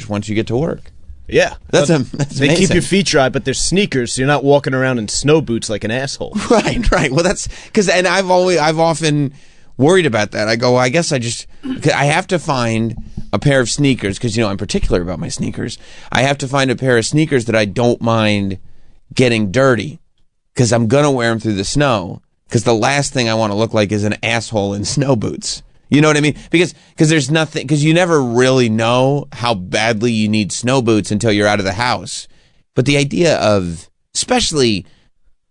once you get to work. Yeah. That's they amazing. keep your feet dry, but they're sneakers, so you're not walking around in snow boots like an asshole. Right. Well, that's because, and I've often worried about that. I go, well, I guess I have to find a pair of sneakers because, I'm particular about my sneakers. I have to find a pair of sneakers that I don't mind getting dirty because I'm going to wear them through the snow because the last thing I want to look like is an asshole in snow boots. You know what I mean? Because there's nothing, because you never really know how badly you need snow boots until you're out of the house. But the idea of, especially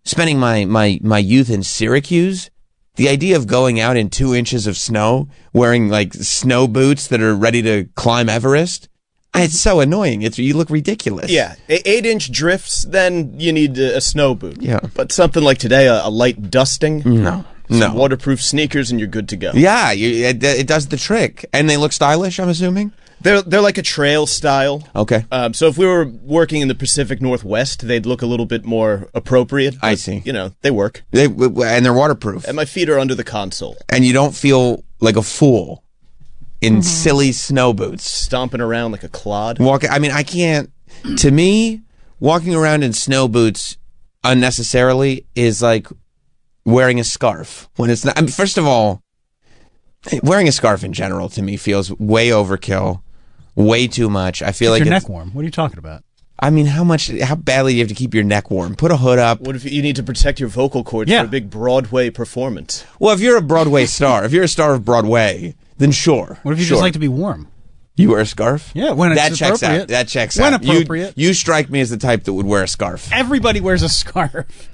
spending my youth in Syracuse, the idea of going out in 2 inches of snow, wearing like snow boots that are ready to climb Everest, it's so annoying. You look ridiculous. Yeah, 8-inch drifts, then you need a snow boot. Yeah. But something like today, a light dusting. No. Some waterproof sneakers and you're good to go. Yeah, it does the trick. And they look stylish, I'm assuming? They're like a trail style. Okay. So if we were working in the Pacific Northwest, they'd look a little bit more appropriate. I see. They work. And they're waterproof. And my feet are under the console. And you don't feel like a fool in silly snow boots. Stomping around like a clod. I can't. To me, walking around in snow boots unnecessarily is like wearing a scarf when it's not. First of all, wearing a scarf in general to me feels way overkill, way too much. I feel like your neck warm. What are you talking about? How badly do you have to keep your neck warm? Put a hood up. What if you need to protect your vocal cords for a big Broadway performance? Well, if you're a Broadway star, if you're a star of Broadway, then sure. What if you just like to be warm? You wear a scarf? Yeah, when it's checks appropriate. out. That checks when out. Appropriate. You strike me as the type that would wear a scarf. Everybody wears a scarf.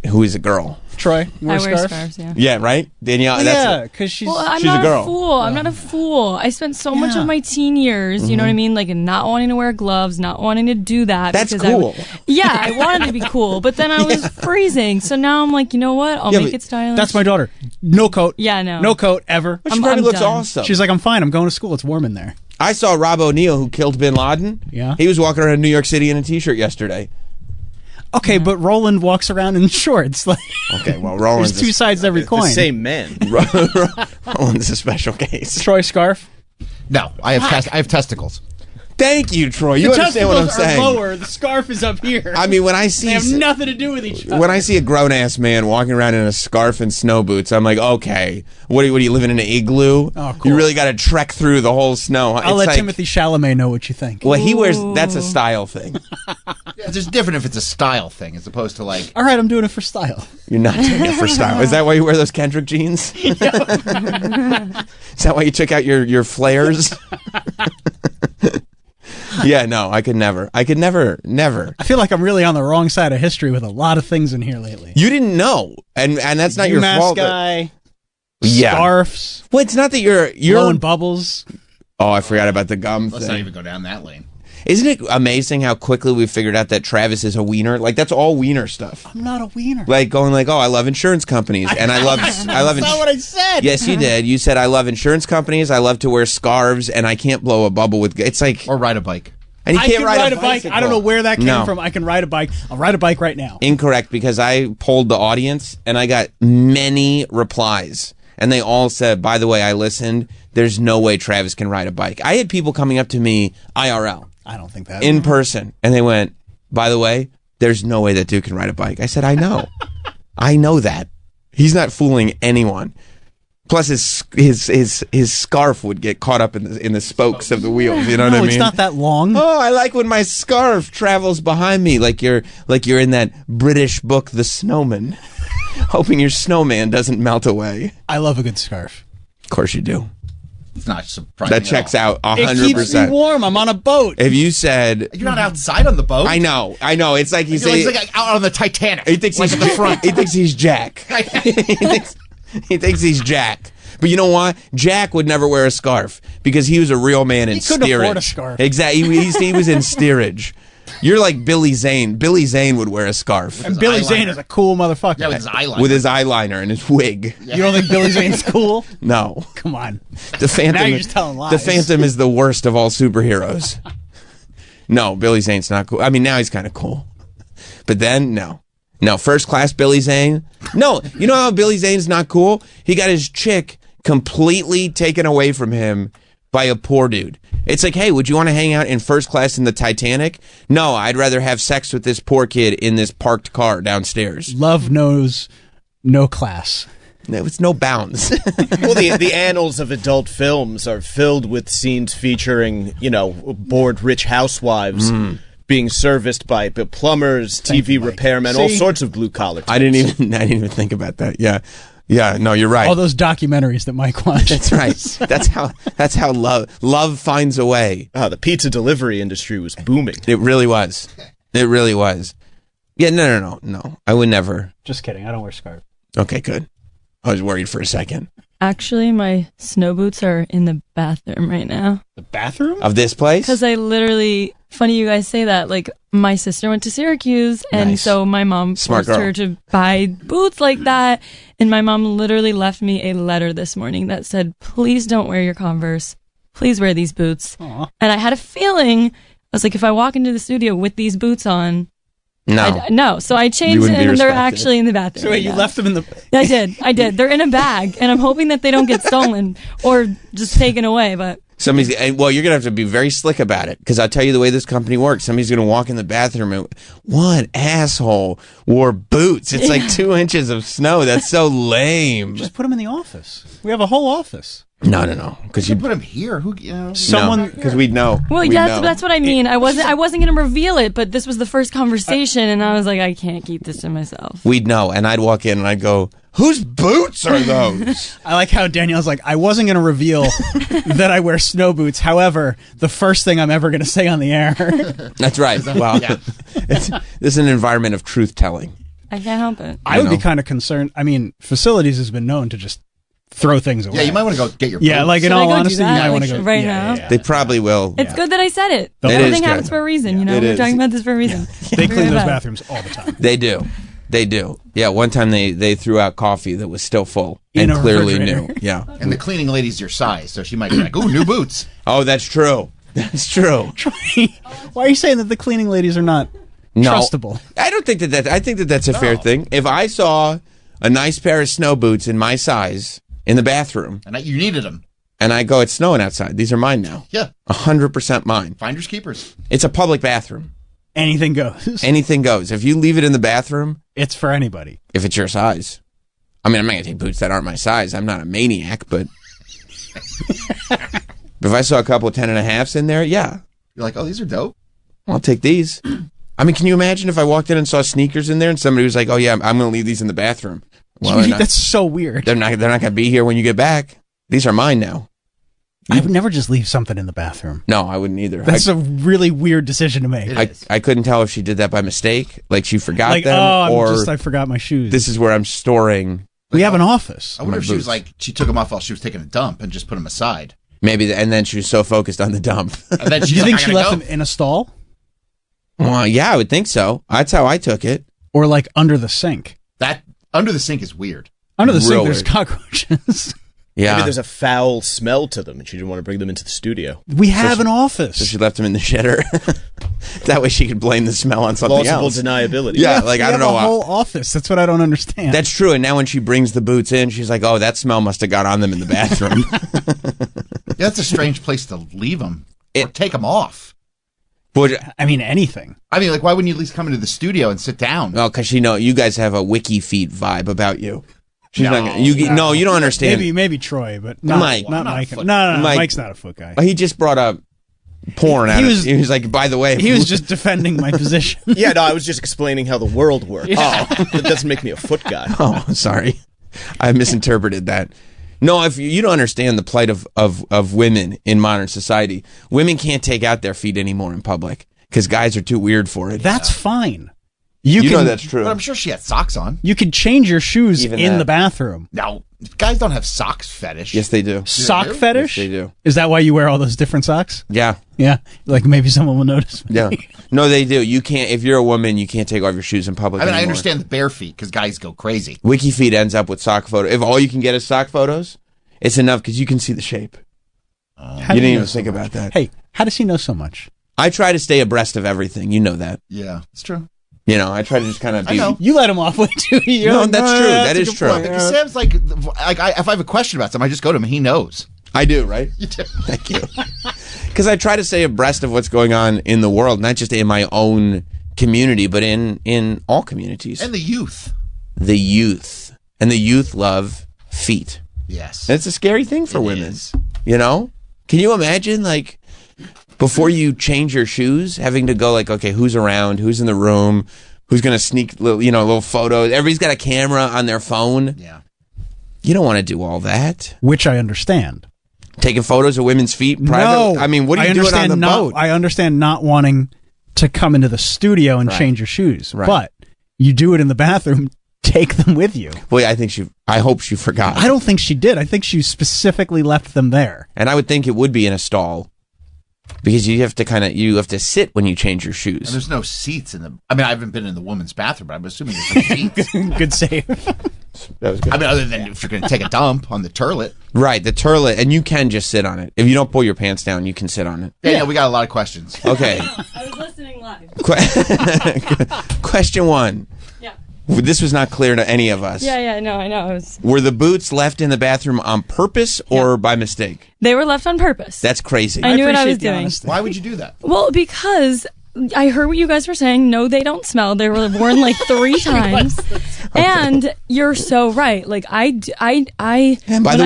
Who is a girl? Troy, I wear scarves, yeah. Yeah, right? Danielle, because she's I'm she's not a girl. Fool. I'm not a fool. I spent so much of my teen years, you know what I mean? Like not wanting to wear gloves, not wanting to do that. That's because cool. I wanted to be cool, but then I was freezing. So now I'm like, you know what? I'll make it stylish. That's my daughter. No coat. Yeah, no. No coat ever. But she probably looks done. awesome. She's like, I'm fine. I'm going to school. It's warm in there. I saw Rob O'Neill, who killed Bin Laden. Yeah. He was walking around in New York City in a T-shirt yesterday. Okay, but Roland walks around in shorts. Like, okay, well, Roland's there's two sides to every coin. The same man. Roland's a special case. Troy scarf. No, I have testicles. Thank you, Troy. You understand what I'm saying? Are lower. The scarf is up here. I mean, when I see they have nothing to do with each other. When I see a grown ass man walking around in a scarf and snow boots, I'm like, okay, what are you living in an igloo? Oh, cool. You really got to trek through the whole snow. I'll let Timothy Chalamet know what you think. Well, he wears. That's a style thing. It's just different if it's a style thing as opposed to like. All right, I'm doing it for style. You're not doing it for style. Is that why you wear those Kendrick jeans? Is that why you took out your flares? Yeah, no, I could never. I feel like I'm really on the wrong side of history with a lot of things in here lately. You didn't know, and that's not your fault. Guy, yeah. Scarves. Well, it's not that you're blowing bubbles. Oh, I forgot about the gum Let's thing. not even go down that lane. Isn't it amazing how quickly we figured out that Travis is a wiener? Like that's all wiener stuff. I'm not a wiener. Like going like, oh, I love insurance companies, and I love. That's not what I said. Yes, you did. You said I love insurance companies. I love to wear scarves, and I can't blow a bubble with. It's like or ride a bike. And you I can't can ride a bike. bicycle. I don't know where that came from. I can ride a bike. I'll ride a bike right now. Incorrect, because I polled the audience, and I got many replies. And they all said, by the way, I listened. There's no way Travis can ride a bike. I had people coming up to me IRL. I don't think that. In person. And they went, by the way, there's no way that dude can ride a bike. I said, I know. I know that. He's not fooling anyone. Plus, his scarf would get caught up in the spokes of the wheels. You know what I mean? It's not that long. Oh, I like when my scarf travels behind me, like you're in that British book, The Snowman, hoping your snowman doesn't melt away. I love a good scarf. Of course you do. It's not surprising. That checks out 100%. It keeps me warm. I'm on a boat. If you said you're not outside on the boat, I know. It's like he's like out on the Titanic. He thinks like he's at the front. He thinks he's Jack. He thinks he's Jack. But you know what? Jack would never wear a scarf because he was a real man in steerage. He couldn't afford a scarf. Exactly. He was in steerage. You're like Billy Zane. Billy Zane would wear a scarf. And Billy Zane is a cool motherfucker. Yeah, with his eyeliner. With his eyeliner and his wig. You don't think Billy Zane's cool? No. Come on. The Phantom. Now you're just telling lies. The Phantom is the worst of all superheroes. No, Billy Zane's not cool. I mean, now he's kind of cool. But then, no. No, first class Billy Zane. No, you know how Billy Zane's not cool? He got his chick completely taken away from him by a poor dude. It's like, hey, would you want to hang out in first class in the Titanic? No, I'd rather have sex with this poor kid in this parked car downstairs. Love knows no class. There was no bounds. Well, the annals of adult films are filled with scenes featuring, bored rich housewives being serviced by plumbers, TV repairmen, all sorts of blue collar. I didn't even think about that. Yeah. Yeah, no, you're right. All those documentaries that Mike watched. That's right. That's how love finds a way. The pizza delivery industry was booming. It really was. It really was. Yeah, no. I would never. Just kidding. I don't wear scarves. Okay, good. I was worried for a second. Actually, my snow boots are in the bathroom right now. The bathroom? Of this place? Because I literally, funny you guys say that, like, my sister went to Syracuse, and Nice. so my mom Smart forced girl. her to buy boots like that, and my mom literally left me a letter this morning that said, please don't wear your Converse. Please wear these boots. Aw. And I had a feeling, I was like, if I walk into the studio with these boots on, No. no. So I changed it, wouldn't be and they're respected. actually in the bathroom. So wait, you now. left them in the... I did. They're in a bag, and I'm hoping that they don't get stolen or just taken away. But Somebody's, well, you're going to have to be very slick about it, because I'll tell you the way this company works. Somebody's going to walk in the bathroom and, one asshole wore boots. It's like 2 inches of snow. That's so lame. Just put them in the office. We have a whole office. No. Because You you put him here. Someone... because we'd know. well, We'd yeah, know. that's what I mean. I wasn't going to reveal it, but this was the first conversation, and I was like, I can't keep this to myself. We'd know. And I'd walk in and I'd go, whose boots are those? I like how Danielle's like, I wasn't going to reveal that I wear snow boots. However, the first thing I'm ever going to say on the air. That's right. Well, this is an environment of truth telling. I can't help it. I would be know. kind of concerned. I mean, Facilities has been known to just throw things away. Yeah, you might want to go get your Yeah, boots. like in Should I all go do honesty, you that, might like, want to go right yeah, now? yeah. They probably will. It's good that I said it. It Everything is happens good. for a reason, It We're is. talking about this for a reason. They clean Very those bad. bathrooms all the time. They do. Yeah, one time they threw out coffee that was still full In and a clearly refrigerator. new. Yeah. And the cleaning lady's your size, so she might be like, ooh, new boots. Oh, that's true. That's true. Why are you saying that the cleaning ladies are not No. trustable? I don't think that. I think that that's a fair thing. If I saw a nice pair of snow boots in my size in the bathroom, And you needed them. and I go, it's snowing outside. These are mine now. Yeah. 100% mine. Finders keepers. It's a public bathroom. Anything goes. Anything goes. If you leave it in the bathroom, It's for anybody. if it's your size. I mean, I'm not going to take boots that aren't my size. I'm not a maniac, but if I saw a couple of 10.5s in there, yeah, You're like, oh, these are dope. I'll take these. I mean, can you imagine if I walked in and saw sneakers in there and somebody was like, oh, yeah, I'm going to leave these in the bathroom? Well, That's so weird. they're not going to be here when you get back. These are mine now. I would never just leave something in the bathroom. No, I wouldn't either. That's a really weird decision to make. I couldn't tell if she did that by mistake, like she forgot Like, them, or I forgot my shoes. this is where I'm storing. We have an office. I wonder My if she was boots. like, she took them off while she was taking a dump and just put them aside. Maybe, and then she was so focused on the dump. And then Do she's you like, think I she gotta left go. them in a stall Well, yeah, I would think so. That's how I took it. or like under the sink? That under the sink is weird. Under the Real sink, there's weird. cockroaches. Yeah, Maybe there's a foul smell to them, and she didn't want to bring them into the studio. We have an so office. she left him in the shitter. That way she could blame the smell on something Plausible else. deniability. Yeah, like we I don't have know a why. whole office. That's what I don't understand. That's true. And now when she brings the boots in, she's like, "Oh, that smell must have got on them in the bathroom." Yeah, that's a strange place to leave them. Or It- take them off. But I mean, anything. I mean, like, why wouldn't you at least come into the studio and sit down? well, because you guys have a wiki feet vibe about you. She's No, not. No, you don't understand. Maybe Troy, but not Mike. Not I'm not a Mike. foot- No, Mike. Mike's not a foot guy. He just brought up porn. He was- he was like, by the way, He was just defending my position. Yeah, no, I was just explaining how the world works. Oh, that doesn't make me a foot guy. Oh, sorry, I misinterpreted that. No, if you don't understand the plight of women in modern society, women can't take out their feet anymore in public because guys are too weird for it. That's fine. you can, know that's true. But I'm sure she had socks on. You could change your shoes Even in that. the bathroom. No, guys don't have socks fetish. Yes, they do. Sock do? fetish? Yes, they do. Is that why you wear all those different socks? Yeah, Yeah. Like maybe someone will notice. yeah. No, they do. You can't. If you're a woman, you can't take off your shoes in public. I mean, I anymore. understand the bare feet because guys go crazy. WikiFeet ends up with sock photo. If all you can get is sock photos, it's enough because you can see the shape. How You do didn't know even so think much? about that. Hey, how does he know so much? I try to stay abreast of everything. You know that. Yeah, it's true. You know, I try to just kind of I be. know. You let him off way too. You're No, like, that's "Nah, true. that's That a is good true. point." Because Sam's like if I have a question about something, I just go to him and he knows. I do, right? You do. Thank you. Because I try to stay abreast of what's going on in the world, not just in my own community, but in all communities. And the youth. The youth. And the youth love feet. Yes. And it's a scary thing for women. is. You know? Can you imagine, like, before you change your shoes, having to go, like, okay, who's around? Who's in the room? Who's going to sneak, little photos? Everybody's got a camera on their phone. Yeah. You don't want to do all that. Which I understand. Taking photos of women's feet private. No, I mean, what are you doing on the boat? I understand not wanting to come into the studio and Right. change your shoes, Right. but you do it in the bathroom. Take them with you. Well, I hope she forgot. I don't think she did. I think she specifically left them there. And I would think it would be in a stall because you have to sit when you change your And shoes. there's no seats in the. I mean, I haven't been in the women's bathroom, but I'm assuming there's no seats. Good save. That was good. I mean, other than if you're going to take a dump on the toilet. Right, the toilet, and you can just sit on it. If you don't pull your pants down, you can sit on it. Yeah, we got a lot of questions. Okay. I was listening live. Question 1. Yeah. This was not clear to any of us. Yeah, no, I know. Were the boots left in the bathroom on purpose or by mistake? They were left on purpose. That's crazy. I knew what I appreciate was the doing. honesty. Why would you do that? Well, because I heard what you guys were saying. No, they don't smell. They were worn like 3 times. And you're so right. Like And by the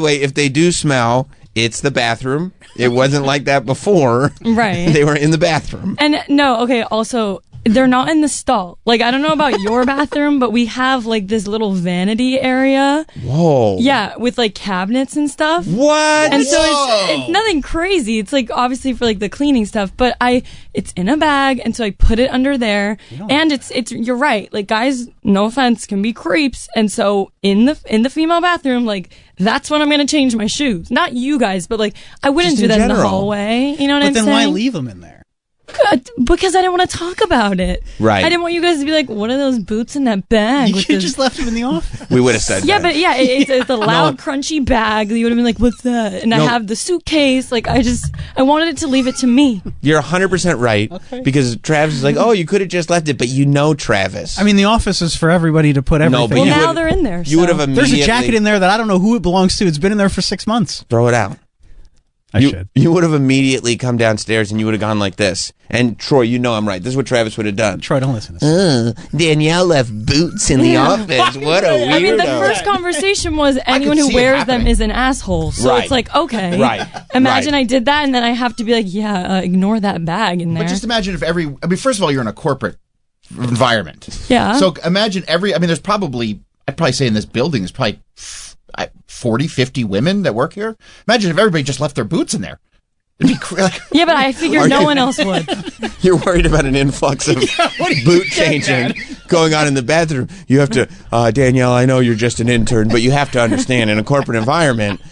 way, if they do smell, it's the bathroom. It wasn't like that before. Right. They were in the bathroom. And no, okay, also, they're not in the stall. Like, I don't know about your bathroom, but we have like this little vanity area. Whoa. Yeah, with like cabinets and stuff. What? And so Whoa. it's nothing crazy. It's like obviously for like the cleaning stuff, but it's in a bag, and so I put it under there. And it's you're right. Like guys, no offense, can be creeps, and so in the female bathroom, like that's when I'm gonna change my shoes. Not you guys, but like I wouldn't Just do in that in the general. hallway. You know what But I'm then saying? why leave them in there? Because I didn't want to talk about it. Right. I didn't want you guys to be like, "What are those boots in that bag?" You with could the-" just left them in the office. We would have said Yeah, that. but yeah, it's a loud, crunchy bag. You would have been like, "What's that?" And I No. have the suitcase. Like, I wanted it to leave it to me. You're 100% right because Travis is like, oh, you could have just left it, but you know Travis. I mean, the office is for everybody to put everything. but Well, you in. now would- they're in there. you would so. have There's immediately a jacket in there that I don't know who it belongs to. It's been in there for 6 months. throw it out. I should. You would have immediately come downstairs and you would have gone like this. And Troy, you know I'm right. This is what Travis would have done. Troy, don't listen to this. Danielle left boots in the office. What a weirdo. I mean, the first conversation was anyone who see it wears them happening. is an asshole. So Right. it's like, okay. Right. Imagine Right. I did that and then I have to be like, yeah, ignore that bag in there. But just imagine if first of all, you're in a corporate environment. Yeah. So imagine there's probably, I'd probably say in this building, there's probably 40, 50 women that work here. Imagine if everybody just left their boots in there. It'd be like, yeah, but I figured no one else would. You're worried about an influx of boot changing going on in the bathroom. You have to, Danielle, I know you're just an intern, but you have to understand in a corporate environment,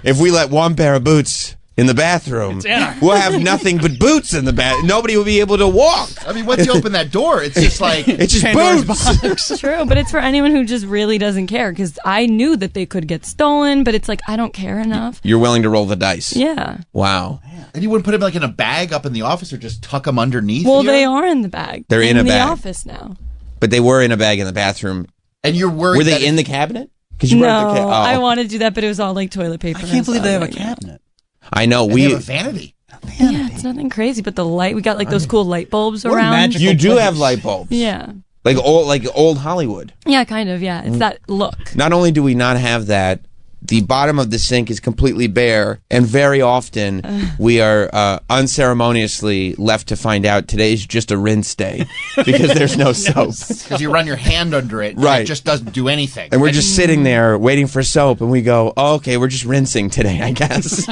if we let one pair of boots in the bathroom, we'll have nothing but boots in the bath. Nobody will be able to walk. I mean, once you open that door, it's just like, It's just Pandora's boots. box. True, but it's for anyone who just really doesn't care because I knew that they could get stolen, but it's like, I don't care enough. You're willing to roll the dice. Yeah. Wow. and you wouldn't put them like in a bag up in the office or just tuck them underneath. Well, you? they are in the bag. They're in a the bag. office now. But they were in a bag in the bathroom. And you're worried. Were that they in if- the cabinet? Because you brought No, the I wanted to do that, but it was all like toilet paper. I can't believe they have a cat. cabinet. I know. They have a vanity. Yeah, it's nothing crazy, but the light, we got like those cool light bulbs What a around. magical You do place. have light bulbs. Yeah. Like old Hollywood. Yeah, kind of, yeah. It's that look. Not only do we not have that, the bottom of the sink is completely bare, and very often we are unceremoniously left to find out today's just a rinse day because there's no soap. Because you run your hand under it. And Right. it just doesn't do anything. And we're just sitting there waiting for soap, and we go, oh, okay, we're just rinsing today, I guess.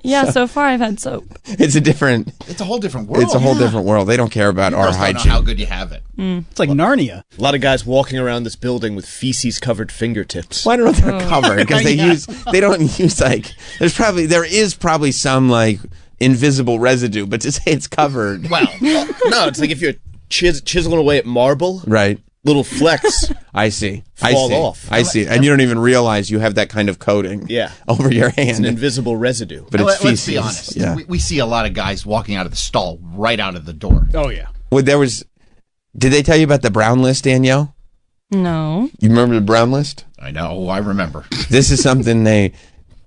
Yeah, so far I've had soap. It's a different, It's a whole different world. it's a whole different world. They don't care about our Girls don't know hygiene. how good you have it. It's like Narnia. A lot of guys walking around this building with feces-covered fingertips. Well, I don't know if they're covered because they don't use like there is probably some like invisible residue, but to say it's covered, Well, No, it's like if you're chiseling away at marble, right? little flecks. I see. Fall off. I see. And you don't even realize you have that kind of coating Yeah. over your It's an hand. invisible residue. But it's let's feces. be honest. Yeah. We see a lot of guys walking out of the stall right out of the door. Oh, yeah. Well, did they tell you about the brown list, Danielle? No. You remember the brown list? I know. I remember. This is something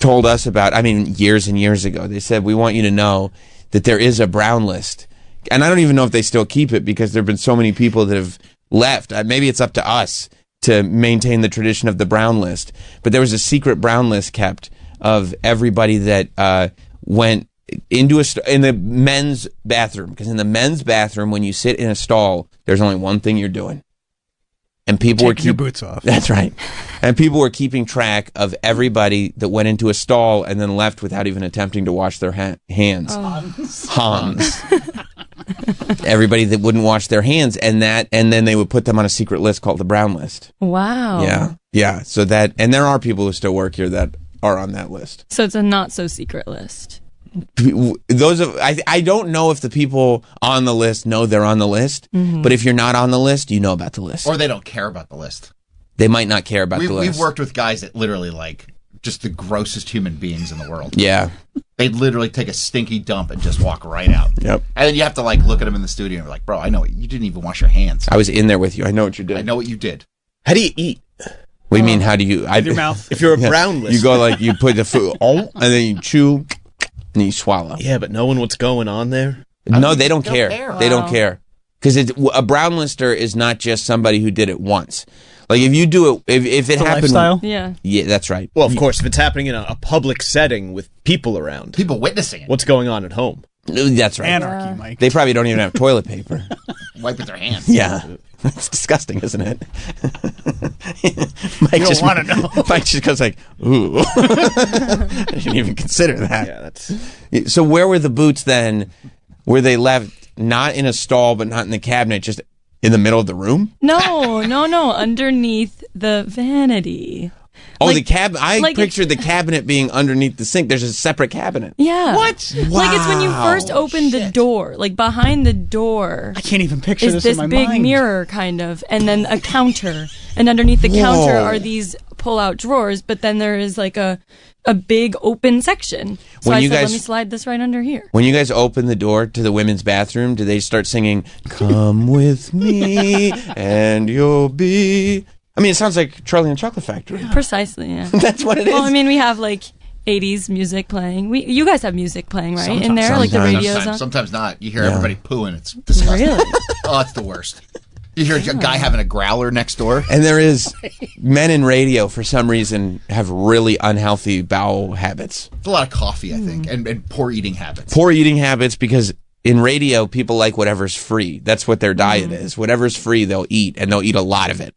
told us about, I mean, years and years ago, they said, we want you to know that there is a brown list. And I don't even know if they still keep it because there have been so many people that have left. Maybe it's up to us to maintain the tradition of the brown list. But there was a secret brown list kept of everybody that went into in the men's bathroom. Because in the men's bathroom, when you sit in a stall, there's only one thing you're doing. And people were Taking your boots off. That's right. And people were keeping track of everybody that went into a stall and then left without even attempting to wash their hands. Hans. Everybody that wouldn't wash their hands, and then they would put them on a secret list called the brown list. Wow. Yeah. So that, and there are people who still work here that are on that list. So it's a not so secret list. I don't know if the people on the list know they're on the list, but if you're not on the list, you know about the list. Or they don't care about the list. They might not care about the list. We've worked with guys that literally like just the grossest human beings in the world. Yeah. They'd literally take a stinky dump and just walk right out. Yep. And then you have to like look at them in the studio and be like, bro, I know you didn't even wash your hands. I was in there with you. I know what you did. I know what you did. How do you eat? What do you mean, how do you... With your mouth. If you're a brown list. You go like, you put the food, and then you chew, and you swallow. Yeah, but knowing what's going on there? No, they don't care. They don't Wow. care. Because a brown lister is not just somebody who did it once. Like if you do it, if it The happened... lifestyle? Yeah. Yeah, that's right. Well, of course, if it's happening in a public setting with people around, People witnessing it. what's going on at home? That's right. Anarchy, Mike. They probably don't even have toilet paper. Wiping their hands. Yeah. It's disgusting, isn't it? Mike You don't want to know. Mike just goes like, ooh. I didn't even consider that. Yeah, that's... So where were the boots then? Were they left not in a stall, but not in the cabinet, just in the middle of the room? No, underneath the vanity. Oh, Like- the cabinet. I like pictured the cabinet being underneath the sink. There's a separate cabinet. Yeah. What? Like it's when you first open the door, like behind the door I can't even picture is this this in my big mind. mirror kind of, and then a counter, and underneath the counter Whoa. are these pull-out drawers, but then there is like a big open section. So When I you said, guys- let me slide this right under here. When you guys open the door to the women's bathroom, do they start singing, "Come with me and you'll be"? I mean, it sounds like Charlie and the Chocolate Factory. Precisely, yeah. That's what it is. Well, I mean, we have like 80s music playing. You guys have music playing, right? In there, like the sometimes. radio's on. Sometimes not. You hear Yeah. everybody pooing. It's disgusting. Really? Oh, it's the worst. You hear a guy having a growler next door. And there is men in radio for some reason have really unhealthy bowel habits. It's a lot of coffee, I think, and poor eating habits. Poor eating habits because in radio people like whatever's free. That's what their diet is. Whatever's free they'll eat, and they'll eat a lot of it.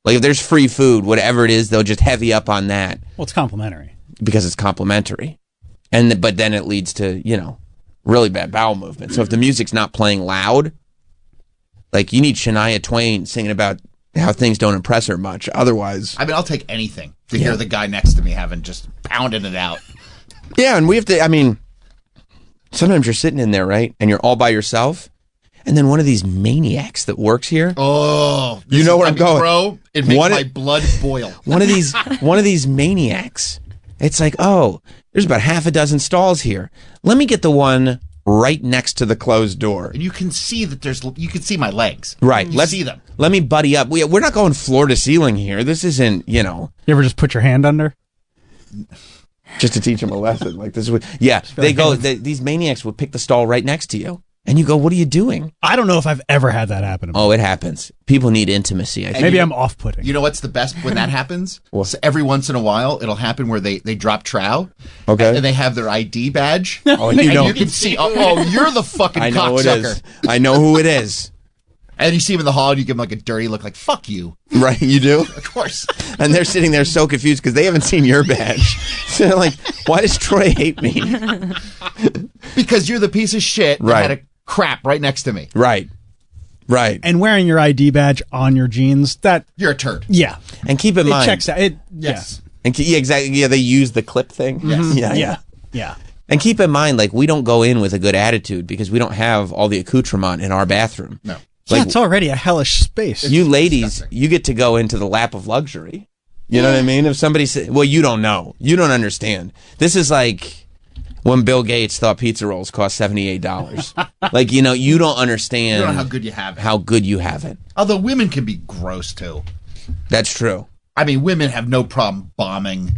Like if there's free food, whatever it is, they'll just heavy up on that Well, it's complimentary. because it's complimentary. And but then it leads to, really bad bowel movement. So if the music's not playing loud, like you need Shania Twain singing about how things don't impress her much. Otherwise, I mean, I'll take anything to hear the guy next to me having just pounding it out. yeah, and we have to, I mean, sometimes you're sitting in there, right? And you're all by yourself. And then one of these maniacs that works here, Oh, You know where I'm going. bro. It makes One- my blood boil. one of these maniacs, it's like, oh, there's about half a dozen stalls here. Let me get the one right next to the closed door. And you can see that you can see my legs. Right. You see them. Let me buddy up. We're not going floor to ceiling here. This isn't, You ever just put your hand under? just to teach them a lesson. Like this would, yeah. They go. These maniacs would pick the stall right next to you, and you go, "What are you doing?" I don't know if I've ever had that happen to me. Oh, it happens. People need intimacy. I think. Maybe I'm off-putting. You know what's the best when that happens? So every once in a while, it'll happen where they drop trow. Okay. And they have their ID badge. Oh, and you know. you can see, oh, you're the fucking I know who it cocksucker. is. I know who it is. And you see him in the hall, and you give him like a dirty look, like "fuck you." Right, you do. Of course. And they're sitting there so confused because they haven't seen your badge. So they're like, "Why does Troy hate me?" Because you're the piece of shit that Right. had a crap right next to me. Right. Right. And wearing your ID badge on your jeans, that, You're a turd. yeah. And keep in It mind. checks out. Yes. And yeah, exactly. Yeah, they use the clip thing. Yes. Yeah. Yeah. Yeah. And keep in mind, like, we don't go in with a good attitude because we don't have all the accoutrement in our bathroom. No. Yeah, Like, it's already a hellish space. you ladies, disgusting. you get to go into the lap of luxury. You know what I mean? If somebody says, well, you don't know. You don't understand. This is like when Bill Gates thought pizza rolls cost $78. Like, you don't understand You don't know how good you have it. how good you have it. Although women can be gross too. That's true. I mean, women have no problem bombing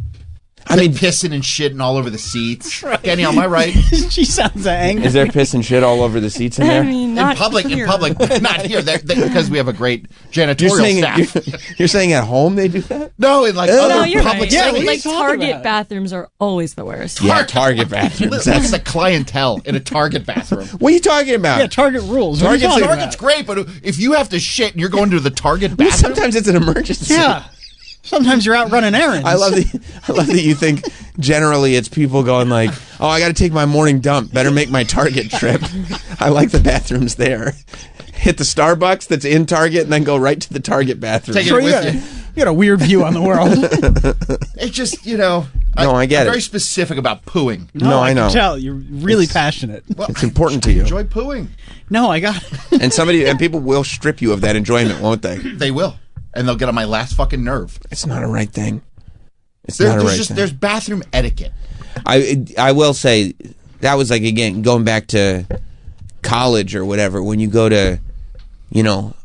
I mean, pissing and shitting all over the seats. Kenny, am I right? She sounds angry. is there piss and shit all over the seats in I there? mean, In not public, here. not here, because we have a great janitorial You're saying, staff. you're saying at home they do that? No, in like No, other you're public right. Yeah, settings. what are Like you talking Target about? bathrooms are always the worst. Yeah, Target bathrooms. Look at the clientele in a Target bathroom. What are you talking about? Yeah, Target rules. What are you talking Target's about? great, but if you have to shit and you're going to the Target Well, bathroom, sometimes it's an emergency. Yeah. Sometimes you're out running errands. I love that you think generally it's people going like, oh, I got to take my morning dump. Better make my Target trip. I like the bathrooms there. Hit the Starbucks that's in Target and then go right to the Target bathroom. Take it Troy, with you you. got a weird view on the world. It's just, I get I'm it. very specific about pooing. No, I know. can tell. You're really passionate. It's important to you. Enjoy pooing. No, I got it. And people will strip you of that enjoyment, won't they? They will. And they'll get on my last fucking nerve. It's not a right thing. It's not a right thing. There's bathroom etiquette. I will say that was like, again, going back to college or whatever, when you go to,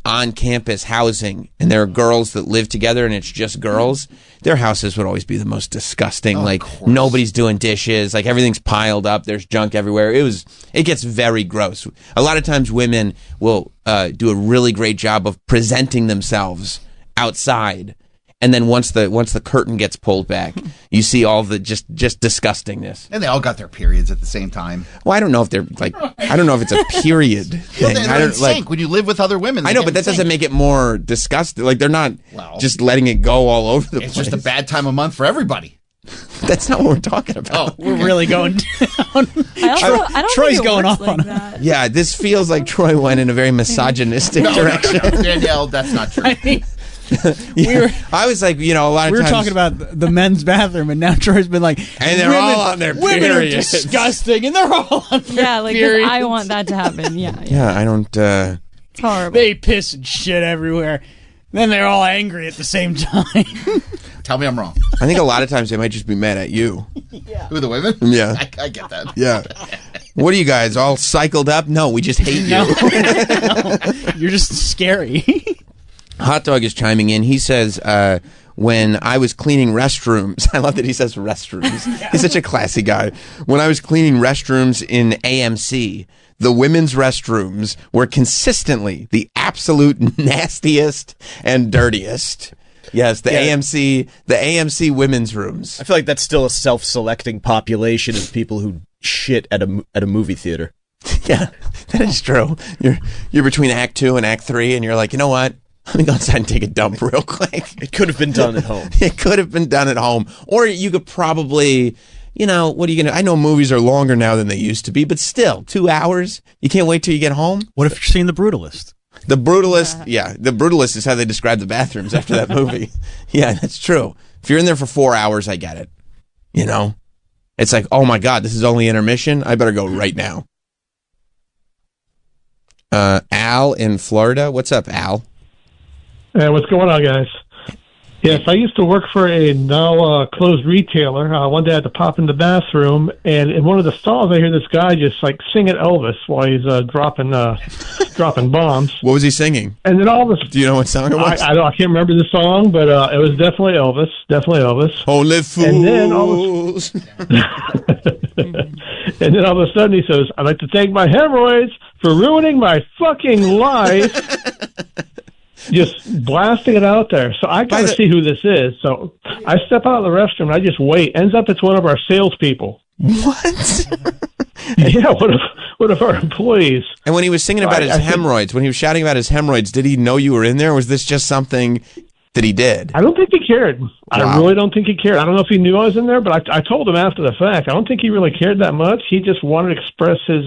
on campus housing and there are girls that live together and it's just girls, their houses would always be the most disgusting. Like nobody's doing dishes, like everything's piled up, there's junk everywhere. It gets very gross. A lot of times women will do a really great job of presenting themselves outside. And then once the curtain gets pulled back, you see all the just disgustingness. And they all got their periods at the same time. Well, I don't know if they're like, I don't know if it's a period thing. They're I in don't sync. When you live with other women, I they know, get but that in sync. doesn't make it more disgusting. Like they're not Well, just letting it go all over the It's place. just a bad time of month for everybody. That's not what we're talking about. Oh, We're really going down. I don't Troy's think it going works off like on that. Yeah, this feels like Troy went in a very misogynistic direction. No, Danielle, that's not true. I mean, Yeah. I was like, a lot of we were times talking about the men's bathroom, and now Troy's been like, And they're all on their women are periods." disgusting, and they're all on their Yeah, like 'cause periods. I want that to happen. Yeah, Yeah, I don't. it's horrible. They piss and shit everywhere. Then they're all angry at the same time. Tell me I'm wrong. I think a lot of times they might just be mad at you. Who, the women? Yeah. I get that. Yeah. What are you guys all cycled up? No, we just hate you. You're just scary. Hot Dog is chiming in. He says, when I was cleaning restrooms, I love that he says restrooms. He's such a classy guy. When I was cleaning restrooms in AMC, the women's restrooms were consistently the absolute nastiest and dirtiest. Yes, the AMC women's rooms. I feel like that's still a self-selecting population of people who shit at a movie theater. Yeah, that is true. You're between Act 2 and Act 3, and you're like, you know what? Let me go outside and take a dump real quick. It could have been done at home. It could have been done at home. Or you could probably, what are you going to... I know movies are longer now than they used to be, but still, 2 hours? You can't wait till you get home? What if you're seeing The Brutalist? The Brutalist, The Brutalist is how they describe the bathrooms after that movie. Yeah, that's true. If you're in there for 4 hours, I get it. It's like, oh my God, this is only intermission? I better go right now. Al in Florida. What's up, Al? What's going on, guys? Yes, I used to work for a now closed retailer. One day I had to pop in the bathroom, and in one of the stalls, I hear this guy just like singing Elvis while he's dropping bombs. What was he singing? And then all this, Do you know what song it was? I can't remember the song, but it was definitely Elvis. Definitely Elvis. Only fools. And then all And then all of a sudden he says, "I'd like to thank my hemorrhoids for ruining my fucking life." Just blasting it out there. So I got to see who this is. So I step out of the restroom and I just wait. Ends up it's one of our salespeople. What? Yeah, one of our employees. And when he was singing about his hemorrhoids, when he was shouting about his hemorrhoids, did he know you were in there, or was this just something that he did? I don't think he cared. Wow. I really don't think he cared. I don't know if he knew I was in there, but I told him after the fact. I don't think he really cared that much. He just wanted to express his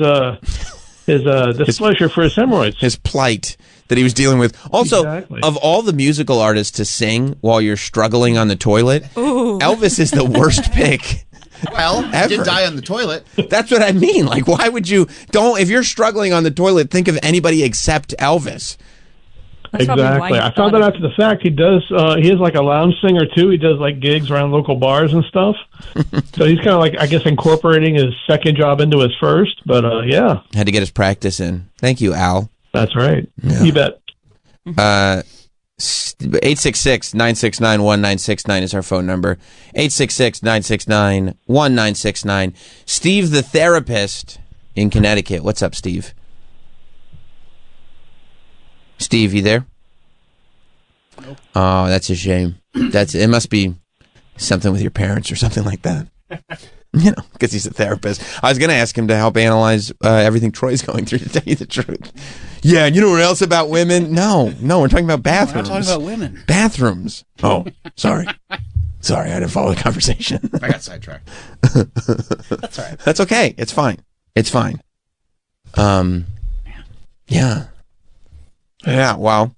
displeasure for his hemorrhoids. His plight that he was dealing with. Also, Exactly. of all the musical artists to sing while you're struggling on the toilet, Elvis is the worst pick. Well, he Ever. did die on the toilet. That's what I mean. Like, why would you... if you're struggling on the toilet, think of anybody except Elvis. That's probably why Exactly. he I found thought out of after the fact he does. He is like a lounge singer too. He does like gigs around local bars and stuff. So he's kind of like, I guess, incorporating his second job into his first. But yeah, Had to get his practice in. Thank you, Al. that's right. You bet. 866-969-1969 is our phone number. 866-969-1969. Steve the therapist in Connecticut. What's up, Steve? Steve, you there? Nope. Oh, that's a shame. It must be something with your parents or something like that. You know, because he's a therapist. I was going to ask him to help analyze everything Troy's going through, to tell you the truth. Yeah, and you know what else about women? No, we're talking about bathrooms. We're not talking about women. Bathrooms. Oh, sorry. Sorry, I didn't follow the conversation. I got sidetracked. That's all right. That's okay. It's fine. It's fine. Yeah. Yeah, well,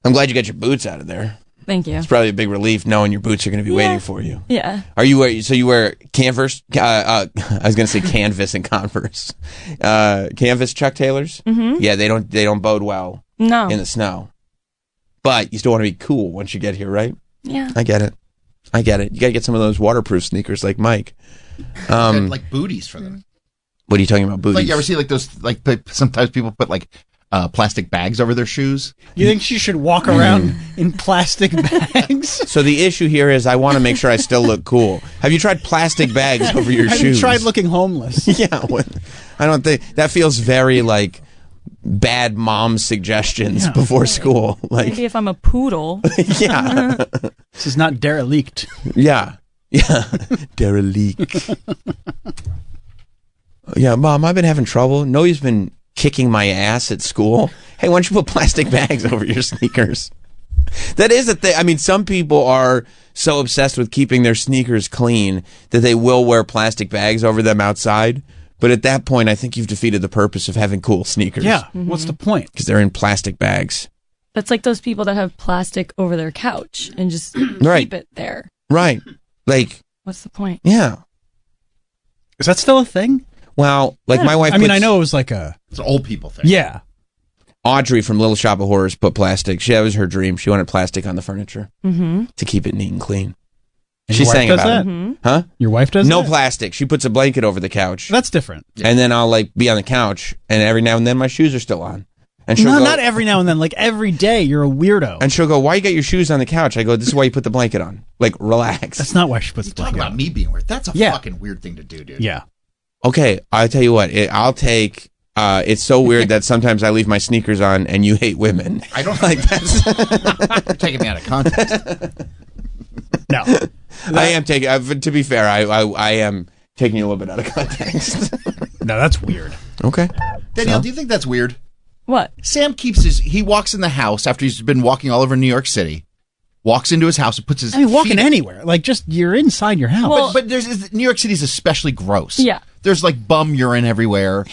I'm glad you got your boots out of there. Thank you. It's probably a big relief knowing your boots are going to be waiting for you. Yeah. Are you so you wear Converse? I was going to say canvas and Converse. Canvas Chuck Taylors? Mm-hmm. Yeah, they don't bode well in the snow. But you still want to be cool once you get here, right? Yeah. I get it. You got to get some of those waterproof sneakers like Mike. Like booties for them. What are you talking about, booties? Like, you ever see like those, like sometimes people put like plastic bags over their shoes? You think she should walk around in plastic bags? So the issue here is I want to make sure I still look cool. Have you tried plastic bags over your shoes? Have you tried looking homeless? Yeah. I don't think that feels very like bad mom suggestions before school. Like, maybe if I'm a poodle. Yeah. This is not derelict. Yeah. Derelict. Yeah, Mom, I've been having trouble. Noe's been kicking my ass at school. Hey, why don't you put plastic bags over your sneakers? That is a thing. I mean, some people are so obsessed with keeping their sneakers clean that they will wear plastic bags over them outside. But at that point, I think you've defeated the purpose of having cool sneakers. Yeah. What's the point? Because they're in plastic bags. That's like those people that have plastic over their couch and just Right. keep it there. Right. Like, what's the point? Yeah. Is that still a thing? Well, like my wife I mean, I know it was like it's an old people thing. Yeah. Audrey from Little Shop of Horrors put plastic. That was her dream. She wanted plastic on the furniture to keep it neat and clean. And She your wife sang does about that? it. Huh? Your wife does No that? plastic. She puts a blanket over the couch. That's different. And then I'll like be on the couch, and every now and then my shoes are still on. And she'll No, go, not every now and then. Like every day, you're a weirdo. And she'll go, "Why you got your shoes on the couch?" I go, "This is why you put the blanket on. Like, relax." That's not why she puts the Talk blanket about on. me being weird. That's a fucking weird thing to do, dude. Yeah. Okay, I'll tell you what. I'll take. It's so weird that sometimes I leave my sneakers on, and you hate women. I don't like that. You're taking me out of context. No. I am taking. To be fair, I am taking you a little bit out of context. No, that's weird. Okay. Danielle, do you think that's weird? What? Sam he walks in the house after he's been walking all over New York City, walks into his house and puts his walking feet anywhere. Like, just, you're inside your house. Well- But New York City's especially gross. Yeah. There's like bum urine everywhere.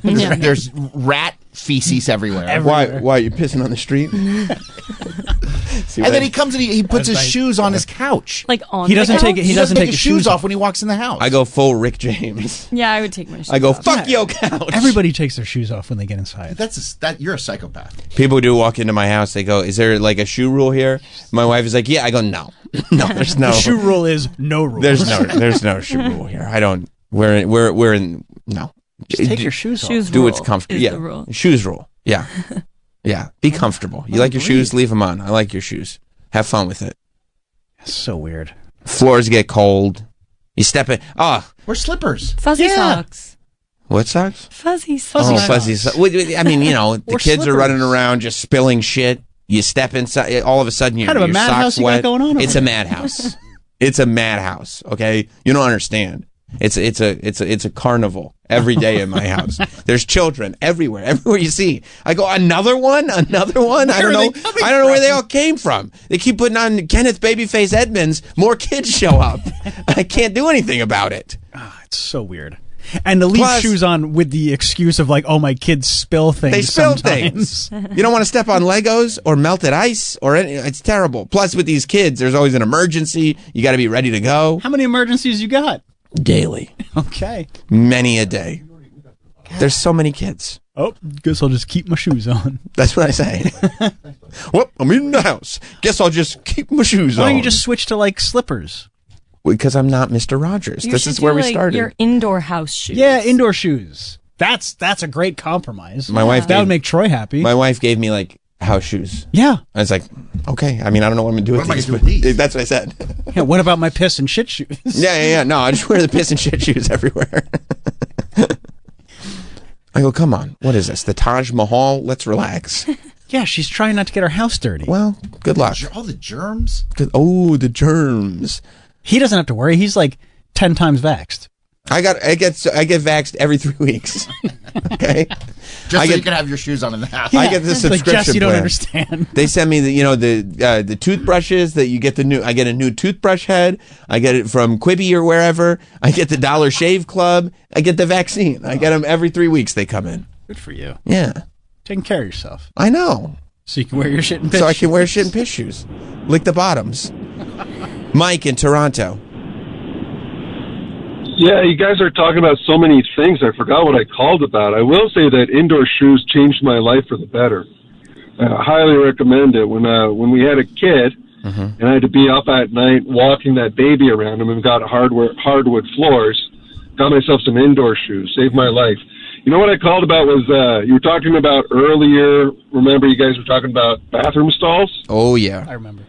Yeah. There's rat feces everywhere. Why are you pissing on the street? And then he comes and he puts his shoes on his couch. Like on He the doesn't couch? take it. He doesn't take his his shoes off when he walks in the house. I go full Rick James. Yeah, I would take my shoes I go, off. fuck your couch. Everybody takes their shoes off when they get inside. You're a psychopath. People do walk into my house. They go, "Is there like a shoe rule here?" My wife is like, "Yeah." I go, "No, no, there's no The shoe rule is no rule. there's no shoe rule here. I don't. We're in no. Just take your shoes off. Shoes Do rule what's comfortable. is Yeah, the rule. shoes rule. Yeah, yeah. Be comfortable. You like your shoes? Leave them on. I like your shoes. Have fun with it. That's so weird. Floors get cold. You step in. Oh, We're slippers. Fuzzy socks. what socks? Fuzzy socks. Oh, fuzzy socks. I mean, you know, the Or kids are slippers. running around just spilling shit. You step inside. All of a sudden, Kind of a your madhouse socks you got wet. going on over It's a madhouse. It's a madhouse. Okay, you don't understand. It's a carnival every day in my house. There's children everywhere you see. I go, another one. I don't know where they all came from. They keep putting on Kenneth Babyface Edmonds. More kids show up. I can't do anything about it. It's so weird. And to leave Plus- shoes on with the excuse of like, oh, my kids spill things. They spill sometimes. things. You don't want to step on Legos or melted ice or it's terrible. Plus, with these kids, there's always an emergency. You got to be ready to go How many emergencies you got? daily, Okay. many a day. There's so many kids. Oh, guess I'll just keep my shoes on. That's what I say. Whoop, I'm in the house. Guess I'll just keep my shoes Why on. don't you just switch to like slippers? Because I'm not Mr. Rogers. You This should is where do, we like, started. Your indoor house shoes. Yeah, indoor shoes. That's a great compromise. My wife That gave- would make Troy happy. My wife gave me like house shoes. Yeah. I was like, okay. I mean, I don't know what I'm gonna do What with am I these. gonna do with but these? That's what I said. Yeah. What about my piss and shit shoes? Yeah. No, I just wear the piss and shit shoes everywhere. I go, come on. What is this? The Taj Mahal? Let's relax. Yeah, she's trying not to get her house dirty. Well, good luck. All the germs. Oh, the germs. He doesn't have to worry. He's like 10 times vaxxed. I get vaxxed every 3 weeks. Okay. Just I so get- you can have your shoes on in the house. I get the It's like, subscription Jess, you don't plan. understand. They send me the toothbrushes that you get I get a new toothbrush head. I get it from Quibi or wherever. I get the Dollar Shave Club. I get the vaccine. I get them every 3 weeks. They come in. Good for you. Yeah, Taking care of yourself. I know. So you can wear your shit and piss. So I can wear shit and piss shoes, lick the bottoms. Mike in Toronto. Yeah, you guys are talking about so many things. I forgot what I called about. I will say that indoor shoes changed my life for the better. I highly recommend it. When we had a kid, and I had to be up at night walking that baby around him, and got hardwood floors, got myself some indoor shoes. Saved my life. You know what I called about was you were talking about earlier. Remember, you guys were talking about bathroom stalls. Oh yeah. I remember.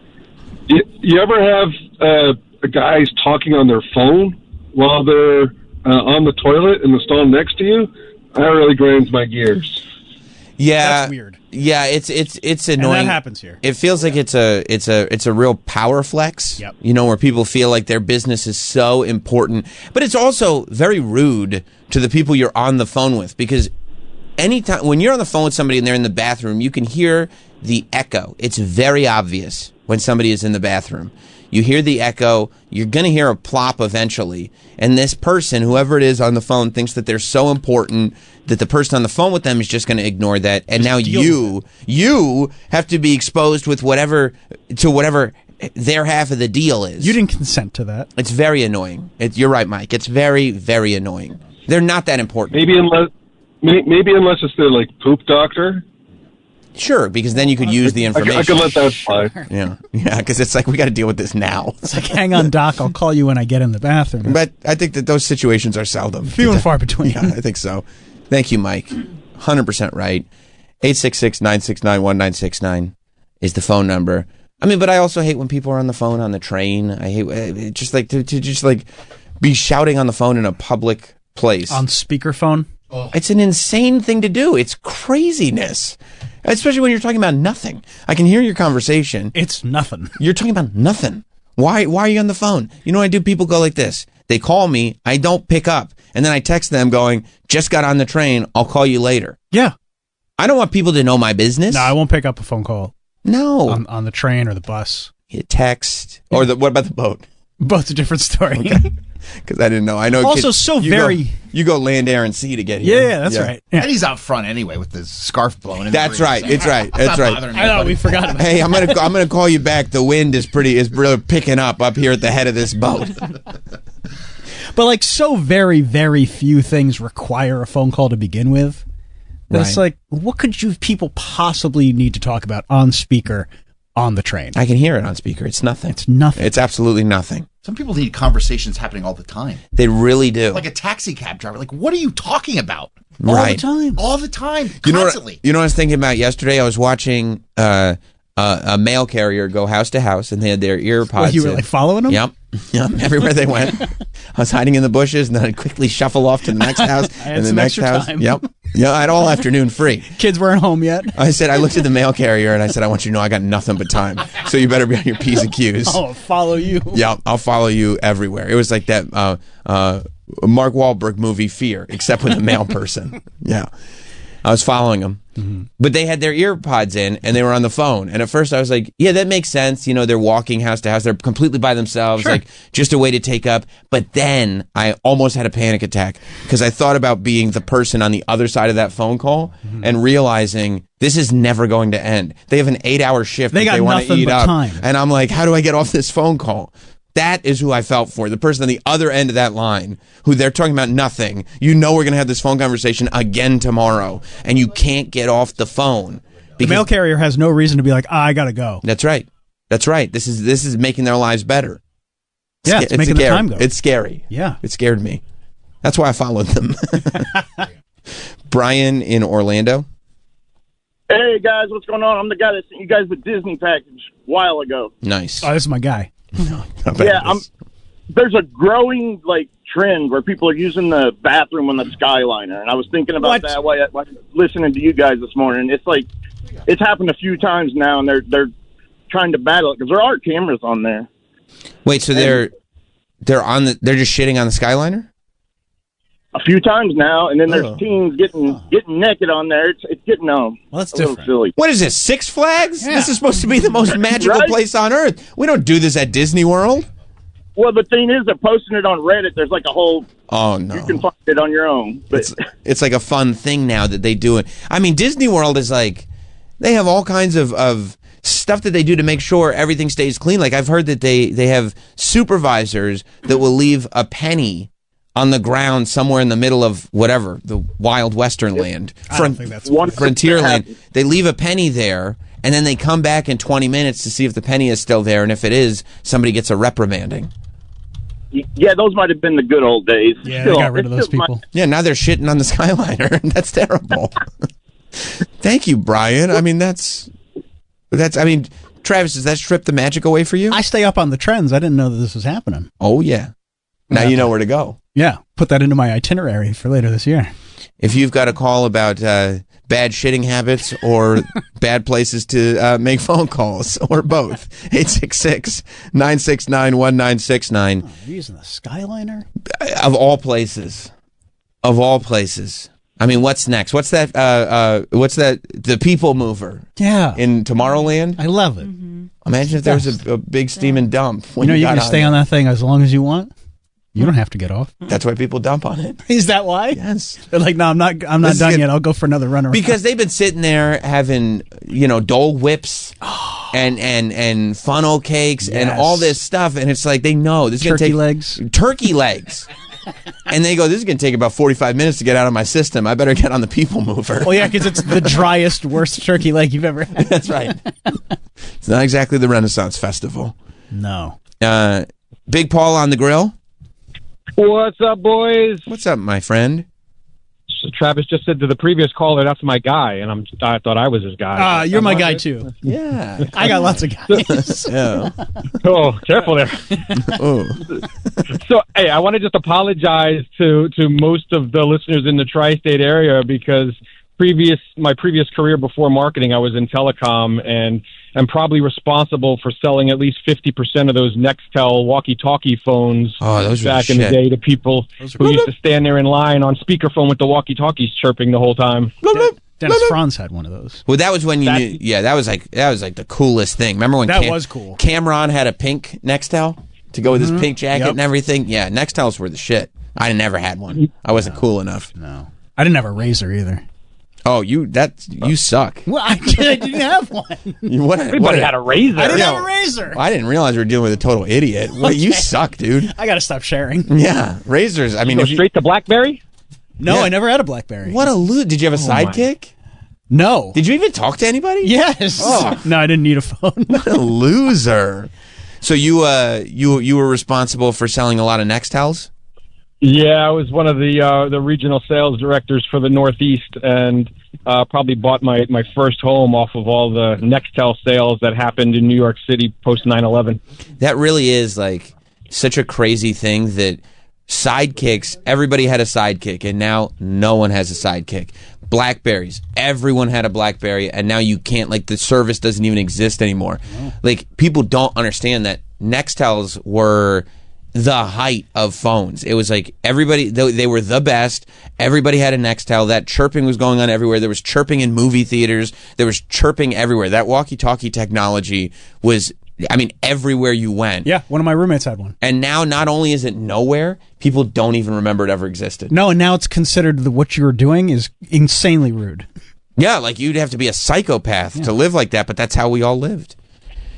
You ever have guys talking on their phone while they're on the toilet in the stall next to you? That really grinds my gears. Yeah, That's weird. Yeah, it's annoying. And that happens here. It feels like it's a real power flex. Yep. You know, where people feel like their business is so important, but it's also very rude to the people you're on the phone with, because anytime when you're on the phone with somebody and they're in the bathroom, you can hear the echo. It's very obvious when somebody is in the bathroom. You hear the echo, you're going to hear a plop eventually. And this person, whoever it is on the phone, thinks that they're so important that the person on the phone with them is just going to ignore that. And now deal you have to be exposed with whatever their half of the deal is. You didn't consent to that. It's very annoying. You're right, Mike. It's very, very annoying. They're not that important. Maybe unless it's their like poop doctor. Sure, because then you could use the I information. could let that slide. Yeah, because it's like we got to deal with this now. It's like, hang on, Doc. I'll call you when I get in the bathroom. But I think that those situations are seldom. Few and far between. Yeah, I think so. Thank you, Mike. 100% right. 866-969-1969 is the phone number. I mean, but I also hate when people are on the phone on the train. I hate just like to just like be shouting on the phone in a public place. On speakerphone. It's an insane thing to do. It's craziness. Especially when you're talking about nothing. I can hear your conversation. It's nothing. You're talking about nothing. Why are you on the phone? You know what I do? People go like this. They call me. I don't pick up. And then I text them going, just got on the train. I'll call you later. Yeah. I don't want people to know my business. No, I won't pick up a phone call No. on the train or the bus. You text. Or what about the boat? Both a different story. Because I didn't know. I know. Also, so very. You go land, air, and sea to get here. Yeah, that's right. Yeah. And he's out front anyway with his scarf blowing. In That's the breeze. right. It's right. I'm That's not right. bothering I know, anybody. we forgot about Hey, I'm gonna call you back. The wind is really picking up here at the head of this boat. But like, so very, very few things require a phone call to begin with. It's Right. like, what could you people possibly need to talk about on speaker on the train? I can hear it on speaker. It's nothing. It's nothing. It's absolutely nothing. Some people need conversations happening all the time. They really do. Like a taxi cab driver. Like, what are you talking about? all right. the time. All the time. You know Constantly. what I was thinking about yesterday? I was watching a mail carrier go house to house, and they had their ear pods. What, you were in. like following them? Yep. Everywhere they went. I was hiding in the bushes, and then I'd quickly shuffle off to the next house had and the some next extra house. time. Yep. Yeah, I had all afternoon free. Kids weren't home yet. I looked at the mail carrier, and I said, I want you to know I got nothing but time. So you better be on your P's and Q's. Oh, I'll follow you. Yeah, I'll follow you everywhere. It was like that Mark Wahlberg movie Fear, except with a male person. Yeah. I was following them. Mm-hmm. But they had their ear pods in, and they were on the phone. And at first I was like, yeah, that makes sense. You know, they're walking house to house. They're completely by themselves, Sure. like just a way to take up. But then I almost had a panic attack because I thought about being the person on the other side of that phone call and realizing this is never going to end. They have an 8-hour shift They that got they want to nothing eat but up. time. And I'm like, how do I get off this phone call? That is who I felt for. The person on the other end of that line, who they're talking about nothing. You know we're going to have this phone conversation again tomorrow, and you can't get off the phone. The mail carrier has no reason to be like, I gotta go. That's right. That's right. This is making their lives better. Yeah, it's making the scary. time go. It's scary. Yeah. It scared me. That's why I followed them. Brian in Orlando. Hey guys, what's going on? I'm the guy that sent you guys the Disney package a while ago. Nice. Oh, this is my guy. Yeah, there's a growing trend where people are using the bathroom on the Skyliner, and I was thinking about that while listening to you guys this morning. It's happened a few times now, and they're trying to battle it because there are cameras on there. Wait, so they're just shitting on the Skyliner? A few times now, and then there's teens getting naked on there. It's getting well, that's a little different. silly. What is this, Six Flags? Yeah. This is supposed to be the most magical Right? place on earth. We don't do this at Disney World. Well, the thing is, they're posting it on Reddit. There's a whole. Oh, no. You can find it on your own. But It's like a fun thing now that they do it. I mean, Disney World is they have all kinds of stuff that they do to make sure everything stays clean. Like, I've heard that they have supervisors that will leave a penny on the ground somewhere in the middle of whatever, the wild western land. I don't think that's Frontier land. They leave a penny there, and then they come back in 20 minutes to see if the penny is still there, and if it is, somebody gets a reprimanding. yeah, those might have been the good old days. Yeah, Still, they got rid of it's those still people. Yeah, now they're shitting on the Skyliner. That's terrible. Thank you, Brian. I mean, that's. I mean, Travis, does that strip the magic away for you? I stay up on the trends. I didn't know that this was happening. Oh yeah. Now you know where to go. Yeah, put that into my itinerary for later this year. If you've got a call about bad shitting habits or bad places to make phone calls or both, 866-969-1969. Oh, they're using the Skyliner? Of all places. Of all places. I mean, what's next? What's that? The People Mover Yeah. in Tomorrowland? I love it. Imagine if there was a big steaming dump. You know, you got can stay there. on that thing as long as you want. You don't have to get off. That's why people dump on it. Is that why? Yes. They're like, no, I'm not This done is good. yet. I'll go for another run around. Because they've been sitting there having, Dole Whips and funnel cakes and Yes. all this stuff, and it's like they know this is going to Turkey take legs. turkey legs, and they go, this is going to take about 45 minutes to get out of my system. I better get on the People Mover. Well, yeah, because it's the driest, worst turkey leg you've ever had. That's right. It's not exactly the Renaissance Festival. No. Big Paul on the grill. What's up, boys? What's up, my friend? Travis just said to the previous caller, that's my guy, and I thought I was his guy. You're my guy, too. Yeah. I got lots of guys. Yeah. Oh, careful there. Oh. So, hey, I want to just apologize to most of the listeners in the tri-state area because my previous career before marketing, I was in telecom, and I'm probably responsible for selling at least 50% of those Nextel walkie-talkie phones those were back the in the shit. day to people who used to stand there in line on speakerphone with the walkie-talkies chirping the whole time. Dennis Franz had one of those. Well, that was when you knew. Yeah, that was like the coolest thing. Remember when That was cool. Cameron had a pink Nextel to go with his pink jacket Yep. and everything. Yeah, Nextels were the shit. I never had one. I wasn't cool enough. No. I didn't have a razor either. Oh, you suck. Well, I didn't have one. Everybody had a razor. I didn't have a razor. I didn't realize we were dealing with a total idiot. Well, you suck, dude. I got to stop sharing. Yeah, razors. I mean, Go if you, straight to BlackBerry? No, Yeah. I never had a BlackBerry. what a loot. Did you have a sidekick? No. Did you even talk to anybody? Yes. No, I didn't need a phone. What a loser. So you were responsible for selling a lot of Nextels? Yeah, I was one of the regional sales directors for the Northeast, and probably bought my first home off of all the Nextel sales that happened in New York City post 9/11. That really is like such a crazy thing that sidekicks, everybody had a sidekick, and now no one has a sidekick. Blackberries, everyone had a Blackberry, and now you can't, like, the service doesn't even exist anymore. Like, people don't understand that Nextels were the height of phones. It was like everybody, they were the best. Everybody had a Nextel. That chirping was going on everywhere. There was chirping in movie theaters. There was chirping everywhere. That walkie-talkie technology was, I mean, everywhere you went. Yeah, one of my roommates had one. And now not only is it nowhere, people don't even remember it ever existed. No, and now it's considered that what you were doing is insanely rude. Yeah, like you'd have to be a psychopath to live like that, but that's how we all lived.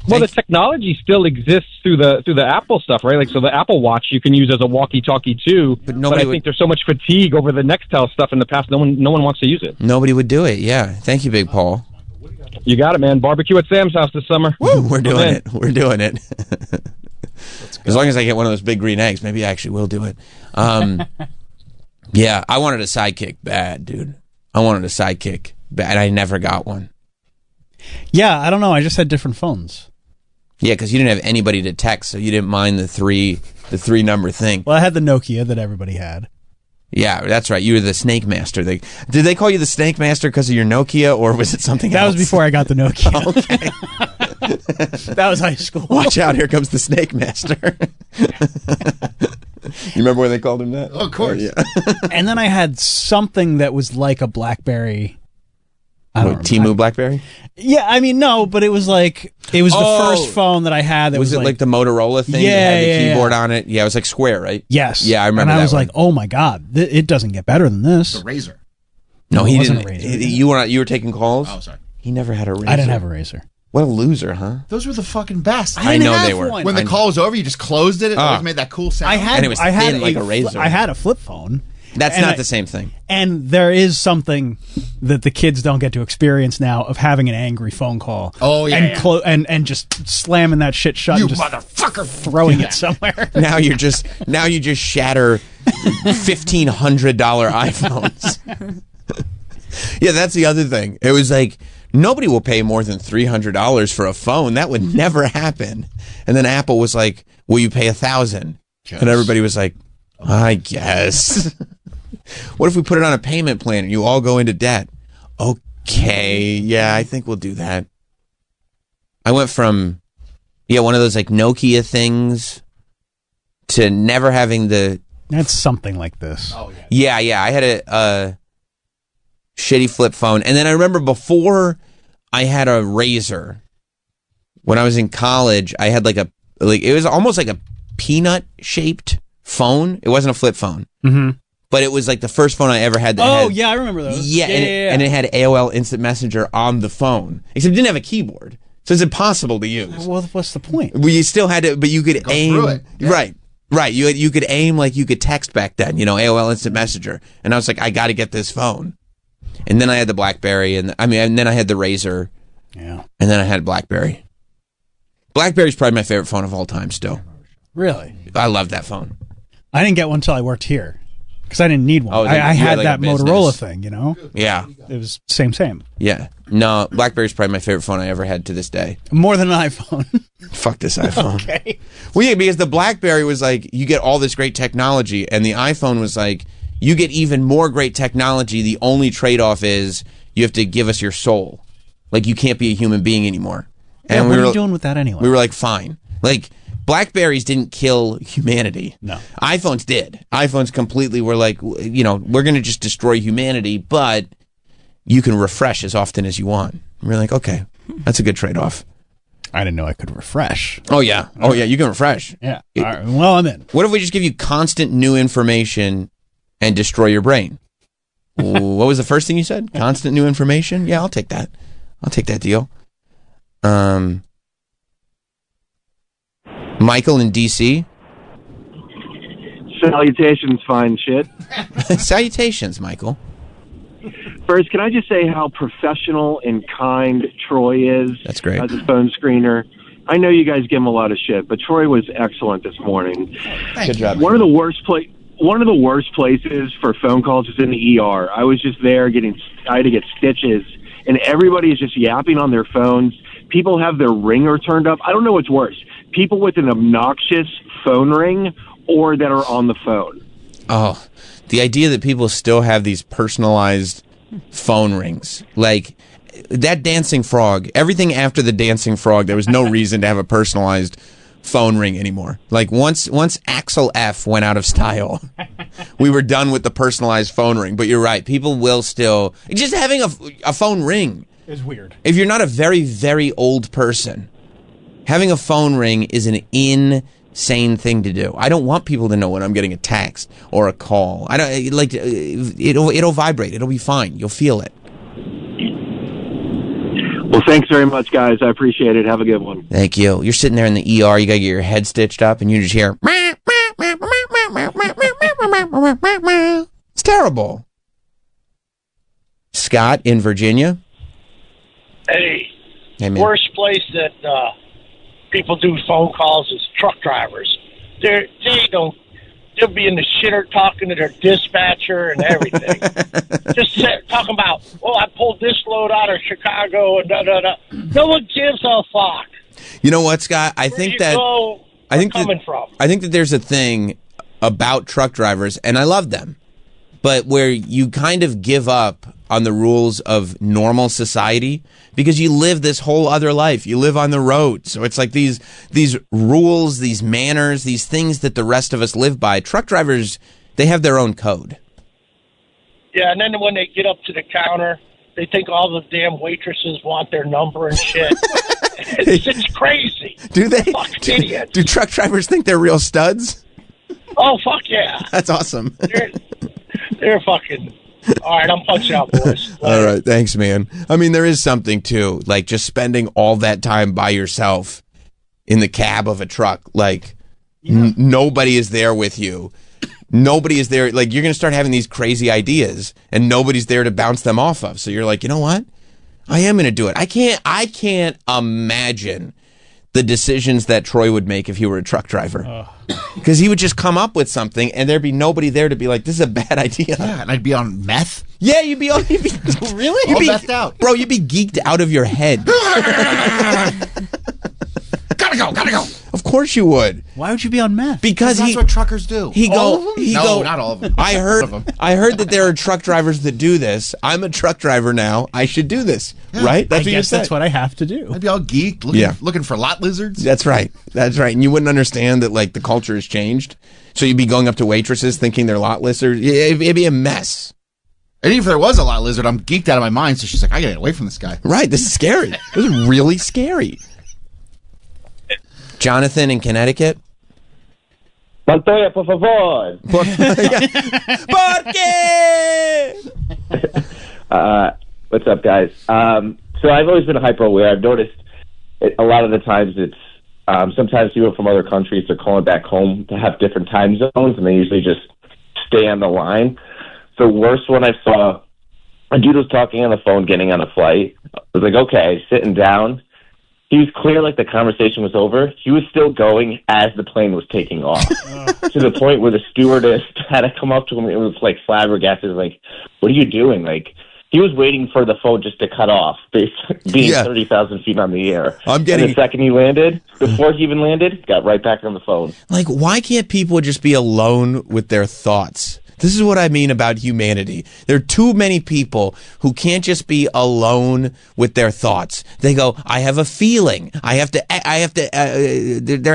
Well, the technology still exists through the Apple stuff, right? Like, so the Apple Watch you can use as a walkie-talkie too. But I think there's so much fatigue over the Nextel stuff in the past. No one wants to use it. Nobody would do it. Yeah. Thank you, Big Paul. You got it, man. Barbecue at Sam's house this summer. Woo, we're doing it. We're doing it. As long as I get one of those big green eggs, maybe I actually will do it. Yeah, I wanted a sidekick bad, dude. I wanted a sidekick bad. I never got one. Yeah, I don't know. I just had different phones. Yeah, because you didn't have anybody to text, so you didn't mind the three number thing. Well, I had the Nokia that everybody had. Yeah, that's right. You were the Snake Master. Did they call you the Snake Master because of your Nokia, or was it something else? That was before I got the Nokia. Okay. That was high school. Watch out, here comes the Snake Master. You remember when they called him that? Oh, of course. Yeah. And then I had something that was like a BlackBerry. I don't Temu BlackBerry? Yeah, I mean, no, but it was the first phone that I had. That was it like the Motorola thing that had the keyboard on it? Yeah, it was like square, right? Yes. Yeah, I remember that. And I was one. like, oh my God, it doesn't get better than this. The Razor. No, he wasn't didn't. a Razor. You were taking calls? Oh, sorry. He never had a Razor. I didn't have a Razor. What a loser, huh? Those were the fucking best. I know they were. When the call was over, you just closed it. It always made that cool sound. And it was thin like a razor. I had a flip phone. That's not the same thing. And there is something that the kids don't get to experience now of having an angry phone call. Oh, yeah. And just slamming that shit shut. You and just motherfucker. Throwing it somewhere. Now you just shatter $1,500 iPhones. Yeah, that's the other thing. It was like, nobody will pay more than $300 for a phone. That would never happen. And then Apple was like, will you pay $1,000? And everybody was like, I guess. What if we put it on a payment plan and you all go into debt? Okay, yeah, I think we'll do that. I went from, one of those like Nokia things to never having the... That's something like this. Oh, yeah. Yeah, I had a shitty flip phone. And then I remember before I had a Razor, when I was in college, I had it was almost like a peanut-shaped phone. It wasn't a flip phone. Mm-hmm. But it was like the first phone I ever had that had... yeah, I remember those. Yeah, and it had AOL Instant Messenger on the phone. Except it didn't have a keyboard. So it's impossible to use. Well, what's the point? Well, you still had to... But you could aim... through it. Yeah. Right. You could aim like you could text back then, AOL Instant Messenger. And I was like, I got to get this phone. And then I had the BlackBerry, and then I had the Razor. Yeah. And then I had BlackBerry. BlackBerry's probably my favorite phone of all time still. Really? I love that phone. I didn't get one until I worked here because I didn't need one. Oh, I had like that Motorola thing, Yeah. It was same. Yeah. No, BlackBerry's probably my favorite phone I ever had to this day. More than an iPhone. Fuck this iPhone. Okay. Well, yeah, because the BlackBerry was like, you get all this great technology, and the iPhone was like, you get even more great technology. The only trade-off is you have to give us your soul. Like, you can't be a human being anymore. And what are you doing with that anyway? We were like, fine. Like, BlackBerries didn't kill humanity. No. iPhones did. iPhones completely were like, we're going to just destroy humanity, but you can refresh as often as you want. And we're like, okay, that's a good trade-off. I didn't know I could refresh. Oh, yeah. Oh, yeah, you can refresh. Yeah. All right. Well, I'm in. What if we just give you constant new information and destroy your brain? What was the first thing you said? Constant new information? Yeah, I'll take that. I'll take that deal. Michael in D.C. Salutations, fine shit. Salutations, Michael. First, can I just say how professional and kind Troy is? That's great. As a phone screener. I know you guys give him a lot of shit, but Troy was excellent this morning. Good job. One of the worst places for phone calls is in the ER. I was just there I had to get stitches, and everybody is just yapping on their phones. People have their ringer turned up. I don't know what's worse. People with an obnoxious phone ring or that are on the phone. Oh, the idea that people still have these personalized phone rings. Like, that dancing frog, everything after the dancing frog, there was no reason to have a personalized phone ring anymore. Like, once Axel F went out of style, we were done with the personalized phone ring. But you're right, people will still... Just having a phone ring is weird. If you're not a very, very old person, having a phone ring is an insane thing to do. I don't want people to know when I'm getting a text or a call. I don't like it'll vibrate. It'll be fine. You'll feel it. Well, thanks very much, guys. I appreciate it. Have a good one. Thank you. You're sitting there in the ER. You got to get your head stitched up, and you just hear. It's terrible. Scott in Virginia. Hey, man. Worst place that people do phone calls is truck drivers. They don't they'll be in the shitter talking to their dispatcher and everything. Just talking about, I pulled this load out of Chicago and da-da-da. No one gives a fuck. You know what, Scott? I think that there's a thing about truck drivers, and I love them, but where you kind of give up on the rules of normal society because you live this whole other life. You live on the road. So it's like these rules, these manners, these things that the rest of us live by. Truck drivers, they have their own code. Yeah, and then when they get up to the counter, they think all the damn waitresses want their number and shit. It's crazy. Do they? Fucking idiots. Do truck drivers think they're real studs? Oh, fuck yeah. That's awesome. They're fucking... All right, I'm punching out, boys. All right, thanks, man. I mean, there is something, too, like just spending all that time by yourself in the cab of a truck. Like, nobody is there with you. Nobody is there. Like, you're going to start having these crazy ideas, and nobody's there to bounce them off of. So you're like, you know what? I am going to do it. I can't imagine the decisions that Troy would make if he were a truck driver. Because he would just come up with something, and there'd be nobody there to be like, this is a bad idea. Yeah, and I'd be on meth. Yeah, you'd be really? You'd be methed out. Bro, you'd be geeked out of your head. Gotta go. Of course you would. Why would you be on meth? Because that's what truckers do. Not all of them. I heard that there are truck drivers that do this. I'm a truck driver now. I should do this. Yeah. Right? I guess that's what I have to do. I'd be all geeked, looking for lot lizards. That's right. And you wouldn't understand that like the culture has changed. So you'd be going up to waitresses thinking they're lot lizards. It'd be a mess. And even if there was a lot lizard, I'm geeked out of my mind. So she's like, I gotta get away from this guy. Right. This is scary. This is really scary. Jonathan in Connecticut. Montoya, por favor. ¿Por qué? What's up, guys? So I've always been hyper aware. I've noticed a lot of the times it's sometimes people from other countries are calling back home to have different time zones, and they usually just stay on the line. The worst one I saw, a dude was talking on the phone getting on a flight. I was like, okay, sitting down. He was clear like the conversation was over. He was still going as the plane was taking off. To the point where the stewardess had to come up to him. It was like flabbergasted. Like, what are you doing? Like, he was waiting for the phone just to cut off, being 30,000 feet on the air. And the second he landed, before he even landed, got right back on the phone. Like, why can't people just be alone with their thoughts? This is what I mean about humanity. There are too many people who can't just be alone with their thoughts. They go, I have a feeling. there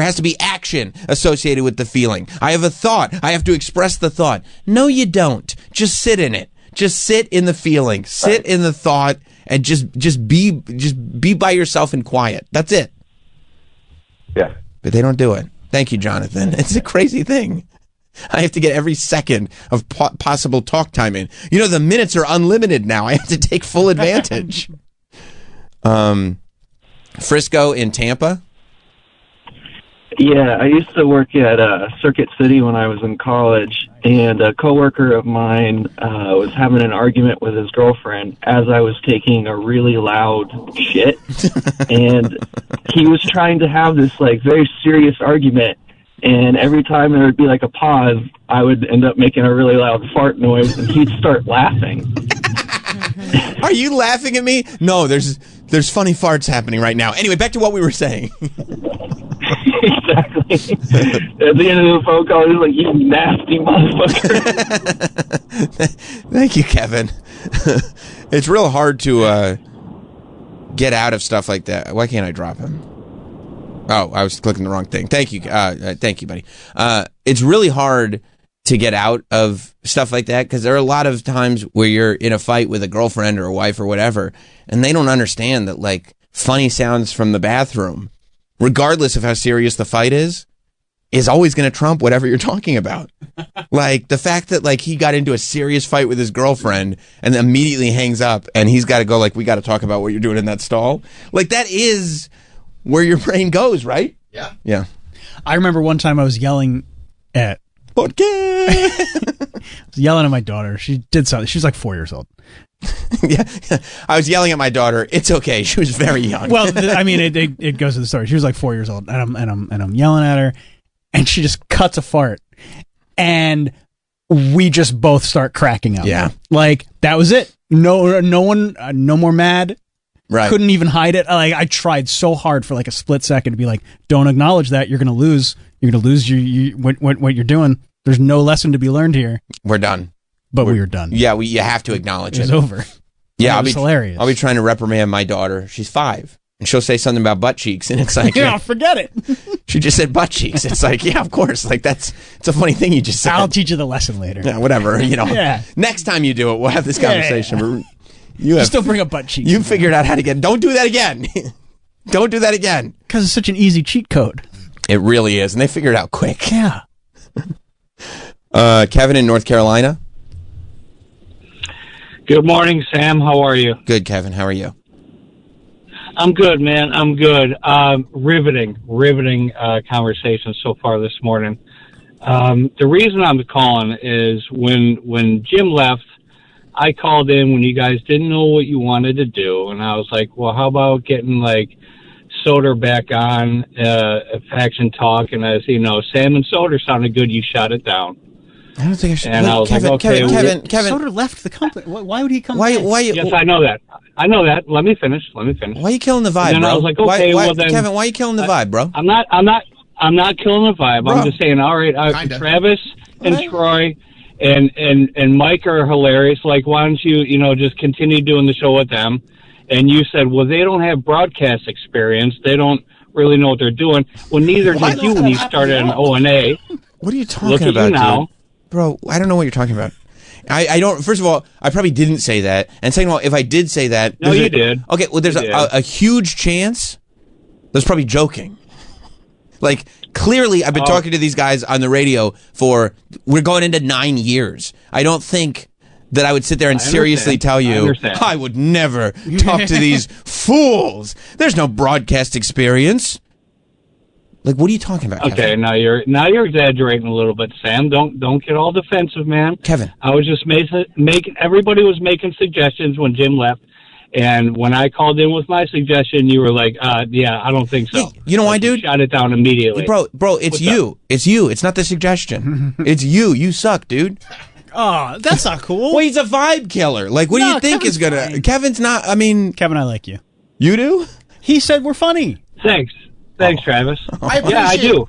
has to be action associated with the feeling. I have a thought. I have to express the thought. No, you don't. Just sit in it. Just sit in the feeling. Sit in the thought and just be by yourself and quiet. That's it. Yeah. But they don't do it. Thank you, Jonathan. It's a crazy thing. I have to get every second of possible talk time in. You know, the minutes are unlimited now. I have to take full advantage. Frisco in Tampa. Yeah, I used to work at Circuit City when I was in college, and a coworker of mine was having an argument with his girlfriend as I was taking a really loud shit, and he was trying to have this like very serious argument. And every time there would be like a pause, I would end up making a really loud fart noise, and he'd start laughing. Are you laughing at me? No, there's funny farts happening right now. Anyway, back to what we were saying. Exactly. At the end of the phone call, he was like, "You nasty motherfucker." Thank you, Kevin. It's real hard to get out of stuff like that. Why can't I drop him? Oh, I was clicking the wrong thing. Thank you. Thank you, buddy. It's really hard to get out of stuff like that because there are a lot of times where you're in a fight with a girlfriend or a wife or whatever, and they don't understand that, like, funny sounds from the bathroom, regardless of how serious the fight is always going to trump whatever you're talking about. Like, the fact that, like, he got into a serious fight with his girlfriend and immediately hangs up, and he's got to go, like, we got to talk about what you're doing in that stall. Like, that is where your brain goes, right? Yeah. Yeah. I remember one time I was yelling at... I was yelling at my daughter. She did something. She was like 4 years old. Yeah. I was yelling at my daughter. It's okay. She was very young. Well, I mean, it goes to the story. She was like 4 years old, and I'm yelling at her, and she just cuts a fart. and we just both start cracking up. Yeah. Like, that was it. No one, no more mad. Right. Couldn't even hide it. Like, I tried so hard for like a split second to be like, don't acknowledge that. You're going to lose. You're going to lose what you're doing. There's no lesson to be learned here. We're done. But we were done. Yeah, you have to acknowledge it. It was over. Yeah, it was hilarious. I'll be trying to reprimand my daughter. She's 5. And she'll say something about butt cheeks, and it's like, yeah, forget it. She just said butt cheeks. It's like, yeah, of course. Like, it's a funny thing you just said. I'll teach you the lesson later. Yeah, whatever. Yeah. Next time you do it, we'll have this conversation. You still bring up butt cheeks. You figured out how to get. Don't do that again. Don't do that again. Because it's such an easy cheat code. It really is, and they figured it out quick. Yeah. Kevin in North Carolina. Good morning, Sam. How are you? Good, Kevin. How are you? I'm good, man. I'm good. Riveting conversation so far this morning. The reason I'm calling is when Jim left, I called in when you guys didn't know what you wanted to do, and I was like, well, how about getting like Soder back on Faction Talk? And as you know, Sam and Soder sounded good. You shot it down. I don't think I should. And I was Kevin, like, okay, Kevin. Soder left the company. Why would he come back? Yes, I know that. Let me finish. Why are you killing the vibe, and then bro? I was like, okay, why, well then, Kevin, why are you killing the vibe, bro? I'm not killing the vibe. Bro. I'm just saying, all right, Travis and Troy and Mike are hilarious. Like, why don't you just continue doing the show with them? And you said, well, they don't have broadcast experience. They don't really know what they're doing. Well, neither did you when you started an O&A. What are you talking Look at about, you now. dude? Bro, I don't know what you're talking about. I don't. First of all, I probably didn't say that. And second of all, if I did say that, no, you did. Okay, well, there's a huge chance. That's probably joking. Like, clearly, I've been talking to these guys on the radio we're going into 9 years. I don't think that I would sit there and seriously tell you, I would never talk to these fools. There's no broadcast experience. Like, what are you talking about, Okay, Kevin? now you're exaggerating a little bit, Sam. Don't get all defensive, man. Kevin. I was just everybody was making suggestions when Jim left, and when I called in with my suggestion, you were like, yeah, I don't think so. Yeah, you know why, dude? Shot it down immediately. Bro, it's What's you. up? It's you. It's not the suggestion. It's you. You suck, dude. Oh, that's not cool. Well, he's a vibe killer. Like, what do you think Kevin's is gonna? fine. Kevin's not. I mean, Kevin, I like you. You do? He said we're funny. Thanks, Travis. I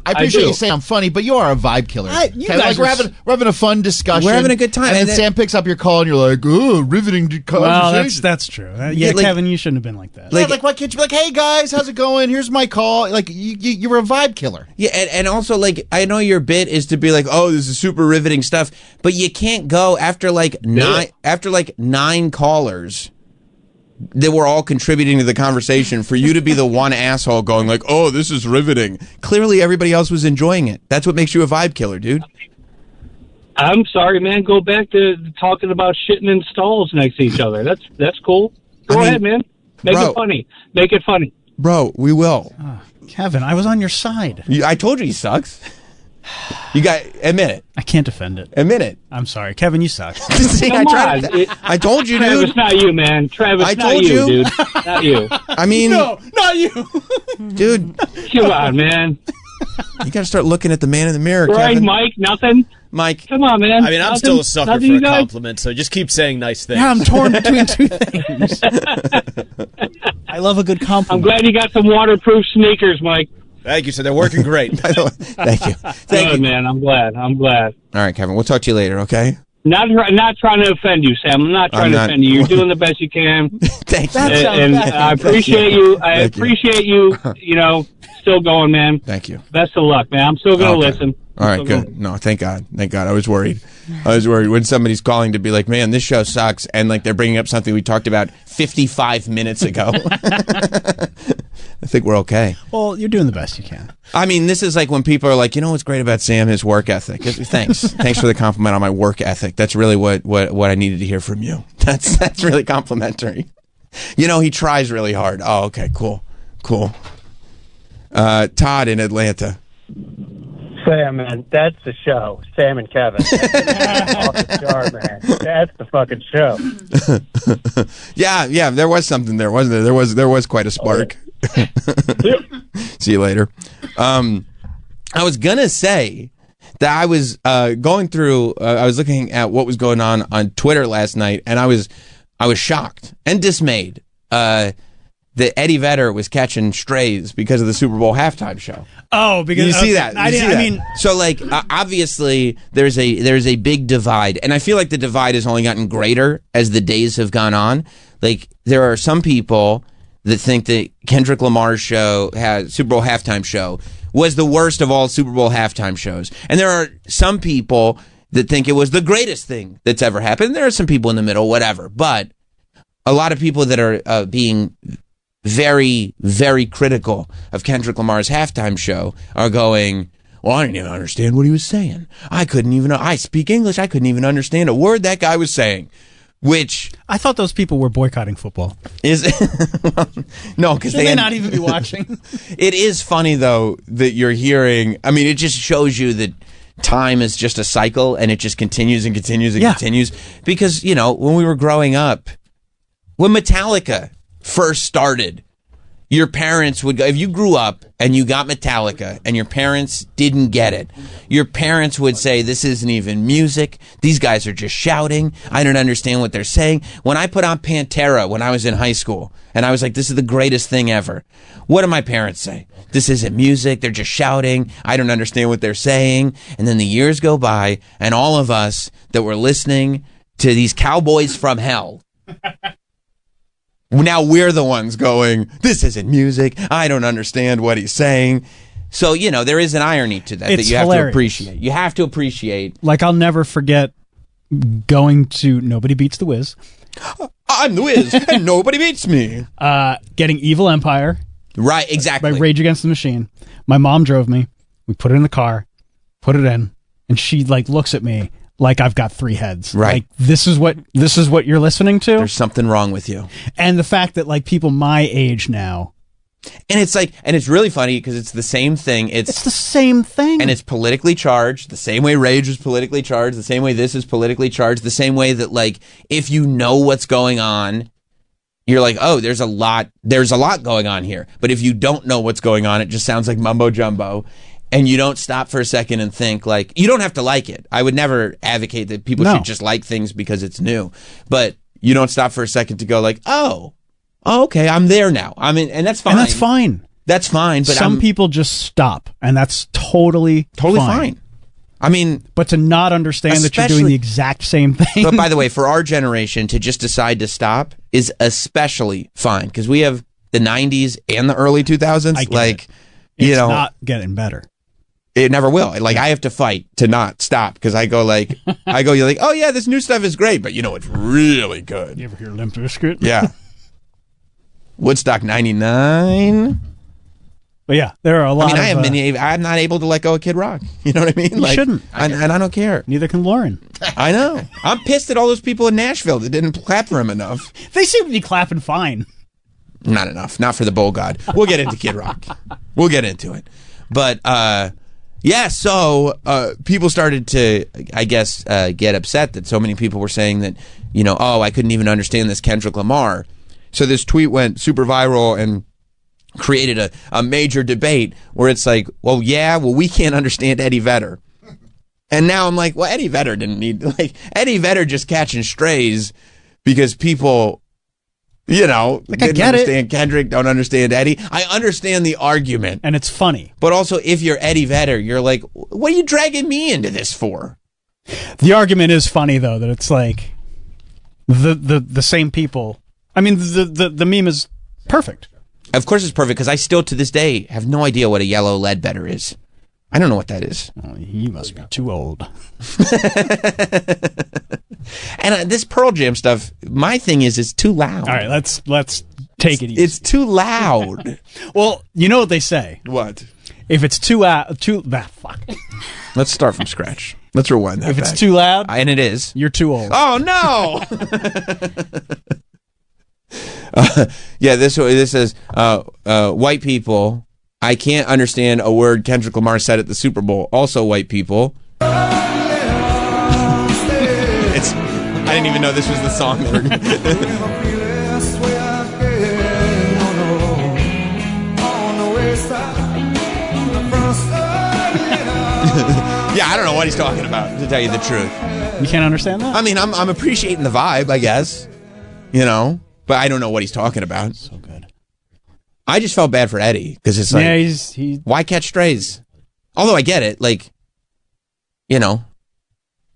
appreciate you saying I'm funny, but you are a vibe killer. You Okay, guys like we're having a fun discussion. We're having a good time. And then And Sam picks up your call, and you're like, "Oh, riveting conversation." Well, that's true. Yeah, like- Kevin, you shouldn't have been like that. Like why can't you be like, "Hey guys, how's it going? Here's my call." Like you were a vibe killer. Yeah, and also, like, I know your bit is to be like, oh, this is super riveting stuff, but you can't go after like 9 callers that were all contributing to the conversation for you to be the one asshole going like, oh, this is riveting. Clearly, everybody else was enjoying it. That's what makes you a vibe killer, dude. I'm sorry, man. Go back to talking about shitting in stalls next to each other. That's cool. Go ahead, man. Make it funny. Make it funny. Bro, we will. Kevin, I was on your side. I told you he sucks. You got admit it. I can't defend it. Admit it. I'm sorry, Kevin. You suck. See, Come on. I told you, Travis, dude. not you, man. Travis, I not told you, you. dude. Not you. I mean, No, not you. dude, Come on, man. you got to start looking at the man in the mirror, Right, Kevin. Mike? Nothing? Mike. Come on, man. I mean, I'm Nothing? still a sucker Nothing, for you a guys? compliment, so just keep saying nice things. Yeah, I'm torn between two things. I love a good I'm compliment. glad you got some waterproof sneakers, Mike. Thank you, sir. They're working great. Thank you. Thank Good, you. man. I'm glad. All right, Kevin. We'll talk to you later, okay? Not trying to offend you, Sam. I'm not trying to offend you. You're doing the best you can. Thank you. And I appreciate you. I appreciate you, still going, man. Thank you. Best of luck, man. I'm still going to listen. All right, good. No, thank God. Thank God. I was worried. When somebody's calling to be like, man, this show sucks, and like they're bringing up something we talked about 55 minutes ago. I think we're okay. Well, you're doing the best you can. I mean, this is like when people are like, you know what's great about Sam? His work ethic. Thanks. Thanks for the compliment on my work ethic. That's really what I needed to hear from you. That's really complimentary. He tries really hard. Oh, okay, cool. Todd in Atlanta. Sam, man, that's the show. Sam and Kevin. That's off the chart, man. That's the fucking show. Yeah, there was something there, wasn't there? There was quite a spark. See you later. I was gonna say that I was going through. I was looking at what was going on Twitter last night, and I was shocked and dismayed that Eddie Vedder was catching strays because of the Super Bowl halftime show. Oh, because you see that? I mean, so like obviously there's a big divide, and I feel like the divide has only gotten greater as the days have gone on. Like there are some people that think that Kendrick Lamar's Super Bowl halftime show was the worst of all Super Bowl halftime shows, and there are some people that think it was the greatest thing that's ever happened. There are some people in the middle, whatever, but a lot of people that are being very, very critical of Kendrick Lamar's halftime show are going, well, I didn't even understand what he was saying. I speak English. I couldn't even understand a word that guy was saying. Which I thought those people were boycotting football. Is no, because they may not even be watching. It is funny though that you're hearing. I mean, it just shows you that time is just a cycle, and it just continues and continues and continues. Because when we were growing up, when Metallica first started, your parents would go, if you grew up and you got Metallica and your parents didn't get it, your parents would say, this isn't even music. These guys are just shouting. I don't understand what they're saying. When I put on Pantera when I was in high school and I was like, this is the greatest thing ever, what did my parents say? This isn't music. They're just shouting. I don't understand what they're saying. And then the years go by, and all of us that were listening to these cowboys from hell, now we're the ones going, this isn't music. I don't understand what he's saying. So, there is an irony to that It's you hilarious. have to appreciate. You have to appreciate. Like, I'll never forget going to Nobody Beats the Wiz. I'm the Wiz, and nobody beats me. Getting Evil Empire. Right, exactly. By Rage Against the Machine. My mom drove me. We put it in the car, put it in, and she, looks at me like I've got 3 heads. Right. Like, this is what you're listening to? There's something wrong with you. And the fact that, people my age now. And it's really funny because it's the same thing. It's the same thing. And it's politically charged, the same way Rage was politically charged, the same way this is politically charged, the same way that, if you know what's going on, you're like, oh, there's a lot going on here. But if you don't know what's going on, it just sounds like mumbo jumbo. And you don't stop for a second and think, you don't have to like it. I would never advocate that people should just like things because it's new. But you don't stop for a second to go oh, okay, I'm there now. I mean, and that's fine. And that's fine. That's fine. But some people just stop, and that's totally fine. I mean, but to not understand that you're doing the exact same thing. But by the way, for our generation to just decide to stop is especially fine because we have the 90s and the early 2000s. It's not getting better. It never will. I have to fight to not stop because I go you're like, oh yeah, this new stuff is great, but it's really good. You ever hear Limp Bizkit? Yeah. Woodstock 99. But yeah, there are a lot. I'm not able to let go of Kid Rock. You know what I mean? You shouldn't. And I don't care. Neither can Lauren. I know. I'm pissed at all those people in Nashville that didn't clap for him enough. They seem to be clapping fine. Not enough. Not for the Bull God. We'll get into Kid Rock. We'll get into it. But so people started to, I guess, get upset that so many people were saying that, I couldn't even understand this Kendrick Lamar. So this tweet went super viral and created a major debate where it's like, we can't understand Eddie Vedder. And now I'm like, well, Eddie Vedder didn't need, Eddie Vedder just catching strays because people, didn't understand Kendrick, don't understand Eddie. I understand the argument. And it's funny. But also, if you're Eddie Vedder, you're like, what are you dragging me into this for? The argument is funny, though, that it's like the same people. I mean, the meme is perfect. Of course it's perfect, because I still, to this day, have no idea what a yellow Ledbetter is. I don't know what that is. Oh, you must be too old. And this Pearl Jam stuff, my thing is, it's too loud. All right, let's take it easy. It's too loud. Well, you know what they say. What? If it's too fuck. Let's start from scratch. Let's rewind that. If it's too loud, and it is, you're too old. Oh no! This says white people. I can't understand a word Kendrick Lamar said at the Super Bowl. Also, white people. I didn't even know this was the song. Yeah, I don't know what he's talking about, to tell you the truth. You can't understand that? I mean, I'm appreciating the vibe, I guess. You know, but I don't know what he's talking about. So good. I just felt bad for Eddie because it's like, why catch strays? Although I get it, like, you know,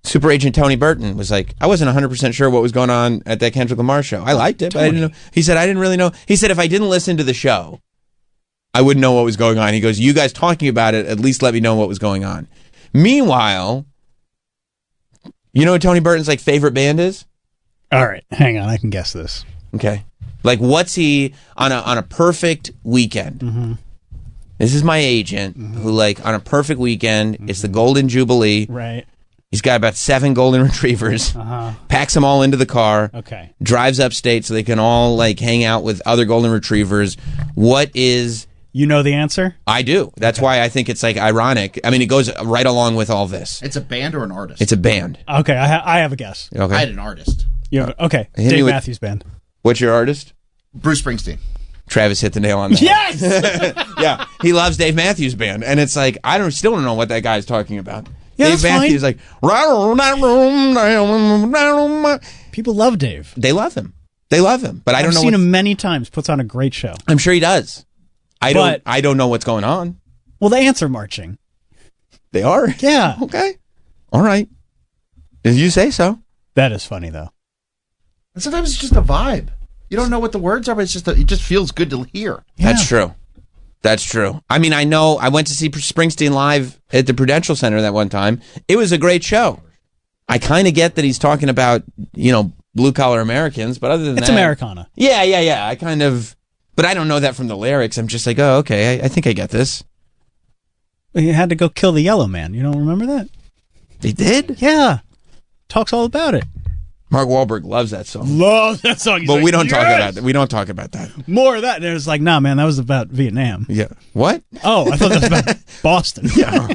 Super Agent Tony Burton was like, I wasn't 100% sure what was going on at that Kendrick Lamar show. I liked it, but I didn't know. He said, I didn't really know. He said, if I didn't listen to the show, I wouldn't know what was going on. He goes, you guys talking about it, at least let me know what was going on. Meanwhile, you know what Tony Burton's like favorite band is? All right, hang on, I can guess this. Okay. Like, what's he on a perfect weekend? Mm-hmm. This is my agent who, like, on a perfect weekend, it's the Golden Jubilee. Right. He's got about 7 golden retrievers. Packs them all into the car. Okay. Drives upstate so they can all, like, hang out with other golden retrievers. What is... You know the answer? I do. That's why I think it's, like, ironic. I mean, it goes right along with all this. It's a band or an artist? It's a band. Okay, I have a guess. Okay. I had an artist. Okay, Hit me Dave with- Matthews Band. What's your artist? Bruce Springsteen. Travis hit the nail on the head. Yes! Yeah, he loves Dave Matthews Band, and it's like still don't know what that guy's talking about. Yeah, Dave that's Matthews fine. like People love Dave. They love him. They love him, but I don't I've know. seen him many times. Puts on a great show. I'm sure he does. I But- don't know what's going on. Well, the ants are marching. They are. Yeah. Okay. All right. If you say so. That is funny though. And sometimes it's just a vibe. You don't know what the words are, but it's just it just feels good to hear. That's true. That's true. I mean, I know I went to see Springsteen live at the Prudential Center that one time. It was a great show. I kind of get that he's talking about, blue collar Americans, but other than It's that, Americana. Yeah. I kind of, but I don't know that from the lyrics. I'm just like, oh, okay. I think I get this. He had to go kill the yellow man. You don't remember that? They did? Yeah. Talks all about it. Mark Wahlberg loves that song. Love that song. He's But like, we don't talk "Yes!" about that. We don't talk about that. More of that. And it was like, nah, man, that was about Vietnam. Yeah. What? Oh, I thought that was about Boston. Yeah.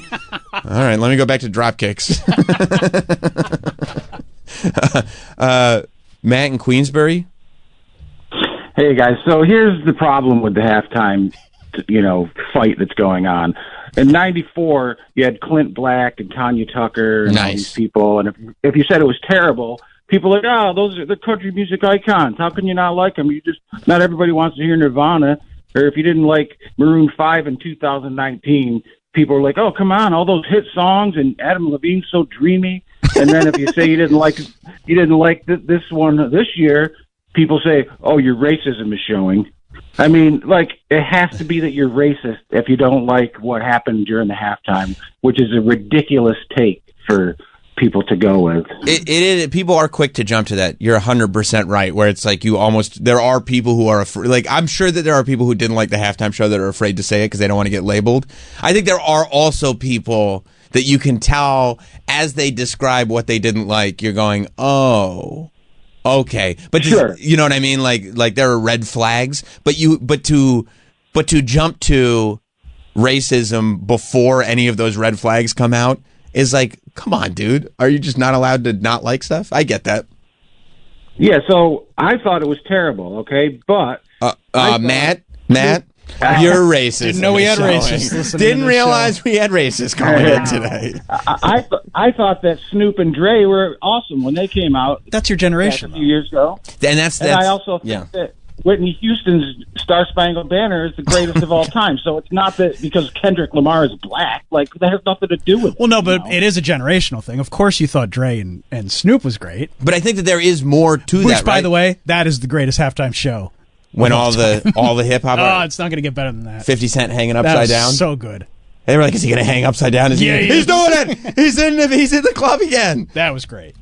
All right, let me go back to Dropkicks. Matt in Queensbury. Hey guys, so here's the problem with the halftime, fight that's going on. In '94, you had Clint Black and Tanya Tucker and all these people, and if you said it was terrible, people are like, oh, those are the country music icons. How can you not like them? Not everybody wants to hear Nirvana, or if you didn't like Maroon 5 in 2019, people are like, oh, come on, all those hit songs, and Adam Levine's so dreamy. And then if you say you didn't like this one this year, people say, oh, your racism is showing. I mean, it has to be that you're racist if you don't like what happened during the halftime, which is a ridiculous take for people to go with. It is. People are quick to jump to that. You're 100% right. Where it's like there are people who are afraid. Like, I'm sure that there are people who didn't like the halftime show that are afraid to say it because they don't want to get labeled. I think there are also people that you can tell as they describe what they didn't like. You're going, oh. Okay, but sure. You know what I mean? Like there are red flags, but to jump to racism before any of those red flags come out is like, come on, dude. Are you just not allowed to not like stuff? I get that. Yeah, so I thought it was terrible. Okay, but Matt, you're racist. Didn't know we had racists. Didn't realize we had racists calling in today. I thought that Snoop and Dre were awesome when they came out. That's your generation. A few years ago. And that's I also think that Whitney Houston's Star Spangled Banner is the greatest of all time. So it's not that because Kendrick Lamar is black. Like, that has nothing to do with it. Well, no, but it is a generational thing. Of course you thought Dre and Snoop was great. But I think that there is more to that, Which, by the way, that is the greatest halftime show. When all the hip hop, oh, it's not going to get better than that. 50 Cent hanging upside down, so good. They were like, "Is he going to hang upside down?" He's doing it. He's in the club again. That was great.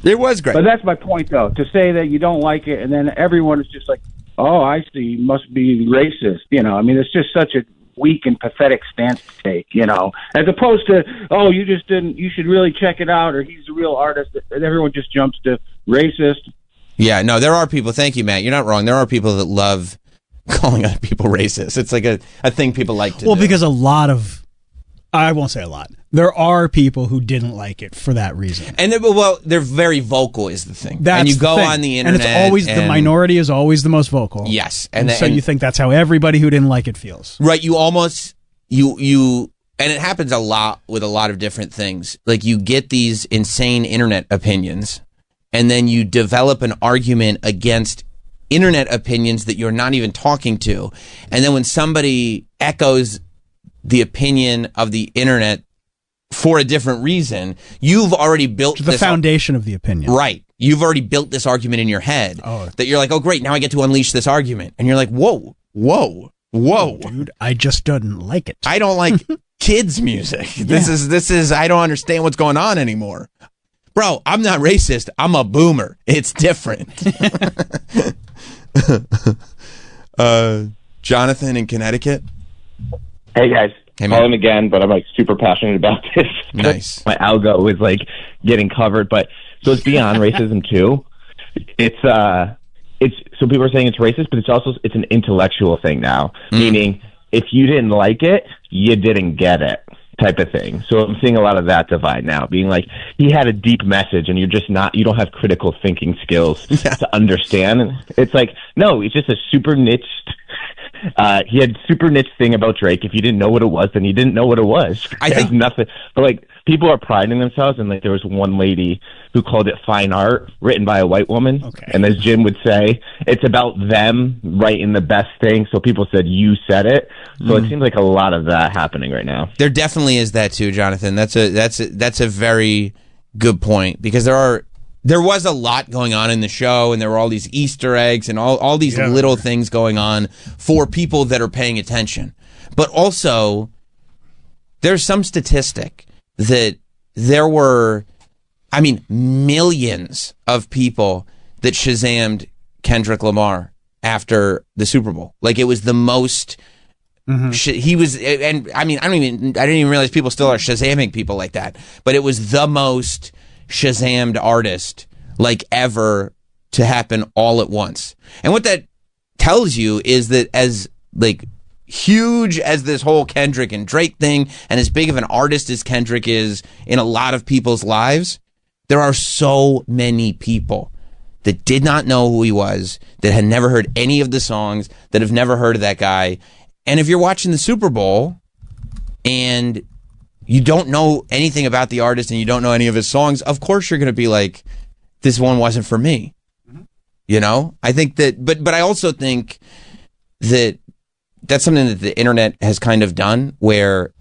It was great. But that's my point, though, to say that you don't like it, and then everyone is just like, "Oh, I see, must be racist." I mean, it's just such a weak and pathetic stance to take. As opposed to, "Oh, you just didn't. You should really check it out," or "He's a real artist." Everyone just jumps to racist. Yeah, no, there are people. Thank you, Matt. You're not wrong. There are people that love calling other people racist. It's like a thing people like to do. Well, because I won't say a lot. There are people who didn't like it for that reason. And they're very vocal is the thing. That's and you go the thing. on the internet. And it's always, the minority is always the most vocal. Yes. And so you think that's how everybody who didn't like it feels. Right. You almost, you and it happens a lot with a lot of different things. Like you get these insane internet opinions, and then you develop an argument against internet opinions that you're not even talking to. And then when somebody echoes the opinion of the internet for a different reason, you've already built the foundation of the opinion. Right. You've already built this argument in your head that you're like, oh, great, now I get to unleash this argument. And you're like, whoa. Dude, I just don't like it. I don't like kids' music. This is, I don't understand what's going on anymore. Bro, I'm not racist. I'm a boomer. It's different. Jonathan in Connecticut. Hey guys, hey, calling again, but I'm like super passionate about this. Nice. My algo is like getting covered, but so it's beyond racism too. It's so people are saying it's racist, but it's an intellectual thing now. Meaning, if you didn't like it, you didn't get it, type of thing. So I'm seeing a lot of that divide now, being like he had a deep message, and you don't have critical thinking skills to understand. And it's like, no, it's just a super niched. He had super niche thing about Drake. If you didn't know what it was, then you didn't know what it was. I think nothing. But like people are priding themselves, and like there was one lady who called it fine art, written by a white woman. Okay. And as Jim would say, it's about them writing the best thing. So people said you said it. So it seems like a lot of that happening right now. There definitely is that too, Jonathan. That's a very good point, because there was a lot going on in the show, and there were all these Easter eggs and all these little things going on for people that are paying attention. But also, there's some statistic that there were, millions of people that Shazammed Kendrick Lamar after the Super Bowl. Like, it was the most... he was, and I didn't even realize people still are Shazamming people like that. But it was the most Shazammed artist like ever to happen all at once. And what that tells you is that as like huge as this whole Kendrick and Drake thing, and as big of an artist as Kendrick is in a lot of people's lives, there are so many people that did not know who he was, that had never heard any of the songs, that have never heard of that guy. And if you're watching the Super Bowl and you don't know anything about the artist and you don't know any of his songs, of course you're going to be like, this one wasn't for me. You know? I think that, but I also think that that's something that the internet has kind of done, where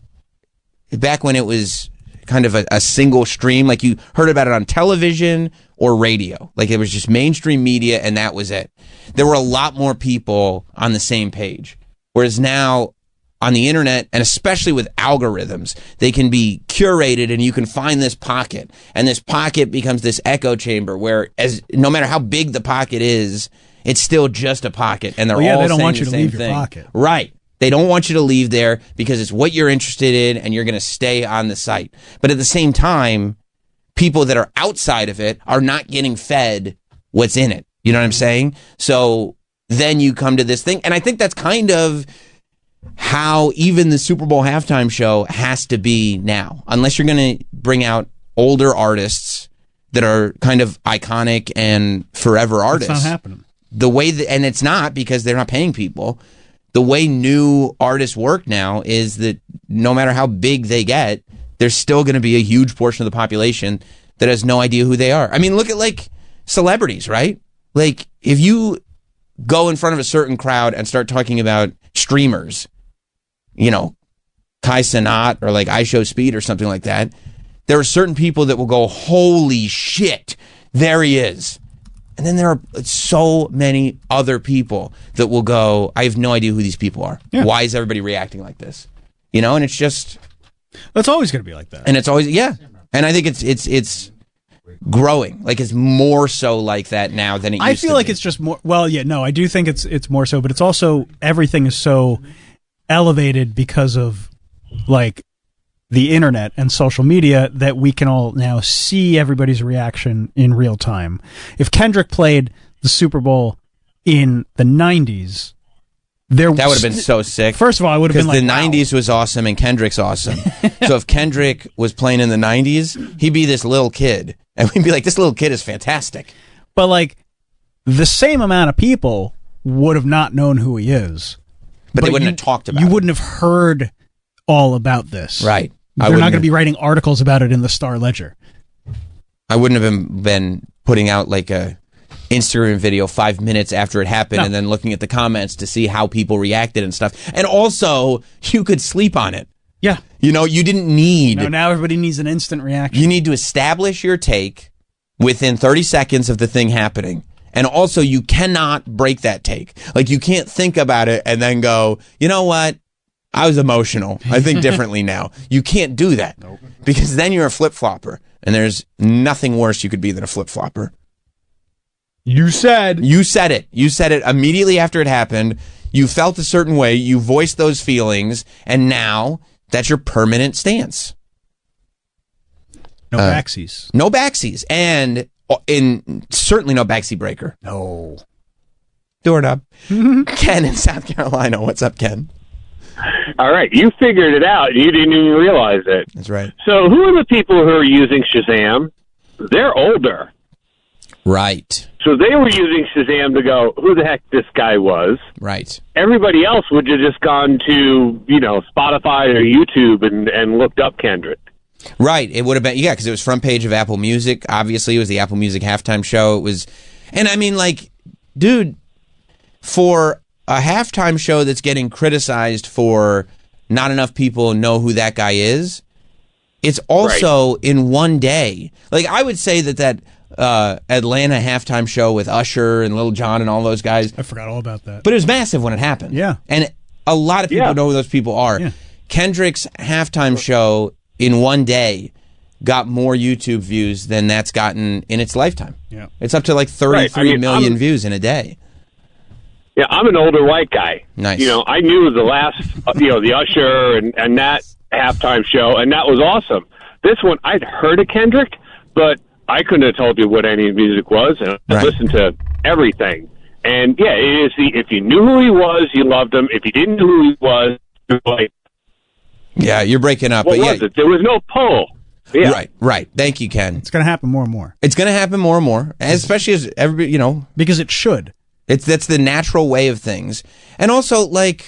back when it was kind of a single stream, like you heard about it on television or radio, like it was just mainstream media and that was it. There were a lot more people on the same page. Whereas now on the internet, and especially with algorithms, they can be curated and you can find this pocket, and this pocket becomes this echo chamber where no matter how big the pocket is, it's still just a pocket, and they don't want you to leave your pocket. Right. They don't want you to leave there because it's what you're interested in and you're going to stay on the site. But at the same time, people that are outside of it are not getting fed what's in it. You know what I'm saying? So then you come to this thing, and I think that's kind of how even the Super Bowl halftime show has to be now, unless you're going to bring out older artists that are kind of iconic and forever artists. It's not happening. The way that, and it's not because they're not paying people. The way new artists work now is that no matter how big they get, there's still going to be a huge portion of the population that has no idea who they are. I mean, look at like celebrities, right? Like if you go in front of a certain crowd and start talking about streamers, you know, Kai Cenat or like iShowSpeed or something like that, there are certain people that will go, holy shit, there he is. And then there are so many other people that will go, I have no idea who these people are. Yeah. Why is everybody reacting like this? You know, and it's just... It's always going to be like that. And it's always, yeah. And I think it's growing. Like it's more so like that now than it used to be. I feel like it's just more, well, yeah, no, I do think it's more so, but it's also, everything is so elevated because of like the internet and social media that we can all now see everybody's reaction in real time. If Kendrick played the Super Bowl in the 90s, that would have been so sick. First of all, I would have been like, the 90s was awesome and Kendrick's awesome. So if Kendrick was playing in the 90s, he'd be this little kid. And we'd be like, this little kid is fantastic. But like, the same amount of people would have not known who he is. But they wouldn't have talked about it. You wouldn't have heard all about this. Right. They're not going to be writing articles about it in the Star Ledger. I wouldn't have been putting out like a Instagram video 5 minutes after it happened and then looking at the comments to see how people reacted and stuff. And also, you could sleep on it. Yeah. You know, you didn't need... No, now everybody needs an instant reaction. You need to establish your take within 30 seconds of the thing happening. And also, you cannot break that take. Like, you can't think about it and then go, you know what? I was emotional. I think differently now. You can't do that. Nope. Because then you're a flip-flopper. And there's nothing worse you could be than a flip-flopper. You said it. You said it immediately after it happened. You felt a certain way. You voiced those feelings. And now, that's your permanent stance. No backsies. No backsies. And certainly no backseat breaker. No. Doorknob. Ken in South Carolina. What's up, Ken? All right, you figured it out. You didn't even realize it. That's right. So who are the people who are using Shazam? They're older. Right. So they were using Shazam to go, who the heck this guy was. Right. Everybody else would have just gone to, Spotify or YouTube and looked up Kendrick. Right. It would have been, because it was front page of Apple Music. Obviously, it was the Apple Music halftime show. It was, and I mean, like, dude, for a halftime show that's getting criticized for not enough people know who that guy is, it's also in one day. Like, I would say that Atlanta halftime show with Usher and Lil Jon and all those guys. I forgot all about that. But it was massive when it happened. Yeah. And a lot of people know who those people are. Yeah. Kendrick's halftime show in one day got more YouTube views than that's gotten in its lifetime. Yeah. It's up to like 33 million views in a day. Yeah, I'm an older white guy. Nice. I knew the last, the Usher and that halftime show, and that was awesome. This one, I'd heard of Kendrick, but I couldn't have told you what any music was, and I listened to everything. And yeah, it is if you knew who he was, you loved him. If you didn't know who he was, you were like, yeah, you're breaking up. What was it? There was no pull. Yeah. Right. Thank you, Ken. It's going to happen more and more. It's going to happen more and more, especially as everybody, because it should. That's the natural way of things. And also, like,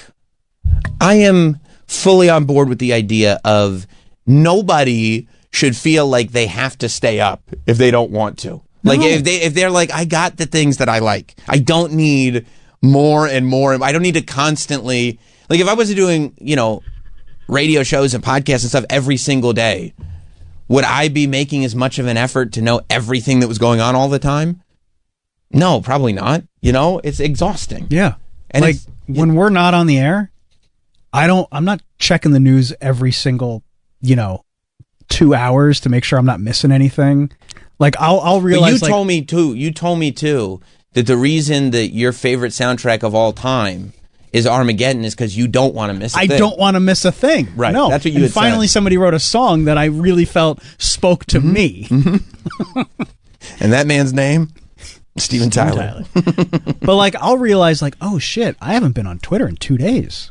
I am fully on board with the idea of nobody should feel like they have to stay up if they don't want to. Like, if they're like, I got the things that I like. I don't need more and more. I don't need to constantly, like, if I was doing, radio shows and podcasts and stuff every single day, would I be making as much of an effort to know everything that was going on all the time? No, probably not. It's exhausting. Yeah. And like when we're not on the air, I'm not checking the news every single, 2 hours to make sure I'm not missing anything. Like I'll realize. But you told me too that the reason that your favorite soundtrack of all time is Armageddon is because you don't want to miss a thing. I don't want to miss a thing. Right. No. That's what you had finally said. Somebody wrote a song that I really felt spoke to me. Mm-hmm. And that man's name? Steven Tyler. But like I'll realize like, oh shit, I haven't been on Twitter in 2 days.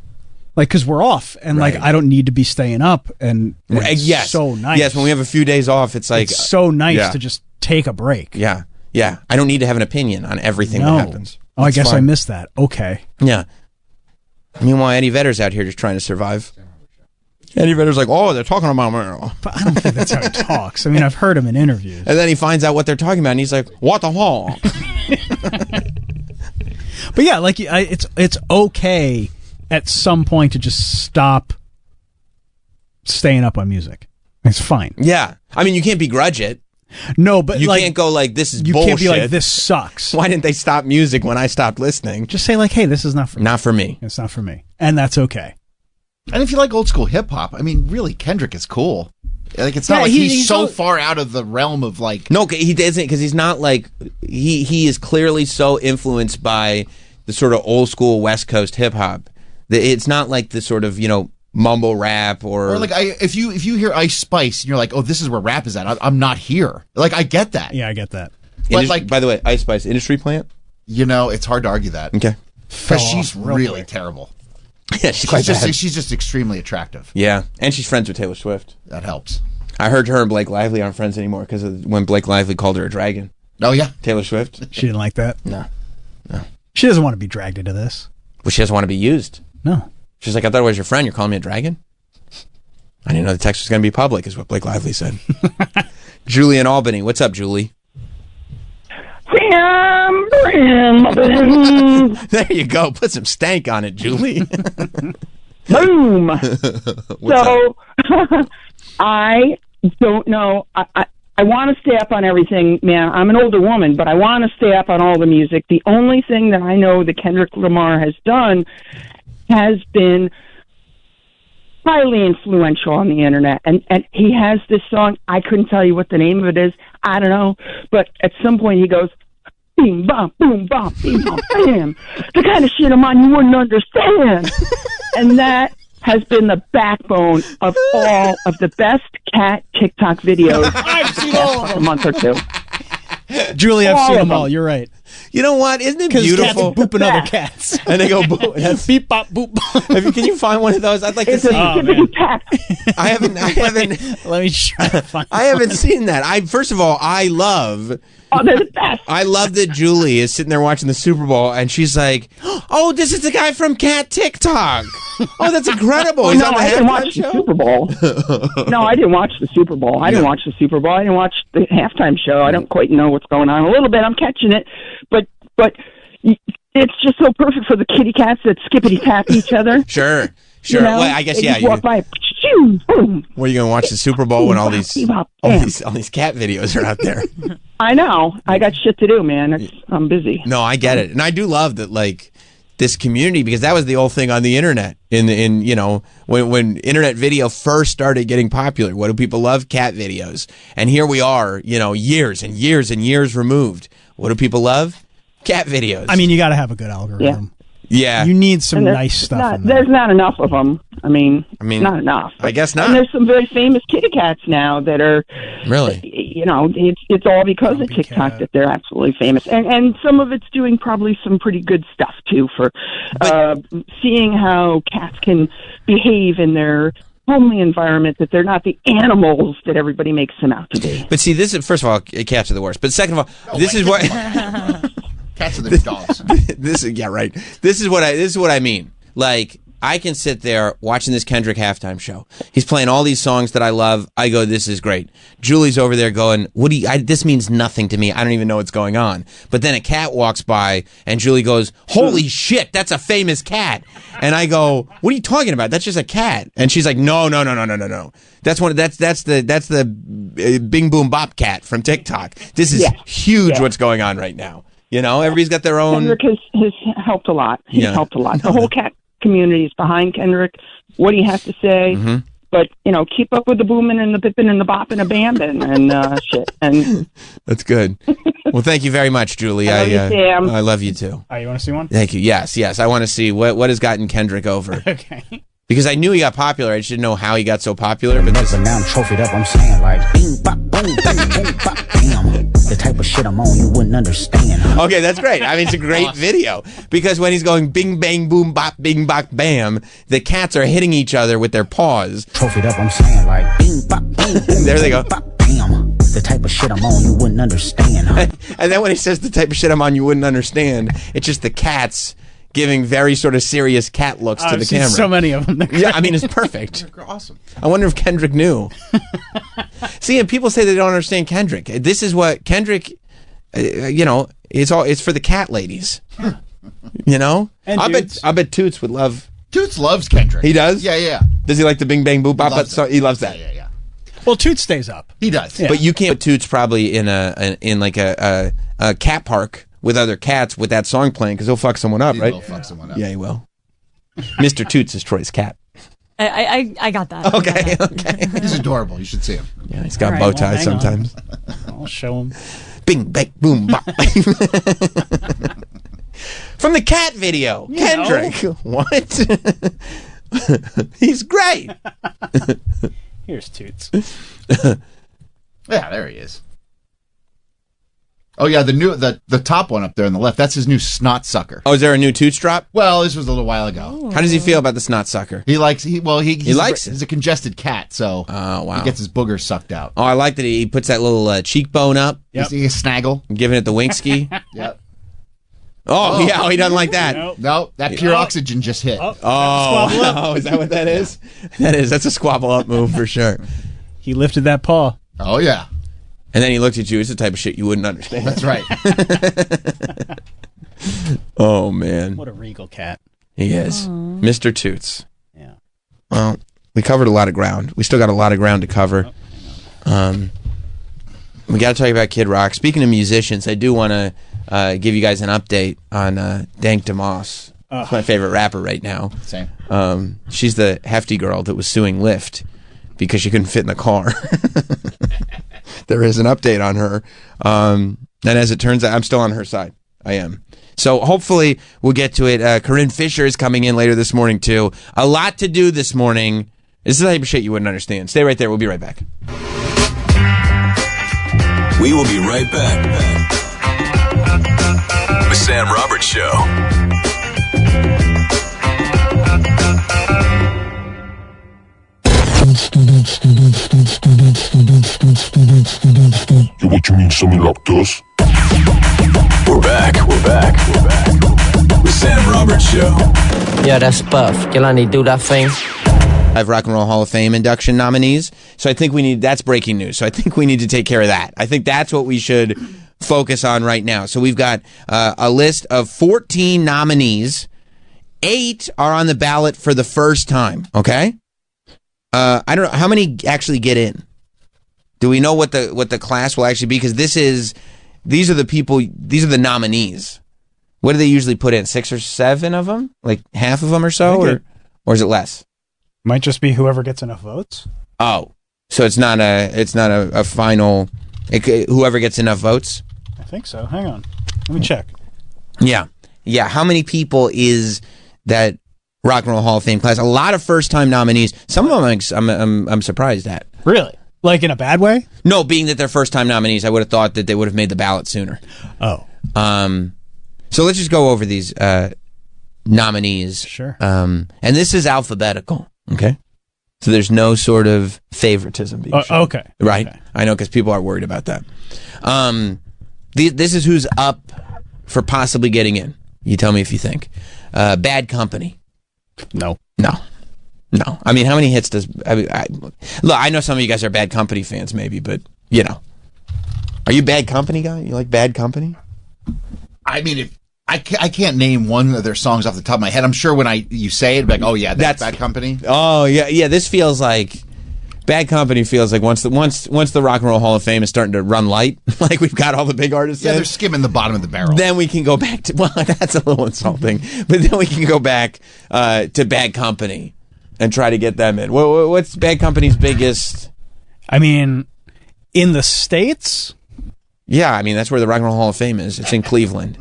Like, because we're off and like I don't need to be staying up and it's so nice. Yes, when we have a few days off, it's like it's so nice to just take a break. Yeah. I don't need to have an opinion on everything that happens. Oh, I guess I missed that. Okay. Yeah. Meanwhile, Eddie Vedder's out here just trying to survive. Eddie Vedder's like, they're talking about me. But I don't think that's how he talks. I mean, I've heard him in interviews. And then he finds out what they're talking about, and he's like, what the fuck? But yeah, like it's okay at some point to just stop staying up on music. It's fine. Yeah. I mean, you can't begrudge it. No, but you can't go like, this is you bullshit. You can't be like, this sucks. Why didn't they stop music when I stopped listening? Just say like, hey, this is not for me. Not for me. It's not for me. And that's okay. And if you like old school hip hop, I mean, really, Kendrick is cool. Like, it's not like he's so far out of the realm of like. No, he doesn't, because he's not like he is clearly so influenced by the sort of old school West Coast hip hop that it's not like the sort of mumble rap or like if you hear Ice Spice and you're like, oh, this is where rap is at. I'm not here. Like, I get that. Yeah, I get that. But like, by the way, Ice Spice industry plant. It's hard to argue that. Okay, because she's really terrible. Yeah, she's just extremely attractive. Yeah, and she's friends with Taylor Swift. That helps. I heard her and Blake Lively aren't friends anymore because when Blake Lively called her a dragon. Oh yeah, Taylor Swift. She didn't like that. No. She doesn't want to be dragged into this. Well, she doesn't want to be used. No. She's like, I thought it was your friend. You're calling me a dragon? I didn't know the text was going to be public, is what Blake Lively said. Julie in Albany. What's up, Julie? There you go. Put some stank on it, Julie. Boom. What's so I don't know. I want to stay up on everything, man. I'm an older woman, but I want to stay up on all the music. The only thing that I know that Kendrick Lamar has done has been highly influential on the internet. And he has this song. I couldn't tell you what the name of it is. I don't know. But at some point he goes, bing, bop, boom, bop, bing, bop, bam. The kind of shit I'm on you wouldn't understand. And that has been the backbone of all of the best cat TikTok videos I've seen all of them. a month or two. Julie, I've seen them all. You're right. You know what? Isn't it beautiful? Cats booping other cats. And they go boop. Beep, bop, boop. Can you find one of those? I'd like to see. I haven't. Let me try to find I haven't seen that. First of all, I love. Oh, they're the best. I love that Julie is sitting there watching the Super Bowl and she's like, "Oh, this is the guy from Cat TikTok. Oh, that's incredible. He's on the I didn't watch halftime the Super Bowl. No, I didn't watch the Super Bowl. I didn't watch the Super Bowl. I didn't watch the halftime show. I don't quite know what's going on. A little bit, I'm catching it, but it's just so perfect for the kitty cats that skippity tap each other. Sure. You know? Well, I guess They yeah. just walk by. Boom. Were you going to watch the Super Bowl when all these cat videos are out there? I know. I got shit to do, man. I'm busy. No, I get it, and I do love that, like, this community, because that was the old thing on the internet. In you know, when internet video first started getting popular, what do people love? Cat videos. And here we are, you know, years and years and years removed. What do people love? Cat videos. I mean, you got to have a good algorithm. Yeah. You need some nice stuff. There's not enough of them. I mean, not enough. I guess not. And there's some very famous kitty cats now that are really, you know, it's all because of TikTok that they're absolutely famous, and some of it's doing probably some pretty good stuff too for seeing how cats can behave in their homely environment, that they're not the animals that everybody makes them out to be. But see, this is, first of all, cats are the worst. But second of all, this is what cats are the dogs. This is what I mean. Like, I can sit there watching this Kendrick halftime show. He's playing all these songs that I love. I go, this is great. Julie's over there going, this means nothing to me. I don't even know what's going on. But then a cat walks by and Julie goes, holy shit, that's a famous cat. And I go, what are you talking about? That's just a cat. And she's like, no. That's the Bing Boom Bop cat from TikTok. This is huge what's going on right now. You know, everybody's got their own. Kendrick has helped a lot. He's helped a lot. The whole cat community is behind Kendrick. What do you have to say? Mm-hmm. But, you know, keep up with the booming and the bipping and the bopping and bambing and shit. And that's good. Well, thank you very much, Julie. I love you, Sam. I love you too. Oh, you want to see one? Thank you. Yes. I want to see what has gotten Kendrick over. Okay. Because I knew he got popular. I just didn't know how he got so popular. But this, now I'm trophied up. I'm saying like, bing, bop, boom, boom, boom, bop, bam. The type of shit I'm on, you wouldn't understand. Okay, that's great. I mean, it's a great video. Because when he's going bing, bang, boom, bop, bing, bop, bam, the cats are hitting each other with their paws. Trophied up. I'm saying like, bing, bop, boom, boom, there they go. Bop, bam. The type of shit I'm on, you wouldn't understand. And then when he says the type of shit I'm on, you wouldn't understand, it's just the cats giving very sort of serious cat looks to the camera. So many of them. Yeah, I mean, it's perfect. They're awesome. I wonder if Kendrick knew. See, and people say they don't understand Kendrick. This is what Kendrick, you know, it's for the cat ladies. You know? And I bet Toots would love. Toots loves Kendrick. He does? Yeah. Does he like the Bing Bang Boop Bop? He loves that. Yeah. Well, Toots stays up. He does. Yeah. But you can't put Toots probably in a cat park with other cats with that song playing, because he'll fuck someone up, right? He will fuck someone up. Yeah, he will. Mr. Toots is Troy's cat. I got that. Okay. He's adorable. You should see him. Yeah, he's got bow ties sometimes. I'll show him. Bing, bang, boom, bop. From the cat video, Kendrick. What? He's great. Here's Toots. Yeah, there he is. Oh yeah, the top one up there on the left. That's his new snot sucker. Oh, is there a new Toots drop? Well, this was a little while ago. How does he feel about the snot sucker? He likes he likes it. He's a congested cat, so he gets his boogers sucked out. Oh, I like that he puts that little cheekbone up. Yep. You see a snaggle, giving it the winkski. Yep. Oh, yeah, he doesn't like that. No, that pure oxygen just hit. Oh, no, is that what that is? That's a squabble up move for sure. He lifted that paw. Oh, yeah. And then he looked at you. It's the type of shit you wouldn't understand. That's right. Oh, man. What a regal cat. He is. Mr. Toots. Yeah. Well, we covered a lot of ground. We still got a lot of ground to cover. We got to talk about Kid Rock. Speaking of musicians, I do want to give you guys an update on Dank DeMoss. She's my favorite rapper right now. Same. She's the hefty girl that was suing Lyft because she couldn't fit in the car. There is an update on her. And as it turns out, I'm still on her side. I am. So hopefully we'll get to it. Corinne Fisher is coming in later this morning, too. A lot to do this morning. This is the type of shit you wouldn't understand. Stay right there. We'll be right back. We will be right back. The Sam Roberts Show. What you mean, something like this? We're back. The Sam Roberts Show. Yeah, that's Buff. Jelani, do that thing. I have Rock and Roll Hall of Fame induction nominees. So I think that's breaking news. So I think we need to take care of that. I think that's what we should focus on right now. So we've got a list of 14 nominees. 8 are on the ballot for the first time. Okay. I don't know how many actually get in. Do we know what the class will actually be? Because these are the people. These are the nominees. What do they usually put in? 6 or 7 of them? Like half of them or so, or is it less? Might just be whoever gets enough votes. Oh, so it's not a final. Whoever gets enough votes. I think so. Hang on, let me check. Yeah. How many people is that Rock and Roll Hall of Fame class? A lot of first-time nominees. Some of them I'm surprised at. Really? Like in a bad way? No, being that they're first-time nominees, I would have thought that they would have made the ballot sooner. Oh. So let's just go over these nominees. Sure. And this is alphabetical. Okay. So there's no sort of favoritism being shown. Okay. Right? Okay. I know, because people are worried about that. This is who's up for possibly getting in. You tell me if you think. Bad Company. No. I mean, how many hits does... look, I know some of you guys are Bad Company fans, maybe, but, you know. Are you a Bad Company guy? You like Bad Company? I mean, I can't name one of their songs off the top of my head. I'm sure when you say it, like, oh yeah, that's Bad Company. Oh yeah. This feels like Bad Company. Feels like once the Rock and Roll Hall of Fame is starting to run light, like we've got all the big artists. Yeah, they're skimming the bottom of the barrel. Then we can go back to. Well, that's a little insulting, but then we can go back to Bad Company and try to get them in. What's Bad Company's biggest? I mean, in the States. Yeah, I mean that's where the Rock and Roll Hall of Fame is. It's in Cleveland.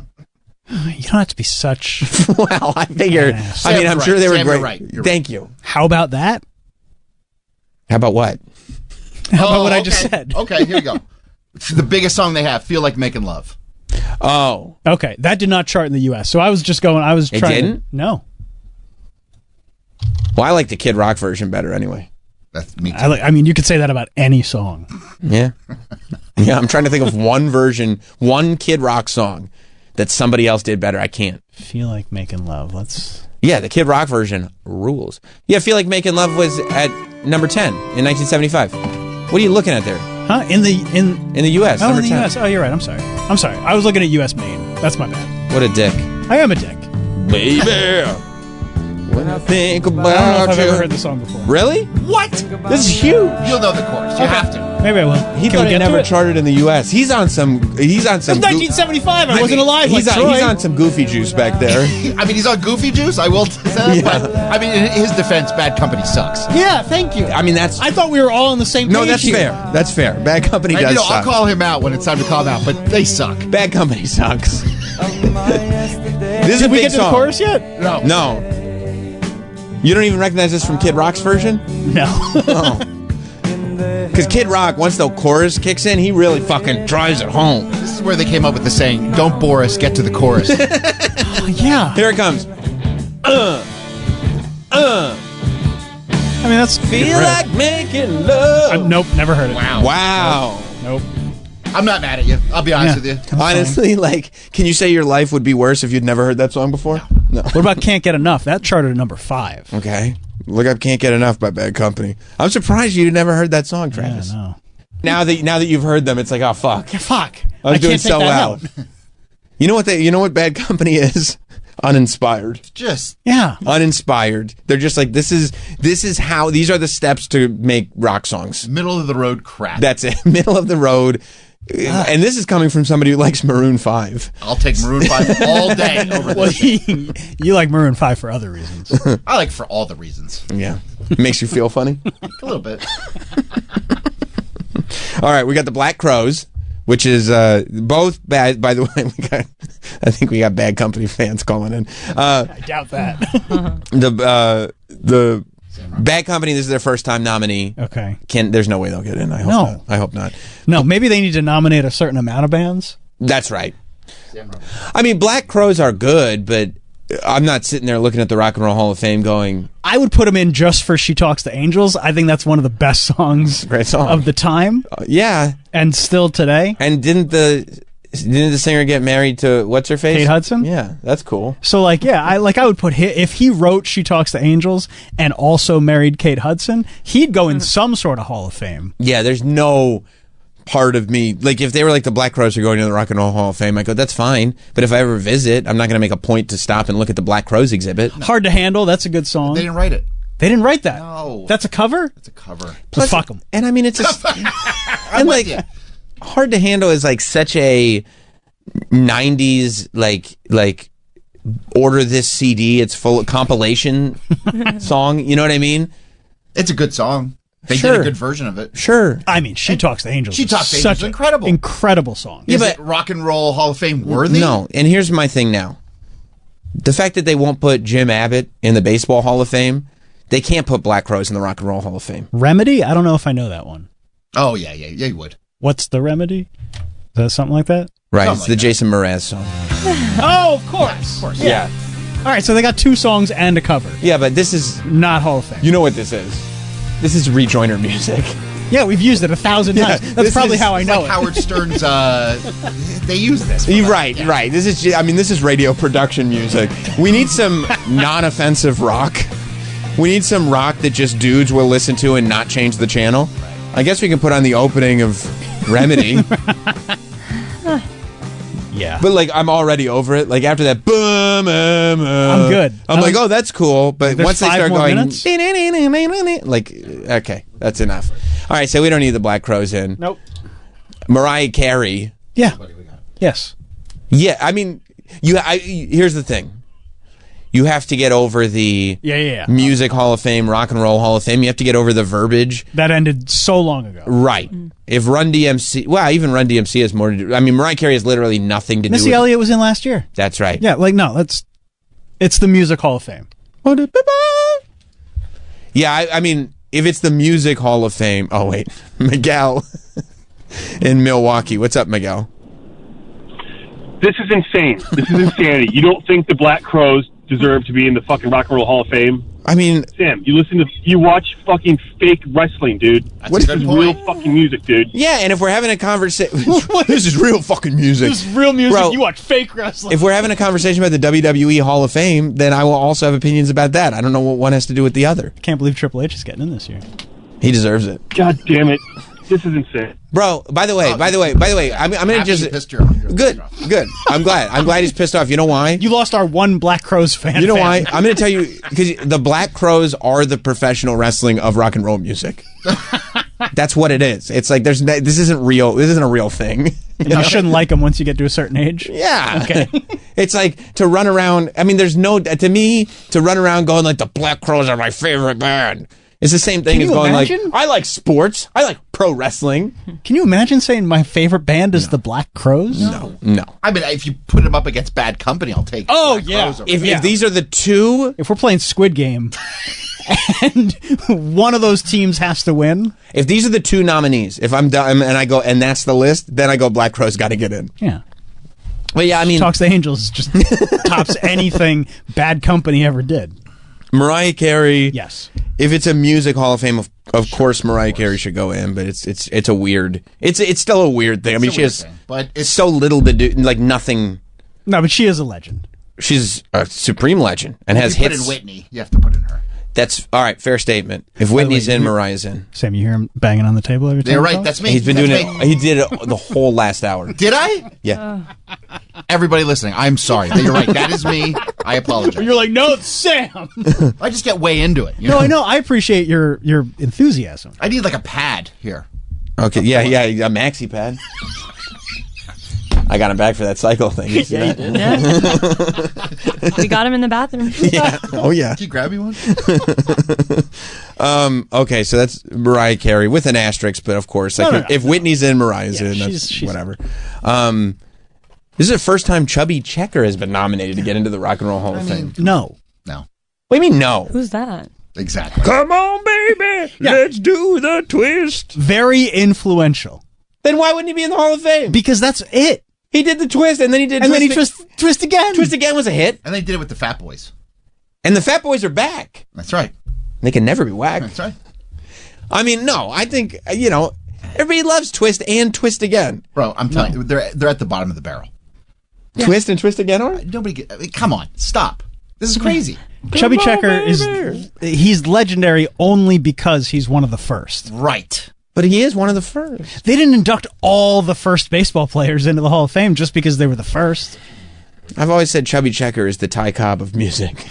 You don't have to be such. Well, I figure. I mean, I'm sure they were great. Right. Thank you. How about that? How about what? How about what I just said? Okay, here we go. The biggest song they have, "Feel Like Making Love." Oh, okay. That did not chart in the U.S. So I was just going. It didn't? No. Well, I like the Kid Rock version better anyway. That's me too. I mean, you could say that about any song. Yeah. Yeah, I'm trying to think of one Kid Rock song that somebody else did better. I can't. Feel Like Making Love. Yeah, the Kid Rock version rules. Yeah, Feel Like Making Love was at number 10 in 1975. What are you looking at there? Huh? In the U.S. Oh, number in the 10. U.S. Oh, you're right. I'm sorry. I was looking at U.S. Maine. That's my bad. What a dick. I am a dick. Baby, when I think about I don't know if I've you. ever heard this song before. Really? What? This is huge. You'll know the chorus. You have to. Maybe I will. He thought it never charted in the U.S. He's on some. It's 1975. I wasn't alive. He's Troy. on some goofy juice back there. I mean, he's on Goofy Juice. I will say that. Yeah. But, I mean, in his defense, Bad Company sucks. Yeah, thank you. I mean, that's. I thought we were all on the same page. No, that's here. fair. That's fair. Bad Company does suck. I'll call him out when it's time to call him out, but they suck. Bad Company sucks. This is a Did we big get to the song. chorus yet? No. You don't even recognize this from Kid Rock's version? No. Oh. Because Kid Rock, once the chorus kicks in, he really fucking drives it home. This is where they came up with the saying, "Don't bore us, get to the chorus." Yeah. Here it comes. I mean, that's Feel like making love. Nope, never heard it. Wow. Nope. I'm not mad at you. I'll be honest with you. Honestly, like, can you say your life would be worse if you'd never heard that song before? No. What about Can't Get Enough? That charted at number 5. Okay. Look up Can't Get Enough by Bad Company. I'm surprised you never heard that song, Travis. Yeah, no. Now that you've heard them, it's like, oh, fuck. Fuck. I was doing can't take so that well. out. You know what Bad Company is? Uninspired. Just uninspired. They're just like, this is how, these are the steps to make rock songs. Middle of the road crap. That's it. Middle of the road. And this is coming from somebody who likes Maroon 5. I'll take Maroon 5 all day over this. You like Maroon 5 for other reasons. I like for all the reasons. Yeah. Makes you feel funny? A little bit. All right, we got the Black Crowes, which is both bad. By the way, I think we got Bad Company fans calling in. I doubt that. The Bad Company, this is their first time nominee. Okay. There's no way they'll get in. I hope not. I hope not. No, maybe they need to nominate a certain amount of bands. That's right. I mean, Black Crowes are good, but I'm not sitting there looking at the Rock and Roll Hall of Fame going, I would put them in just for She Talks to Angels. I think that's one of the best songs of the time. Yeah. And still today. And didn't the singer get married to what's her face? Kate Hudson? Yeah, that's cool. So like, yeah, I would put if he wrote She Talks to Angels and also married Kate Hudson, he'd go in some sort of Hall of Fame. Yeah, there's no part of me, like if they were like the Black Crowes are going to the Rock and Roll Hall of Fame, I go, that's fine. But if I ever visit, I'm not going to make a point to stop and look at the Black Crowes exhibit. No. Hard to Handle, that's a good song. They didn't write it. They didn't write that. No. That's a cover? It's a cover. Plus, fuck them. And I mean, it's and like, Hard to Handle is like such a 90s, like order this CD, it's full of compilation song. You know what I mean? It's a good song. They did a good version of it. Sure. I mean, She Talks to Angels. She Talks to Angels is incredible. Incredible song. Is it Rock and Roll Hall of Fame worthy? No. And here's my thing now. The fact that they won't put Jim Abbott in the Baseball Hall of Fame, they can't put Black Crowes in the Rock and Roll Hall of Fame. Remedy? I don't know if I know that one. Oh, yeah, you would. What's the Remedy? Is that something like that? Right, it's the Jason Mraz song. Oh, of course. Yeah. All right, so they got 2 songs and a cover. Yeah, but this is not Hall of Fame. You know what this is? This is rejoiner music. Yeah, we've used it 1,000 times. That's probably how I know it. Howard Stern's, they use this. Right. This is radio production music. We need some non-offensive rock. We need some rock that just dudes will listen to and not change the channel. I guess we can put on the opening of Remedy. Yeah. But like, I'm already over it. Like after that, boom, I'm good. I'm like, oh, that's cool. But There's once they 5 start more going, minutes? like, okay, that's enough. All right, so we don't need the Black Crowes in. Nope. Mariah Carey. Yeah. Yes. Yeah, I mean, here's the thing. You have to get over the Music Hall of Fame, Rock and Roll Hall of Fame. You have to get over the verbiage. That ended so long ago. Right. If Run DMC... Well, even Run DMC has more to do... I mean, Mariah Carey has literally nothing to do with... Missy Elliott was in last year. That's right. Yeah, like, no, it's the Music Hall of Fame. Yeah, I mean, if it's the Music Hall of Fame... Oh, wait. Miguel in Milwaukee. What's up, Miguel? This is insane. This is insanity. You don't think the Black Crowes deserve to be in the fucking Rock and Roll Hall of Fame? I mean, Sam, you watch fucking fake wrestling, dude. This is real fucking music, dude. Yeah, and if we're having a conversation, this is real fucking music. This is real music. Bro, you watch fake wrestling. If we're having a conversation about the WWE Hall of Fame, then I will also have opinions about that. I don't know what one has to do with the other. Can't believe Triple H is getting in this year. He deserves it. God damn it. This is insane. Bro, by the way, I'm gonna just good. I'm glad he's pissed off. You know why? You lost our one Black Crowes fan. You know why? I'm gonna tell you, because the Black Crowes are the professional wrestling of rock and roll music. That's what it is. It's like this isn't real. This isn't a real thing. You shouldn't like them once you get to a certain age. Yeah. Okay. It's like to run around. I mean, to me, to run around going like the Black Crowes are my favorite band. It's the same thing as going imagine? like, I like sports. I like pro wrestling. Can you imagine saying my favorite band is the Black Crowes? No. I mean, if you put them up against Bad Company, I'll take Oh, Black yeah. Crowes over If these are the two... If we're playing Squid Game and one of those teams has to win... If these are the two nominees, if I'm done and I go, and that's the list, then I go Black Crowes got to get in. Yeah. But yeah, I mean... Talks to Angels just tops anything Bad Company ever did. Mariah Carey... Yes. if it's a music Hall of Fame, of course Mariah Carey should go in. But it's a weird. It's still a weird thing. I mean, she has but it's so little to do, like nothing. No, but she is a legend. She's a supreme legend and has if you hits. put in Whitney, you have to put in her. That's all right. Fair statement. If Whitney's in, Mariah's in. Sam, you hear him banging on the table every time? You're he right. talks? That's me. He's been That's doing it. me. He did it the whole last hour. Did I? Yeah. Everybody listening, I'm sorry. You're right. That is me. I apologize. You're like, no, it's Sam. I just get way into it. You No, know? I know. I appreciate your enthusiasm. I need like a pad here. Okay. Yeah. A maxi pad. I got him back for that cycle thing. You see that? We got him in the bathroom. Yeah. Oh yeah. Can you grab me one? Okay, so that's Mariah Carey with an asterisk, but of course, like, No. if Whitney's in, Mariah's in. Yeah, That's she's- whatever. This is the first time Chubby Checker has been nominated to get into the Rock and Roll Hall of Fame. No. No. What do you mean no? Who's that? Exactly. Come on, baby, let's do the twist. Very influential. Then why wouldn't he be in the Hall of Fame? Because that's it. He did the twist, and then he did. And then he twist again. Twist again was a hit, And they did it with the Fat Boys. and the Fat Boys are back. That's right. They can never be whacked. That's right. I mean, no, I think everybody loves Twist and Twist Again. Bro, I'm telling you, they're at the bottom of the barrel. Twist and Twist Again are? Nobody come on, stop. This is crazy. Chubby Checker he's legendary only because he's one of the first. Right. But he is one of the first. They didn't induct all the first baseball players into the Hall of Fame just because they were the first. I've always said Chubby Checker is the Ty Cobb of music.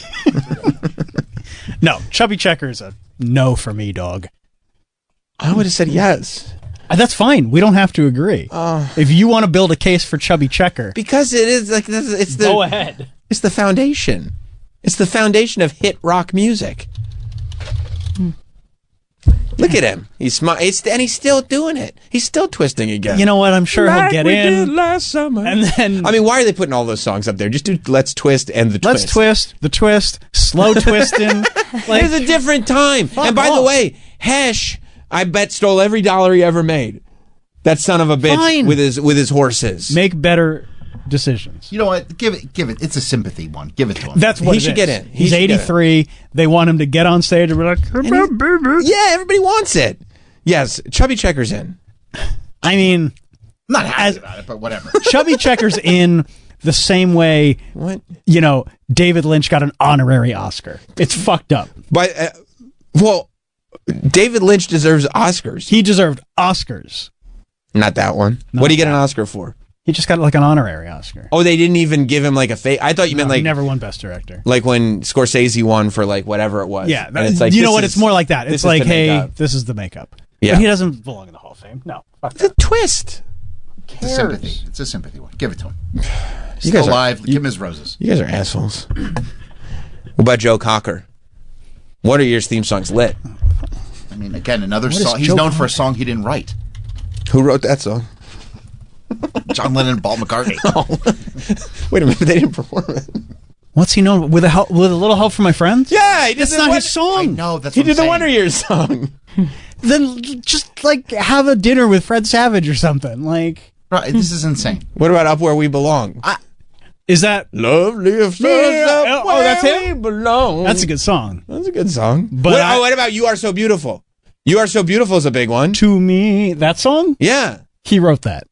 No, Chubby Checker is a no for me, dog. I would have said yes. That's fine. We don't have to agree. If you want to build a case for Chubby Checker, Because it is like it's the go ahead. It's the foundation. It's the foundation of hit rock music. Look at him. He's smart, and he's still doing it. He's still twisting again. You know what? I'm sure he'll Like get we in. did last summer. And then I mean, why are they putting all those songs up there? Just do Let's Twist and the Twist. Let's twist, the twist, slow twisting. It's a different time. And by the way, Hesh, I bet, stole every dollar he ever made. That son of a bitch Fine. with his horses. Make better decisions. You know what? Give it. It's a sympathy one. Give it to him. That's what He it should is. get in. He He's should get 83. They want him to get on stage and be like, Yeah, everybody wants it. Yes, Chubby Checker's in. I mean, not happy about it, but whatever. Chubby Checker's in the same way, What? David Lynch got an honorary Oscar. It's fucked up. But David Lynch deserves Oscars. He deserved Oscars. Not that one. What do you get an Oscar for? He just got like an honorary Oscar. Oh, they didn't even give him like a fake. I thought you meant he like never won Best Director. like when Scorsese won for like whatever it was. Yeah, And it's like, you know this what? is- It's more like that. this It's is like, the hey, makeup. this is the makeup. Yeah. But he doesn't belong in the Hall of Fame. No, fuck The twist. It's a sympathy. It's a sympathy one. Give it to him. You Still guys are- alive. Give him his roses. You guys are assholes. What about Joe Cocker? What are your theme songs lit? I mean, again, another What is song. He's Joe known for a Cocker? song he didn't write. Who wrote that song? John Lennon and Paul McCartney. Wait a minute, they didn't perform it. What's he known with a little help from my friends? Yeah, he did That's the not Wonder- his song. No, that's He what did I'm the saying. Wonder Years song. Then just like have a dinner with Fred Savage or something. Like, Right, this is insane. What about Up Where We Belong? is that Love lives Yeah, up oh, that's where him? we belong. That's a good song. That's a good song. But what about You Are So Beautiful? You Are So Beautiful is a big one. To me, that song? Yeah. He wrote that.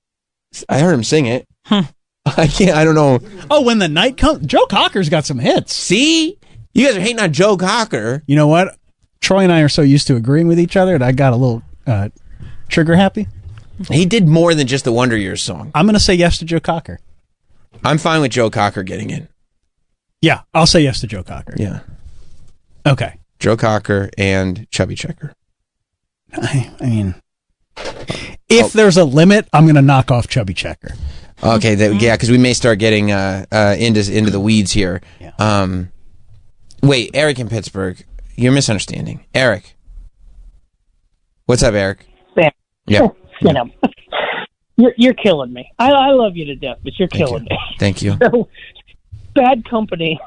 I heard him sing it. I don't know. Oh, When the Night Comes. Joe Cocker's got some hits. See? You guys are hating on Joe Cocker. You know what? Troy and I are so used to agreeing with each other that I got a little trigger happy. He did more than just the Wonder Years song. I'm going to say yes to Joe Cocker. I'm fine with Joe Cocker getting in. Yeah, I'll say yes to Joe Cocker. Yeah. Okay. Joe Cocker and Chubby Checker. I mean, if there's a limit, I'm going to knock off Chubby Checker. Okay, yeah, because we may start getting into the weeds here. Wait, Eric in Pittsburgh, you're misunderstanding. Eric. What's up, Eric? Sam. Yeah. Sam. You're killing me. I love you to death, but you're killing me. Thank you. So, Bad Company,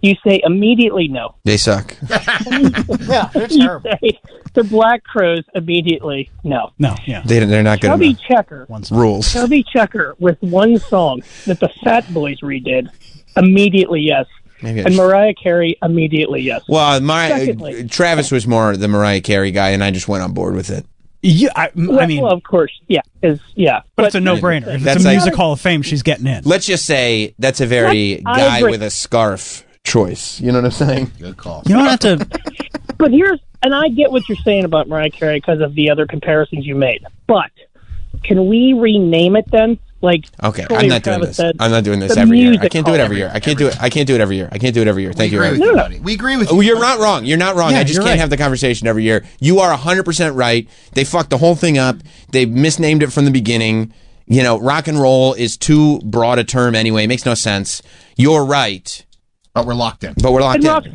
you say immediately no. They suck. Yeah, they're terrible. You say the Black Crowes immediately no. No, yeah. They're not good Chubby enough. Checker. Rules. Chubby Checker with one song that the Fat Boys redid, immediately yes. Maybe I And should. Mariah Carey immediately, yes. Well, Secondly- Travis was more the Mariah Carey guy, and I just went on board with it. Yeah, I mean, well, of course, yeah, but it's a no-brainer. If That's it's a like- Music Hall of Fame, she's getting in. Let's just say that's a very I guy agree. with a scarf choice. You know what I'm saying? Good call. You don't have to. But and I get what you're saying about Mariah Carey because of the other comparisons you made. But can we rename it then? Like, Okay, Troy I'm or not doing Travis this. said, I'm not doing this the every year. I Music can't do it Hall. every year. I can't do it. I can't do it every year. I can't do it every year. Thank you. agree Eric. with you, buddy. We agree with you. Oh, you're not wrong. You're not wrong. Yeah, I just you're can't right. have the conversation every year. You are 100% right. They fucked the whole thing up. They misnamed it from the beginning. You know, rock and roll is too broad a term anyway. It makes no sense. You're right. But we're locked in. But we're locked And in. rock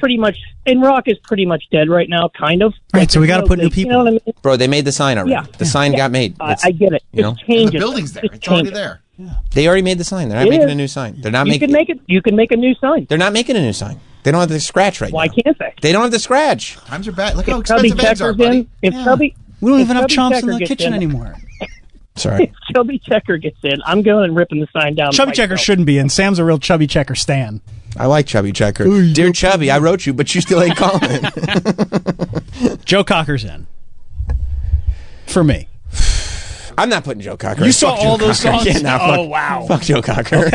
is pretty much dead right now, kind of. Right, so we got to put new You people. know what I mean? Bro, they made the sign already. Yeah. The sign got made. It's- I get it. You know, Just change The it. building's there. Just It's already change it. there. they already made the sign. They're not It making is. a new sign. They're not You making. can make it. You can make a new sign. They're not making a new sign. They don't have the scratch right Why now. can't they? They don't have the scratch. Times are bad. Look how If Chubby expensive eggs are, Checker's buddy. in, if Yeah. Chubby, We don't if even have Chubby chomps in Checker the gets kitchen in- anymore. Sorry. If Chubby Checker gets in, I'm going and ripping the sign down. Chubby Checker myself. shouldn't be in. Sam's a real Chubby Checker stan. I like Chubby Checker. Dear Chubby, I wrote you, but you still ain't calling. Joe Cocker's in. For me. I'm not putting Joe Cocker. You saw Fuck Joe all those Cocker. songs? Yeah, no, Oh, fuck, wow. Fuck Joe Cocker.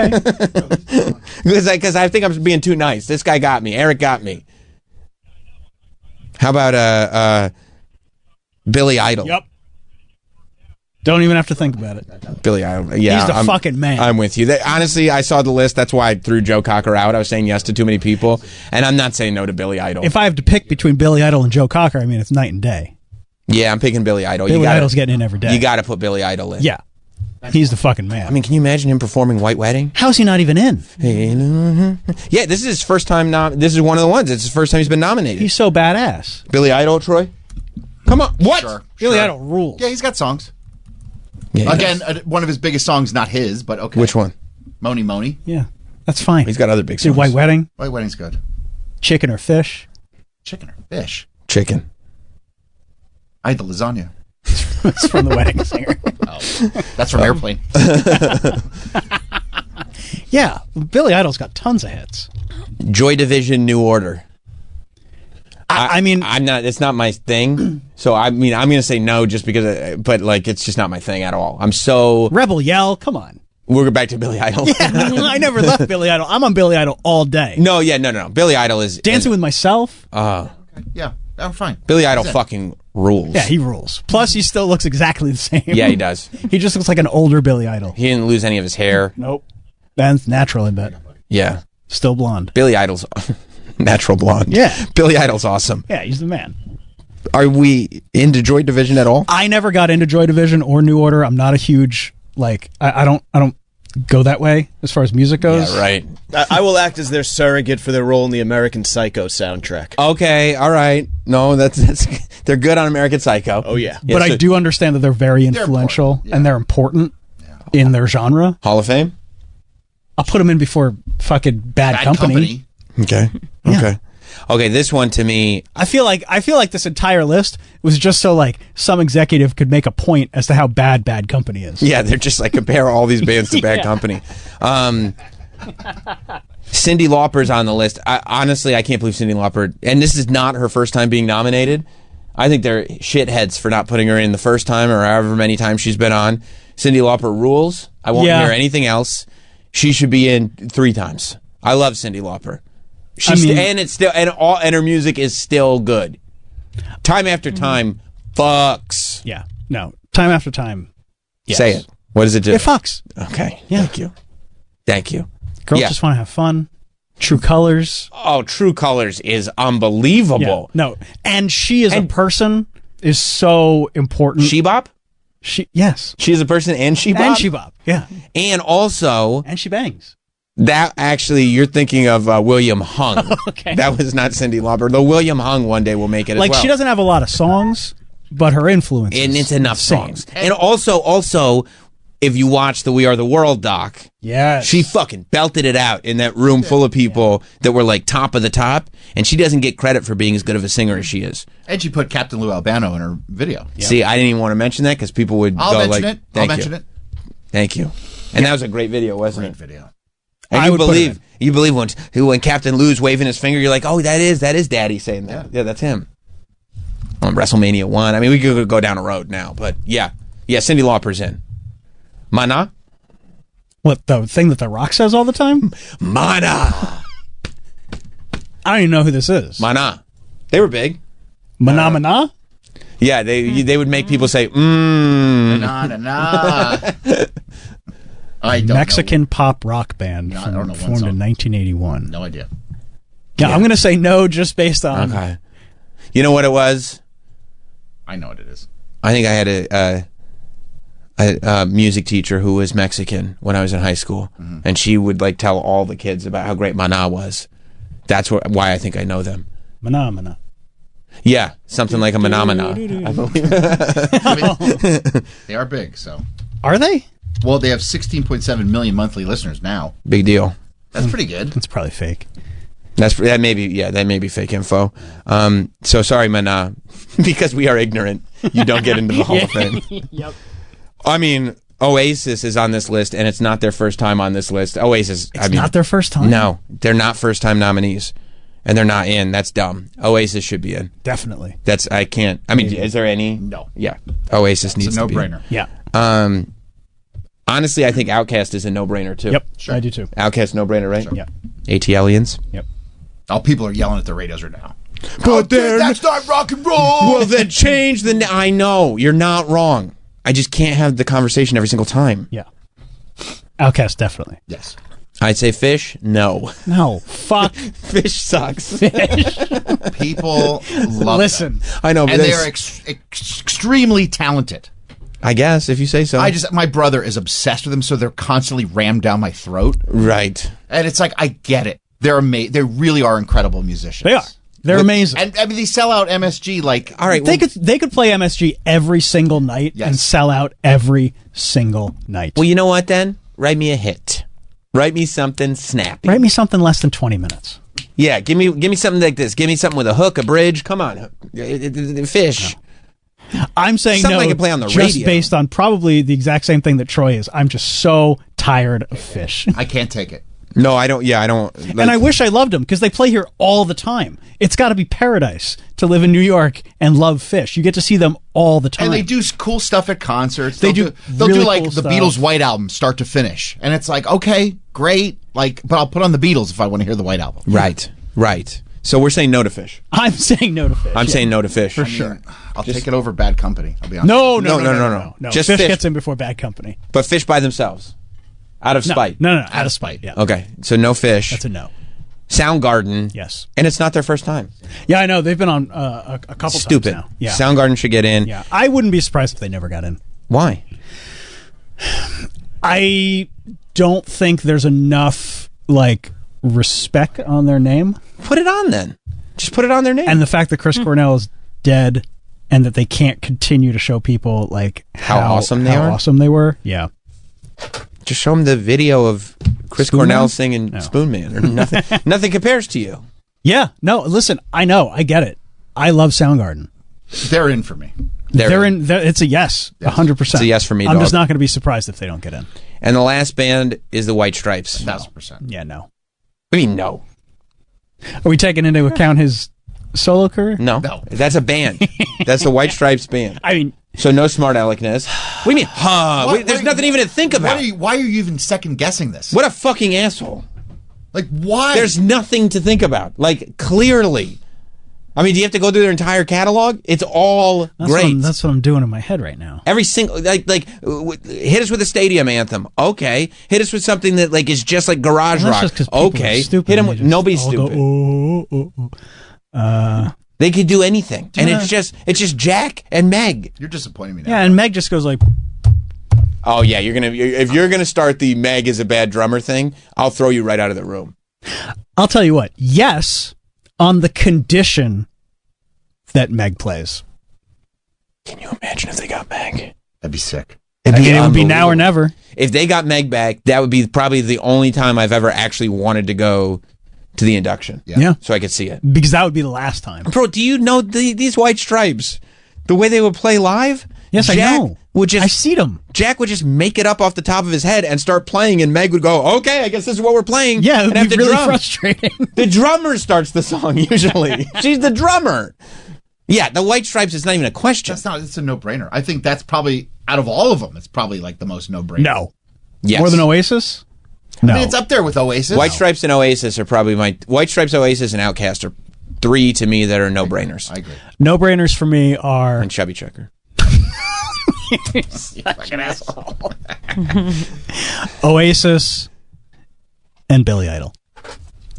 Because I think I'm being too nice. This guy got me. Eric got me. How about Billy Idol? Yep. Don't even have to think about it. Billy Idol. Yeah, He's the fucking man. I'm with you. Honestly, I saw the list. That's why I threw Joe Cocker out. I was saying yes to too many people, and I'm not saying no to Billy Idol. If I have to pick between Billy Idol and Joe Cocker, I mean, it's night and day. Yeah, I'm picking Billy Idol. Billy you gotta, Idol's getting in every day. You got to put Billy Idol in. Yeah. He's the fucking man. I mean, can you imagine him performing White Wedding? How's he not even in? Yeah, this is his first time. This is one of the ones. It's his first time he's been nominated. He's so badass. Billy Idol, Troy. Come on, what? Sure, Billy sure. Idol rules. Yeah, he's got songs. Yeah, he Again, one of his biggest songs, not his, but okay. Which one? Moni Moni. Yeah, that's fine. He's got other big Did songs. White Wedding, White Wedding's good. Chicken or Fish. Chicken or fish? Chicken. I had the lasagna. It's from the Wedding Singer. That's from Airplane. Yeah, Billy Idol's got tons of hits. Joy Division, New Order. I mean, I'm not. It's not my thing. So I mean, I'm going to say no, just because. But like, it's just not my thing at all. I'm so. Rebel Yell, come on. We're back to Billy Idol. I never left Billy Idol. I'm on Billy Idol all day. No, yeah, no. Billy Idol is Dancing with Myself. Yeah, I'm fine. Billy Idol He's in. fucking rules. Yeah, he rules. Plus, he still looks exactly the same. Yeah, he does. He just looks like an older Billy Idol. He didn't lose any of his hair. Nope. That's natural, I bet. Yeah, Still blonde. Billy Idol's natural blonde. Yeah. Billy Idol's awesome. Yeah, he's the man. Are we into Joy Division at all? I never got into Joy Division or New Order. I'm not a huge I don't go that way as far as music goes. Yeah, right. I will act as their surrogate for their role in the American Psycho soundtrack. Okay, all right. No, that's they're good on American Psycho. Oh yeah, But I do understand that they're very influential and they're important in their genre. Hall of Fame. I'll put them in before fucking Bad Company. Okay. Yeah. Okay. Okay. This one to me. I feel like this entire list was just so like some executive could make a point as to how bad Bad Company is. Yeah, they're just like compare all these bands to Bad Yeah. Company. Cyndi Lauper's on the list. Honestly, I can't believe Cyndi Lauper. And this is not her first time being nominated. I think they're shitheads for not putting her in the first time or however many times she's been on. Cyndi Lauper rules. I won't Yeah. hear anything else. She should be in 3 times. I love Cyndi Lauper. And her music is still good. Time after time fucks. Yeah. No. Time after time. Yes. Say it. What does it do? It fucks. Okay. Yeah. Thank you. Girls Yeah. just want to have fun. True Colors. Oh, True Colors is unbelievable. No. And she as a person is so important. She-bop? Yes. She is a person and she-bop? And she-bop. Yeah. And also... And she bangs. That actually, you're thinking of William Hung. Okay. That was not Cyndi Lauper. Though William Hung one day will make it Like, as well. she doesn't have a lot of songs, but her influence And is it's enough insane. songs. And also, if you watch the We Are the World doc, yes, she fucking belted it out in that room full of people that were like top of the top, and she doesn't get credit for being as good of a singer as she is. And she put Captain Lou Albano in her video. See, I didn't even want to mention that because people would I'll go mention like, it. Thank I'll you. mention it. Thank you. And that was a great video, wasn't it? Video. And I you would put believe it you believe when Captain Lou's waving his finger, you're like, oh, that is Daddy saying that. Yeah, that's him. On WrestleMania 1. I mean, we could go down a road now, but yeah, Cyndi Lauper's in. Mana? What, the thing that The Rock says all the time? Mana. I don't even know who this is. Mana. They were big. Mana? Yeah, they would make people say, mmm. Na. I don't Mexican know. pop rock band No, I don't know one formed song. in 1981. No idea. Yeah, I'm going to say no just based on... Okay. You know what it was? I know what it is. I think I had a music teacher who was Mexican when I was in high school, and she would like tell all the kids about how great Mana was. That's why I think I know them. Mana. Yeah, something like a Mana, I believe. They are big, so. Are they? Well, they have 16.7 million monthly listeners now. Big deal. That's pretty good. That's probably fake. That may be fake info. So sorry, Mana, because we are ignorant. You don't get into the Hall of Fame. Yep. I mean, Oasis is on this list, and it's not their first time on this list. Oasis, It's not their first time? No, they're not first-time nominees, and they're not in. That's dumb. Oasis should be in. Definitely. I can't. I mean, is there any? No. Yeah, Oasis It's needs a to be in. no-brainer. Yeah. Honestly, I think Outkast is a no-brainer too. Yep, sure. I do too. Outkast no-brainer, right? Sure. Yeah. ATLians. Yep. Oh, people are yelling at the radios right now. But that's not rock and roll. Well, then change the. I know you're not wrong. I just can't have the conversation every single time. Yeah. Outkast, definitely. Yes. I'd say Fish. No. No. Fuck. Fish sucks. People love Listen. them. I know, but and they are extremely talented. I guess if you say so. My brother is obsessed with them, so they're constantly rammed down my throat. Right. And it's like, I get it. They're amazing. They really are incredible musicians. They are. They're amazing. And I mean, they sell out MSG like. All right. They could play MSG every single night and sell out every single night. Well, you know what then? Write me a hit. Write me something snappy. Write me something less than 20 minutes. Yeah, give me something like this. Give me something with a hook, a bridge. Come on. Fish. I'm saying Something no, I can play on the just radio. based on probably the exact same thing that Troy is. I'm just so tired of Fish. I can't take it. No, I don't. Yeah, I don't. And I wish I loved them because they play here all the time. It's got to be paradise to live in New York and love Fish. You get to see them all the time. And they do cool stuff at concerts. They'll do really like cool the stuff. Beatles' White Album, start to finish, and it's like, okay, great, like, but I'll put on the Beatles if I want to hear the White Album. Right. So we're saying no to Fish. I'm saying no to Fish. I'm saying no to Fish For sure. I'll take it over Bad Company. I'll be honest. No. Just Fish Fish. gets in before Bad Company. But Fish by themselves, out of spite. No, out of spite. Yeah. Okay, so no Fish. That's a no. Soundgarden. Yes. And it's not their first time. Yeah, I know. They've been on a couple Stupid. times now. Yeah. Soundgarden should get in. Yeah. I wouldn't be surprised if they never got in. Why? I don't think there's enough respect on their name. Put it on then. Just put it on their name. And the fact that Chris Cornell is dead and that they can't continue to show people how awesome they are? awesome they were. Yeah. Just show them the video of Chris Spoon Cornell Man? singing No. Spoon Man or nothing. Nothing compares to you. Yeah. No, listen, I know. I get it. I love Soundgarden. They're in for me. They're in. It's a yes. 100%. It's a yes for me, I'm dog. just not going to be surprised if they don't get in. And the last band is the White Stripes. 1,000%. Yeah, no. I mean, no. Are we taking into account his solo career? No. That's a band. That's the White Stripes band. I mean, so no smart aleckness. What do you mean? Wait, there's nothing even to think about. Why are you even second guessing this? What a fucking asshole. Like, why? There's nothing to think about. Like, clearly. I mean, do you have to go through their entire catalog? It's all great. That's what I'm doing in my head right now. Every single hit us with a stadium anthem. Okay. Hit us with something that is just like garage Well, that's rock. just 'cause people Okay. are stupid Hit them and with they just nobody's all go, stupid. They could do anything, and Yeah. it's just Jack and Meg. You're disappointing me now. Yeah, and Meg just goes like, Oh yeah, if you're gonna start the Meg is a bad drummer thing, I'll throw you right out of the room. I'll tell you what. Yes, on the condition that Meg plays. Can you imagine if they got Meg? That'd be sick. It would be now or never. If they got Meg back, that would be probably the only time I've ever actually wanted to go to the induction. Yeah. So I could see it. Because that would be the last time. Bro, do you know these White Stripes? The way they would play live? Yes, I know. would just... I see them. Jack would just make it up off the top of his head and start playing, and Meg would go, okay, I guess this is what we're playing. Yeah, it would and be really frustrating. The drummer starts the song, usually. She's the drummer. Yeah, the White Stripes is not even a question. It's a no-brainer. I think that's probably, out of all of them, it's probably like the most no-brainer. No. Yes. More than Oasis? I mean, it's up there with Oasis. White Stripes and Oasis are probably my... White Stripes, Oasis, and Outkast are 3 to me that are no-brainers. I agree. No-brainers for me are... And Chubby Checker. You're such an asshole. Oasis and Billy Idol.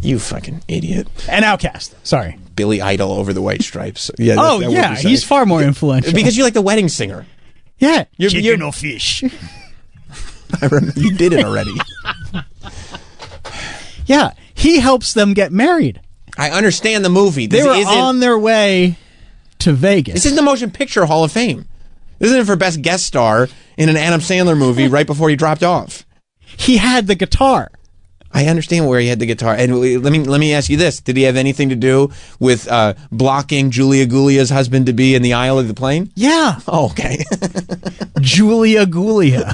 You fucking idiot. And Outkast. Sorry. Billy Idol over the White Stripes. Yeah. Oh, yeah. He's far more influential. Because you like the wedding singer. Yeah. You're no fish. I remember you did it already. Yeah. He helps them get married. I understand the movie. They were on their way to Vegas. This is the Motion Picture Hall of Fame. Isn't it for best guest star in an Adam Sandler movie right before he dropped off? He had the guitar. I understand where he had the guitar. And let me ask you this. Did he have anything to do with blocking Julia Guglia's husband-to-be in the aisle of the plane? Yeah. Oh, okay. Julia Guglia.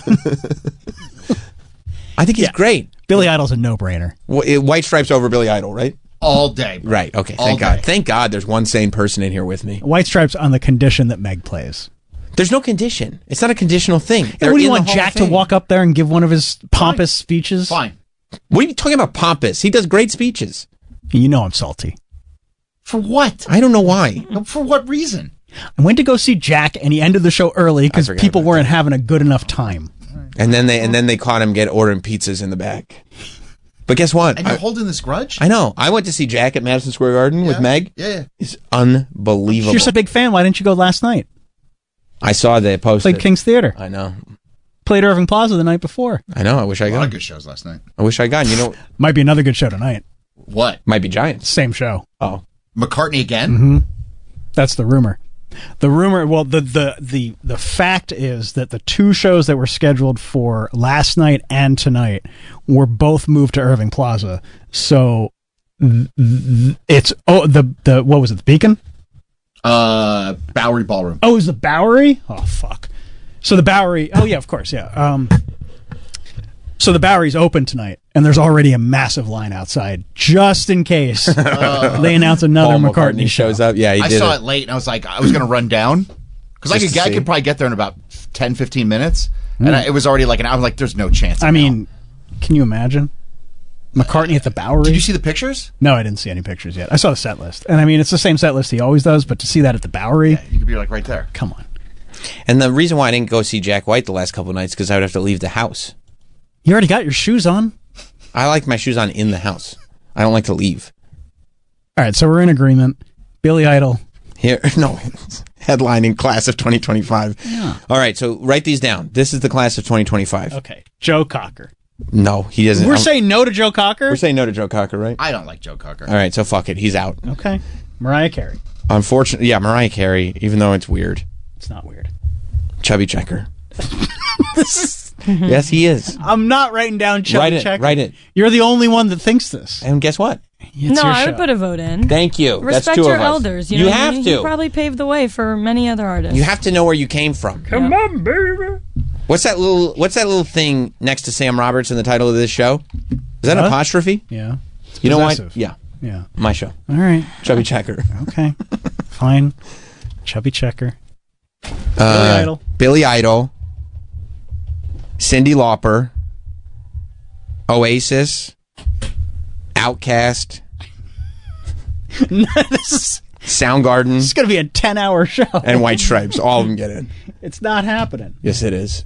I think he's great. Billy Idol's a no-brainer. White Stripes over Billy Idol, right? All day. Bro. Right, okay. All Thank God. day. Thank God there's one sane person in here with me. White Stripes on the condition that Meg plays. There's no condition. It's not a conditional thing. What do you want Jack to walk up there and give one of his pompous speeches? Fine. What are you talking about pompous? He does great speeches. You know I'm salty. For what? I don't know why. For what reason? I went to go see Jack, and he ended the show early because people weren't having a good enough time. And then they caught him ordering pizzas in the back. But guess what? And you're holding this grudge? I know. I went to see Jack at Madison Square Garden with Meg. Yeah. It's unbelievable. You're such a big fan. Why didn't you go last night? I saw they posted. Played King's Theater. I know. Played Irving Plaza the night before. I know. I wish I got. A lot of good shows last night. I wish I got. You know, might be another good show tonight. What? Might be Giants. Same show. Oh, McCartney again? Mm-hmm. That's the rumor. The rumor. Well, the fact is that the 2 shows that were scheduled for last night and tonight were both moved to Irving Plaza. So it's the what was it? The Beacon? Bowery Ballroom. Oh, it was the Bowery? Oh, fuck. So the Bowery. Oh, yeah, of course, yeah. So the Bowery's open tonight, and there's already a massive line outside just in case they announce another Paul McCartney shows up. Yeah, I saw it late, and I was like, I was going to run down because I could probably get there in about 10, 15 minutes, and it was already like an hour. I was like, there's no chance. I mean, can you imagine? McCartney at the Bowery? Did you see the pictures? No, I didn't see any pictures yet. I saw the set list. And I mean, it's the same set list he always does, but to see that at the Bowery... Yeah, you could be like right there. Come on. And the reason why I didn't go see Jack White the last couple of nights because I would have to leave the house. You already got your shoes on? I like my shoes on in the house. I don't like to leave. All right, so we're in agreement. Billy Idol. Here, no, headlining class of 2025. Yeah. All right, so write these down. This is the class of 2025. Okay. Joe Cocker. No, he doesn't. We're saying no to Joe Cocker? We're saying no to Joe Cocker, right? I don't like Joe Cocker. All right, so fuck it. He's out. Okay. Mariah Carey. Unfortunately, yeah, Mariah Carey, even though it's weird. It's not weird. Chubby Checker. Yes, he is. I'm not writing down Chubby Checker. Write it. You're the only one that thinks this. And guess what? It's no, your I show. would put a vote in. Thank you. Respect That's 2 your of us. elders. You know what I have mean? to. He probably paved the way for many other artists. You have to know where you came from. Come on, baby. What's that little thing next to Sam Roberts in the title of this show? Is that an apostrophe? Yeah. You know what? possessive. Yeah. Yeah. My show. All right. Chubby Checker. Okay. Fine. Chubby Checker. Billy Idol. Billy Idol. Cyndi Lauper. Oasis. Outkast. Soundgarden. This is going to be a 10-hour show. And White Stripes. All of them get in. It's not happening. Yes, it is.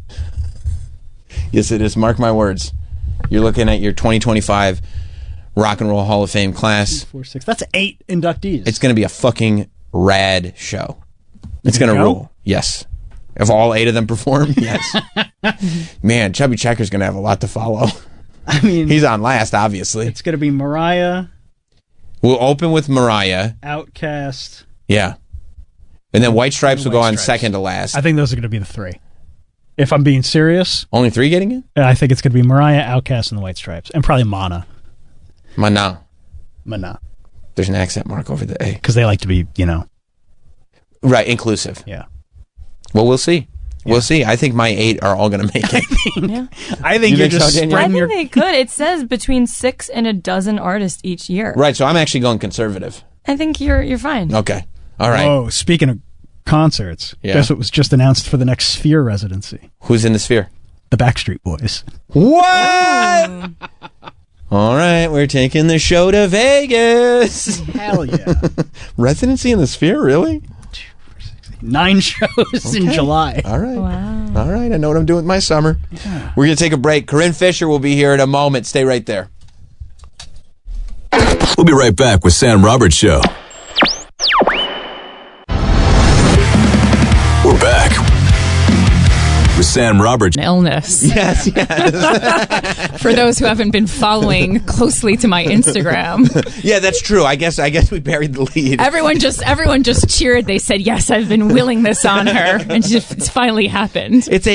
Yes, it is. Mark my words. You're looking at your 2025 Rock and Roll Hall of Fame class. 4, 6. That's 8 inductees. It's going to be a fucking rad show. It's going to rule. Yes. If all 8 of them perform, yes. Man, Chubby Checker's going to have a lot to follow. I mean, he's on last, obviously. It's going to be Mariah. We'll open with Mariah. Outkast. Yeah. And then White Stripes will go on second to last. I think those are going to be the 3. If I'm being serious. Only 3 getting in? I think it's going to be Mariah, Outkast, and the White Stripes. And probably Mana. Mana. There's an accent mark over the A. Because they like to be, Right, inclusive. Yeah. Well, we'll see. We'll see. I think my 8 are all going to make it. I think You you're think just so, Danielle? I spreading think your. they could. It says between 6 and a dozen artists each year. Right, so I'm actually going conservative. I think you're fine. Okay. All right. Oh, speaking of concerts, Yeah. guess what was just announced for the next Sphere residency? Who's in the Sphere? The Backstreet Boys. What? All right, we're taking the show to Vegas. Hell yeah. Residency in the Sphere, really? 9 shows in July. All right. Wow. All right, I know what I'm doing with my summer. We're going to take a break. Corinne Fisher will be here in a moment. Stay right there. We'll be right back with Sam Roberts Show. We're back with Sam Roberts. Illness. Yes, For those who haven't been following closely to my Instagram, Yeah, that's true. I guess we buried the lead. everyone just cheered. They said, "Yes, I've been willing this on her," and it's finally happened. It's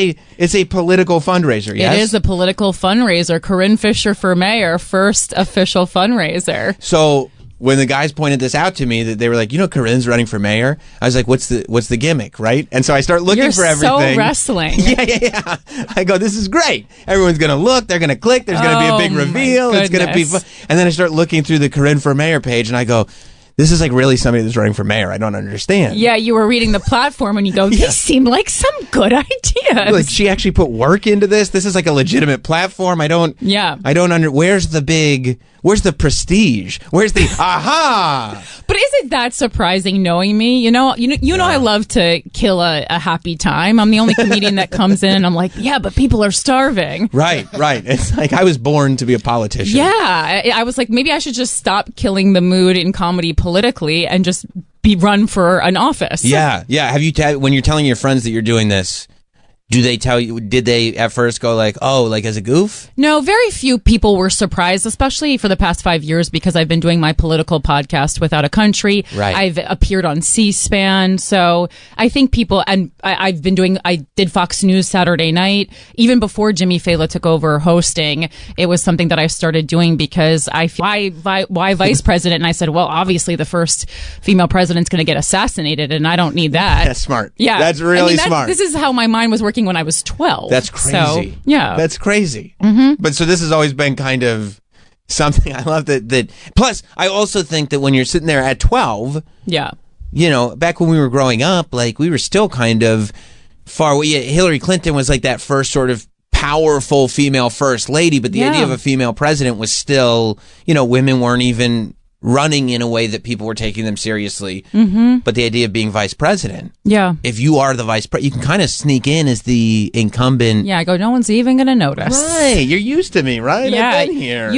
a political fundraiser, yes? It is a political fundraiser. Corinne Fisher for mayor, first official fundraiser. So when the guys pointed this out to me, that they were like, Corinne's running for mayor. I was like, what's the gimmick, right? And so I start looking You're for everything. so wrestling. Yeah. I go, this is great. Everyone's going to look. They're going to click. There's going to be a big Oh, my reveal. It's going to be fun. goodness. And then I start looking through the Corinne for mayor page, and I go, this is like really somebody that's running for mayor. I don't understand. Yeah, you were reading the platform and you go, these seem like some good ideas. Like she actually put work into this. This is like a legitimate platform. Where's the prestige? Where's the aha? But is it that surprising knowing me? You know, I love to kill a happy time. I'm the only comedian that comes in and I'm like, yeah, but people are starving. Right. It's like I was born to be a politician. Yeah, I was like, maybe I should just stop killing the mood in comedy politically and just be run for an office. Yeah. Have you when you're telling your friends that you're doing this, do they tell you? Did they at first go like, "Oh, like as a goof"? No, very few people were surprised, especially for the past 5 years because I've been doing my political podcast Without a Country. Right. I've appeared on C-SPAN, so I think people, and I did Fox News Saturday night even before Jimmy Fallon took over hosting. It was something that I started doing because I feel why vice president, and I said, well, obviously the first female president's going to get assassinated, and I don't need that. That's smart. Yeah, that's really smart. This is how my mind was working when I was 12. That's crazy. So, yeah. That's crazy. Mm-hmm. But so this has always been kind of something. I love that. Plus, I also think that when you're sitting there at 12, yeah, back when we were growing up, like we were still kind of far away. Yeah, Hillary Clinton was like that first sort of powerful female first lady, but the idea of a female president was still, women weren't even running in a way that people were taking them seriously. Mm-hmm. But the idea of being vice president, yeah, if you are the vice president, you can kind of sneak in as the incumbent. Yeah, I go, no one's even going to notice. Right, you're used to me, right? Yeah, I've been here.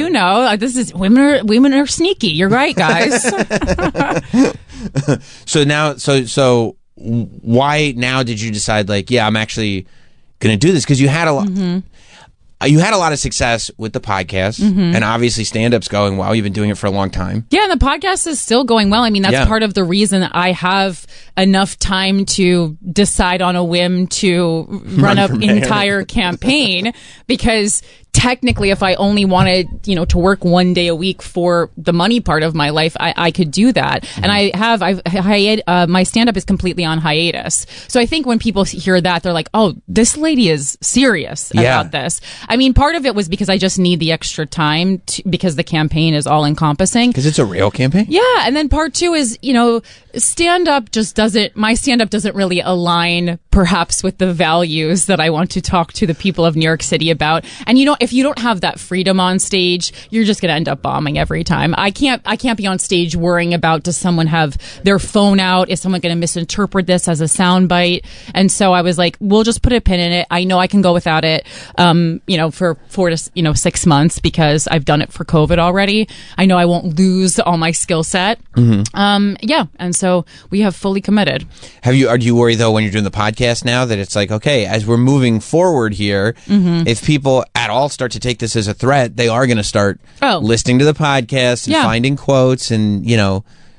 This is women are sneaky. You're right, guys. So why now did you decide like, yeah, I'm actually going to do this? Because you had a lot. Mm-hmm. You had a lot of success with the podcast, Mhm. and obviously stand-up's going well. You've been doing it for a long time. Yeah, and the podcast is still going well. I mean, that's Yeah. part of the reason I have enough time to decide on a whim to run Run for an mayor. entire campaign because technically if I only wanted, to work one day a week for the money part of my life, I could do that. And my stand-up is completely on hiatus. So I think when people hear that, they're like, oh, this lady is serious Yeah. about this. I mean, part of it was because I just need the extra time because the campaign is all encompassing. Because it's a real campaign? Yeah, and then part two is, stand-up my stand-up doesn't really align perhaps with the values that I want to talk to the people of New York City about. And if you don't have that freedom on stage, you're just going to end up bombing every time. I can't be on stage worrying about, does someone have their phone out? Is someone going to misinterpret this as a soundbite? And so I was like, we'll just put a pin in it. I know I can go without it, for 4 to 6 months because I've done it for COVID already. I know I won't lose all my skill set. Mm-hmm. Yeah. And so we have fully committed. Do you worry though when you're doing the podcast now that it's like, okay, as we're moving forward here, Mhm. if people at all start to take this as a threat, they are going to start listening to the podcast and Yeah. finding quotes and,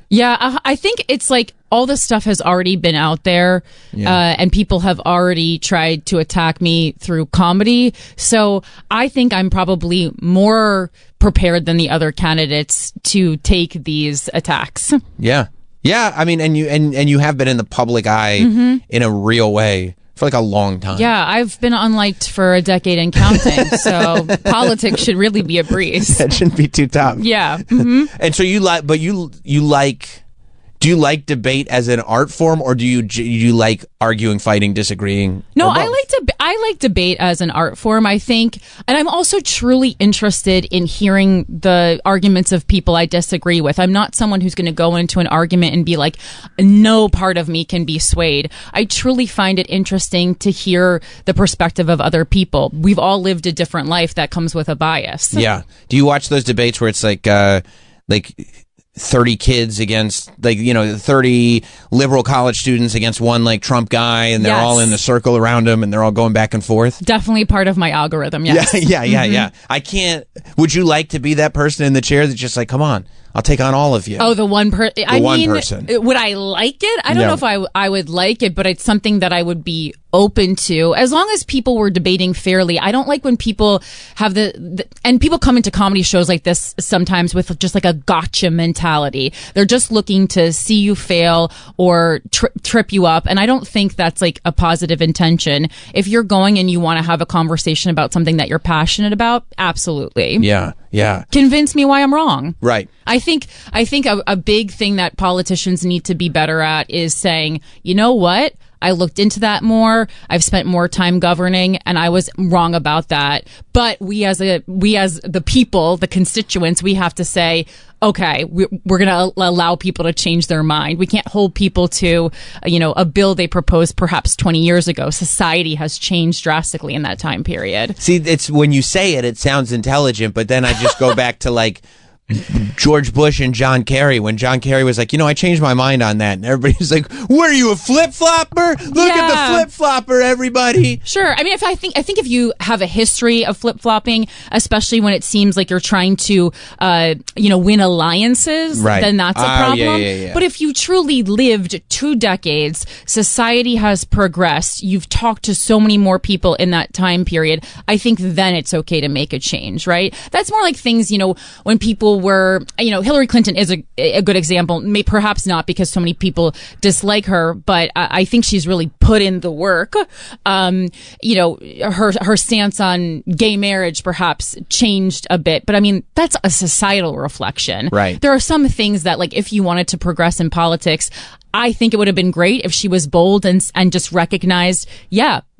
Yeah, I think it's like all this stuff has already been out there, and people have already tried to attack me through comedy. So I think I'm probably more prepared than the other candidates to take these attacks. Yeah. Yeah, I mean, and you have been in the public eye Mhm. in a real way for like a long time. Yeah, I've been unliked for a decade and counting, so politics should really be a breeze. That shouldn't be too tough. Yeah. Mm-hmm. And so you like, but you like. Do you like debate as an art form, or do you like arguing, fighting, disagreeing? No, I like debate as an art form, I think. And I'm also truly interested in hearing the arguments of people I disagree with. I'm not someone who's going to go into an argument and be like, no part of me can be swayed. I truly find it interesting to hear the perspective of other people. We've all lived a different life that comes with a bias. Yeah. Do you watch those debates where it's like 30 kids against 30 liberal college students against one like Trump guy, and they're all in the circle around him and they're all going back and forth? Definitely part of my algorithm. Yes. Yeah. I can't. Would you like to be that person in the chair that's just like, come on, I'll take on all of you? Oh, the one person. Person. Would I like it? I don't know if I would like it, but it's something that I would be open to, as long as people were debating fairly. I don't like when people have and people come into comedy shows like this sometimes with just like a gotcha mentality. They're just looking to see you fail or trip you up, and I don't think that's like a positive intention. If you're going and you want to have a conversation about something that you're passionate about, absolutely. Yeah. Convince me why I'm wrong. Right. I think a big thing that politicians need to be better at is saying, you know what? I looked into that more. I've spent more time governing, and I was wrong about that. But we as the people, the constituents, we have to say, okay, we're going to allow people to change their mind. We can't hold people to, a bill they proposed perhaps 20 years ago. Society has changed drastically in that time period. See, it's when you say it sounds intelligent, but then I just go back to like George Bush and John Kerry, when John Kerry was like, I changed my mind on that, and everybody's like, what are you, a flip-flopper? Look at the flip-flopper, everybody. Sure. I mean, I think if you have a history of flip-flopping, especially when it seems like you're trying to win alliances, then that's a problem. Yeah. But if you truly lived 2 decades, society has progressed, you've talked to so many more people in that time period, I think then it's okay to make a change, right? That's more like things, when people were, Hillary Clinton is a good example. Perhaps not because so many people dislike her, but I think she's really put in the work. Her stance on gay marriage perhaps changed a bit, but I mean, that's a societal reflection. Right. There are some things that, like, if you wanted to progress in politics, I think it would have been great if she was bold and just recognized,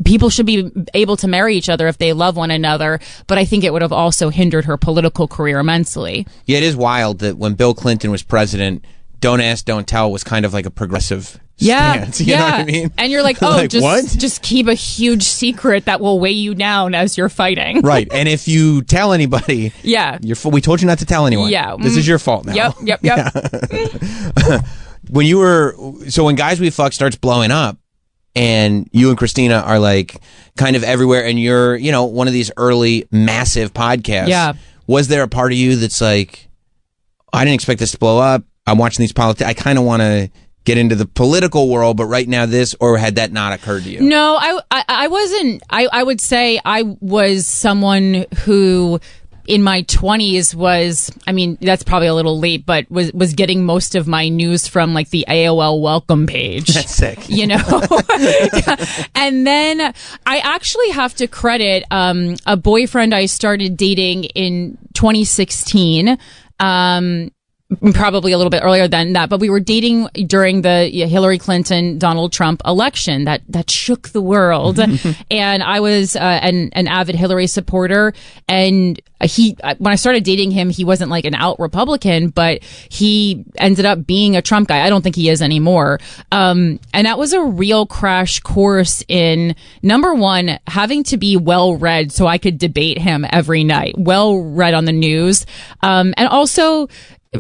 people should be able to marry each other if they love one another. But I think it would have also hindered her political career immensely. Yeah, it is wild that when Bill Clinton was president, Don't Ask, Don't Tell was kind of like a progressive stance. You know what I mean? And you're like, just keep a huge secret that will weigh you down as you're fighting. Right. And if you tell anybody, we told you not to tell anyone. Yeah. This is your fault now. Yep. When Guys We Fuck starts blowing up, and you and Christina are like kind of everywhere, and you're, one of these early massive podcasts. Yeah. Was there a part of you that's like, I didn't expect this to blow up. I'm watching these politics. I kind of want to get into the political world, but right now or had that not occurred to you? No, I wasn't. I would say I was someone who, in my 20s that's probably a little late, but was getting most of my news from like the AOL welcome page. That's sick. And then I actually have to credit a boyfriend I started dating in 2016. Probably a little bit earlier than that, but we were dating during the Hillary Clinton, Donald Trump election that shook the world. And I was an avid Hillary supporter. And when I started dating him, he wasn't like an out Republican, but he ended up being a Trump guy. I don't think he is anymore. And that was a real crash course in, number one, having to be well read so I could debate him every night, well read on the news. And also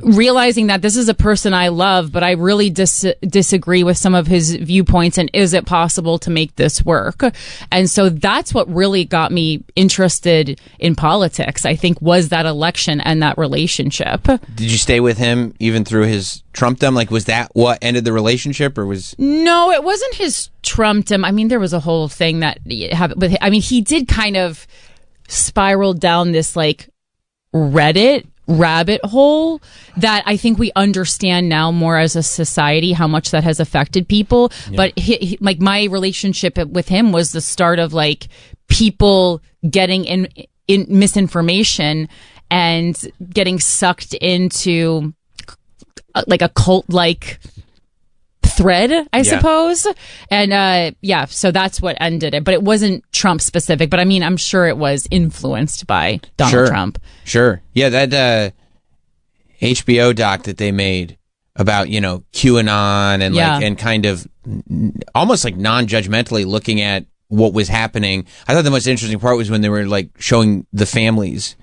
realizing that this is a person I love, but I really disagree with some of his viewpoints, and is it possible to make this work? And so that's what really got me interested in politics, I think, was that election and that relationship. Did you stay with him even through his Trumpdom? Like, was that what ended the relationship, or was... No, it wasn't his Trumpdom. I mean, there was a whole thing that happened with him. I mean, he did kind of spiral down this, like, Reddit rabbit hole that I think we understand now more as a society how much that has affected people. Yeah. But like my relationship with him was the start of like people getting in misinformation and getting sucked into like a cult like thread, I suppose. And so that's what ended it. But it wasn't Trump specific. But I mean, I'm sure it was influenced by Donald Trump. Sure. Yeah, that HBO doc that they made about, you know, QAnon and like and kind of almost like non-judgmentally looking at what was happening. I thought the most interesting part was when they were like showing the families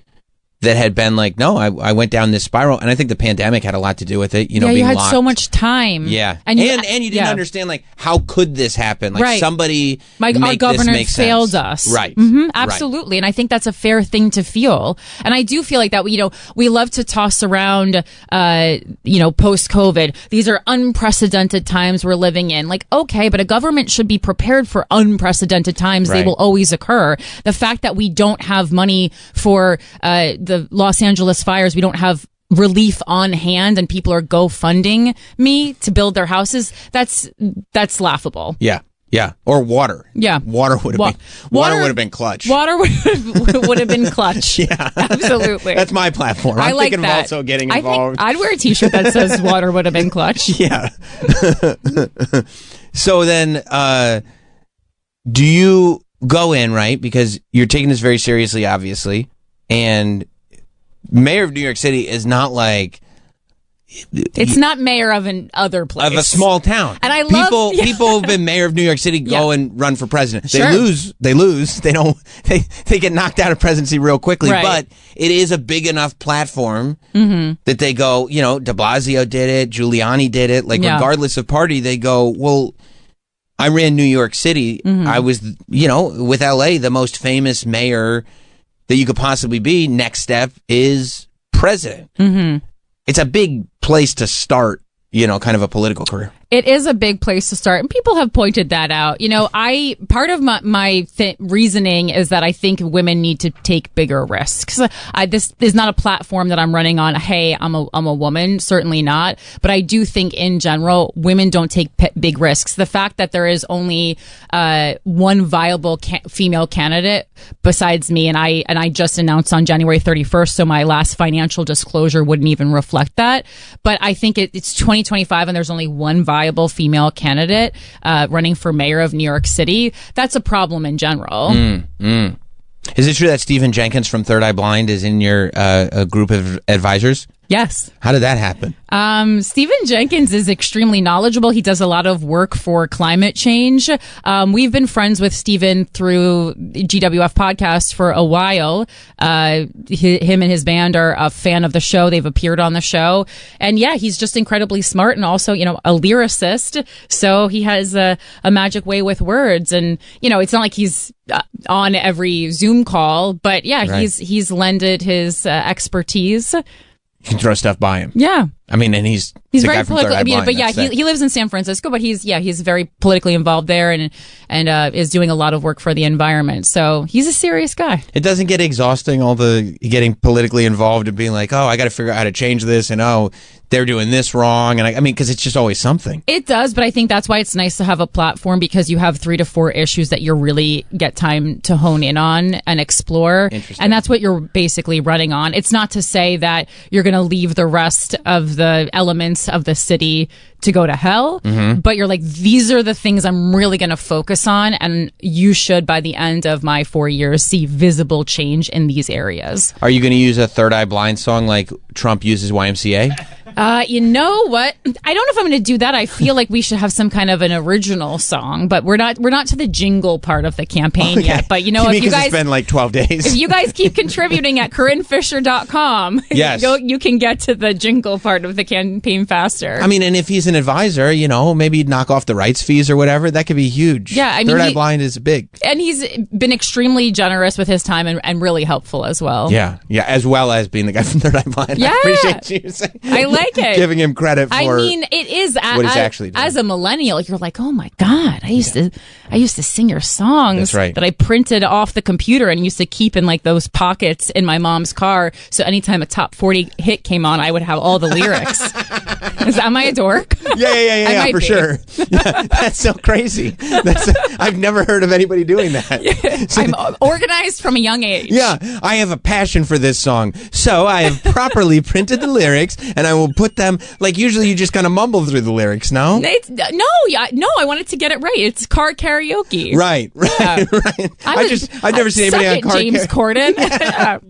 that had been like, no, I went down this spiral, and I think the pandemic had a lot to do with it. You know, you being had locked. so much time. Yeah, and you didn't understand like how could this happen? Like somebody, our governor failed sense. us, right? Mm-hmm, absolutely, and I think that's a fair thing to feel. And I do feel like that. You know, we love to toss around, you know, post COVID. These are unprecedented times we're living in. Like, okay, but a government should be prepared for unprecedented times. Right. They will always occur. The fact that we don't have money for the Los Angeles fires, we don't have relief on hand, and people are GoFunding me to build their houses. That's laughable. Yeah. Or water. Yeah. Water would have been clutch. Water would have been clutch. Yeah. Absolutely. That's my platform. I'm like thinking that. of also getting involved. I'd wear a t-shirt that says water would have been clutch. Yeah. So then do you go in, right? Because you're taking this very seriously, obviously, and mayor of New York City is not like it's not mayor of an other place of a small town. And I people who've been mayor of New York City go and run for president. They lose. They get knocked out of presidency real quickly. Right. But it is a big enough platform that they go. You know, De Blasio did it. Giuliani did it. Like regardless of party, they go. Well, I ran New York City. I was, you know, with LA, the most famous mayor that you could possibly be. Next step is president. It's a big place to start, you know, kind of a political career. It is a big place to start, and people have pointed that out. You know, part of my reasoning is that I think women need to take bigger risks. This is not a platform that I'm running on. Hey, I'm a woman, certainly not. But I do think in general, women don't take big risks. The fact that there is only one viable female candidate besides me, and I just announced on January 31st, so my last financial disclosure wouldn't even reflect that. But I think it's 2025, and there's only one viable female candidate running for mayor of New York City. That's a problem in general. Is it true that Stephen Jenkins from Third Eye Blind is in your group of advisors? Yes. How did that happen? Stephen Jenkins is extremely knowledgeable. He does a lot of work for climate change. We've been friends with Stephen through GWF podcast for a while. Him and his band are a fan of the show. They've appeared on the show. And yeah, he's just incredibly smart and also, you know, a lyricist. So he has a magic way with words. And, you know, it's not like he's on every Zoom call, but yeah, right. he's lended his expertise. You can throw stuff by him. Yeah. I mean, and he's very political. I mean, but yeah, he lives in San Francisco, but he's very politically involved there and is doing a lot of work for the environment. So he's a serious guy. It doesn't get exhausting, all the getting politically involved and being like, oh, I got to figure out how to change this, and oh, they're doing this wrong, and I mean, because it's just always something. It does, but I think that's why it's nice to have a platform, because you have 3 to 4 issues that you really get time to hone in on and explore, and that's what you're basically running on. It's not to say that you're going to leave the rest of the elements of the city to go to hell, but you're like, these are the things I'm really going to focus on, and you should, by the end of my 4 years, see visible change in these areas. Are you going to use a Third Eye Blind song like Trump uses YMCA? You know what? I don't know if I'm going to do that. I feel like we should have some kind of an original song, but we're not to the jingle part of the campaign yet. But you know, if you guys, it's been like 12 days. If you guys keep contributing at CorinneFisher.com, yes, you can get to the jingle part of the campaign faster. I mean, and if he's an advisor, you know, maybe knock off the rights fees or whatever. That could be huge. Yeah, I mean, Third Eye Blind is big, and he's been extremely generous with his time and really helpful as well. Yeah, as well as being the guy from Third Eye Blind. Yeah, I appreciate you saying. I like it. Giving him credit for. I mean, it is what he's actually doing. as a millennial. You're like, oh my god, I used to sing your songs. That's right. That I printed off the computer and used to keep in like those pockets in my mom's car. So anytime a top 40 hit came on, I would have all the lyrics. Am I a dork? Yeah, for sure. Yeah, that's so crazy. I've never heard of anybody doing that. I'm organized from a young age. Yeah, I have a passion for this song, so I have properly printed the lyrics, and I will put them. Like usually, you just kind of mumble through the lyrics. No, No, I wanted to get it right. It's car karaoke. Right. Yeah. Right. I've never seen anybody on car James Corden. Get it out.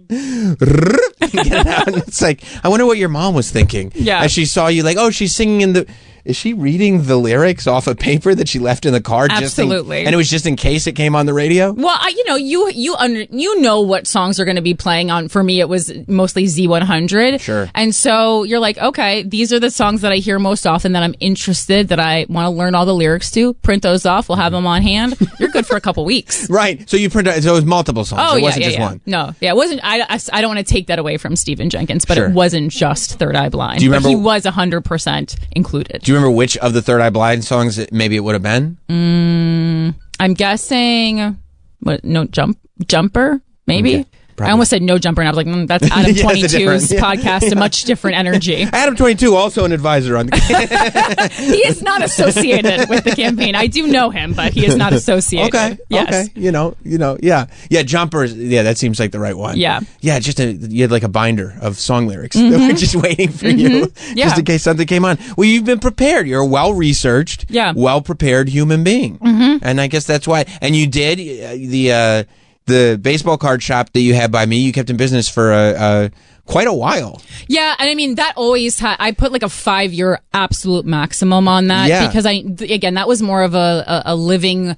And it's like, I wonder what your mom was thinking. Yeah. As she saw you, like, oh, she's singing in the. Is she reading the lyrics off a paper that she left in the car? Absolutely. And it was just in case it came on the radio? Well, you know what songs are going to be playing on. For me, it was mostly Z100. Sure. And so you're like, okay, these are the songs that I hear most often that I'm interested, that I want to learn all the lyrics to. Print those off. We'll have them on hand. You're good for a couple weeks. Right. So you print out, so it was multiple songs. Oh, it wasn't just one. No, it wasn't. I don't want to take that away from Stephen Jenkins, but Sure. it wasn't just Third Eye Blind. Do you remember- But he was 100% included. Do you remember which of the Third Eye Blind songs maybe it would have been? I'm guessing Jumper, maybe. Okay, probably. I almost said No Jumper, and I was like, that's Adam Yeah, that's 22's different. podcast, a much different energy. Adam 22, also an advisor on the He is not associated with the campaign. I do know him, but he is not associated. Okay. Yes. Okay. You know, yeah. Yeah, Jumpers. Yeah, that seems like the right one. Yeah. Yeah, you had like a binder of song lyrics Mhm. that were just waiting for you. Yeah. Just in case something came on. Well, you've been prepared. You're a well-researched, well-prepared human being. Mhm. And I guess that's why. And you did the baseball card shop that you had by me, you kept in business for quite a while. Yeah, and I mean that always I put like a 5-year absolute maximum on that because that was more of a living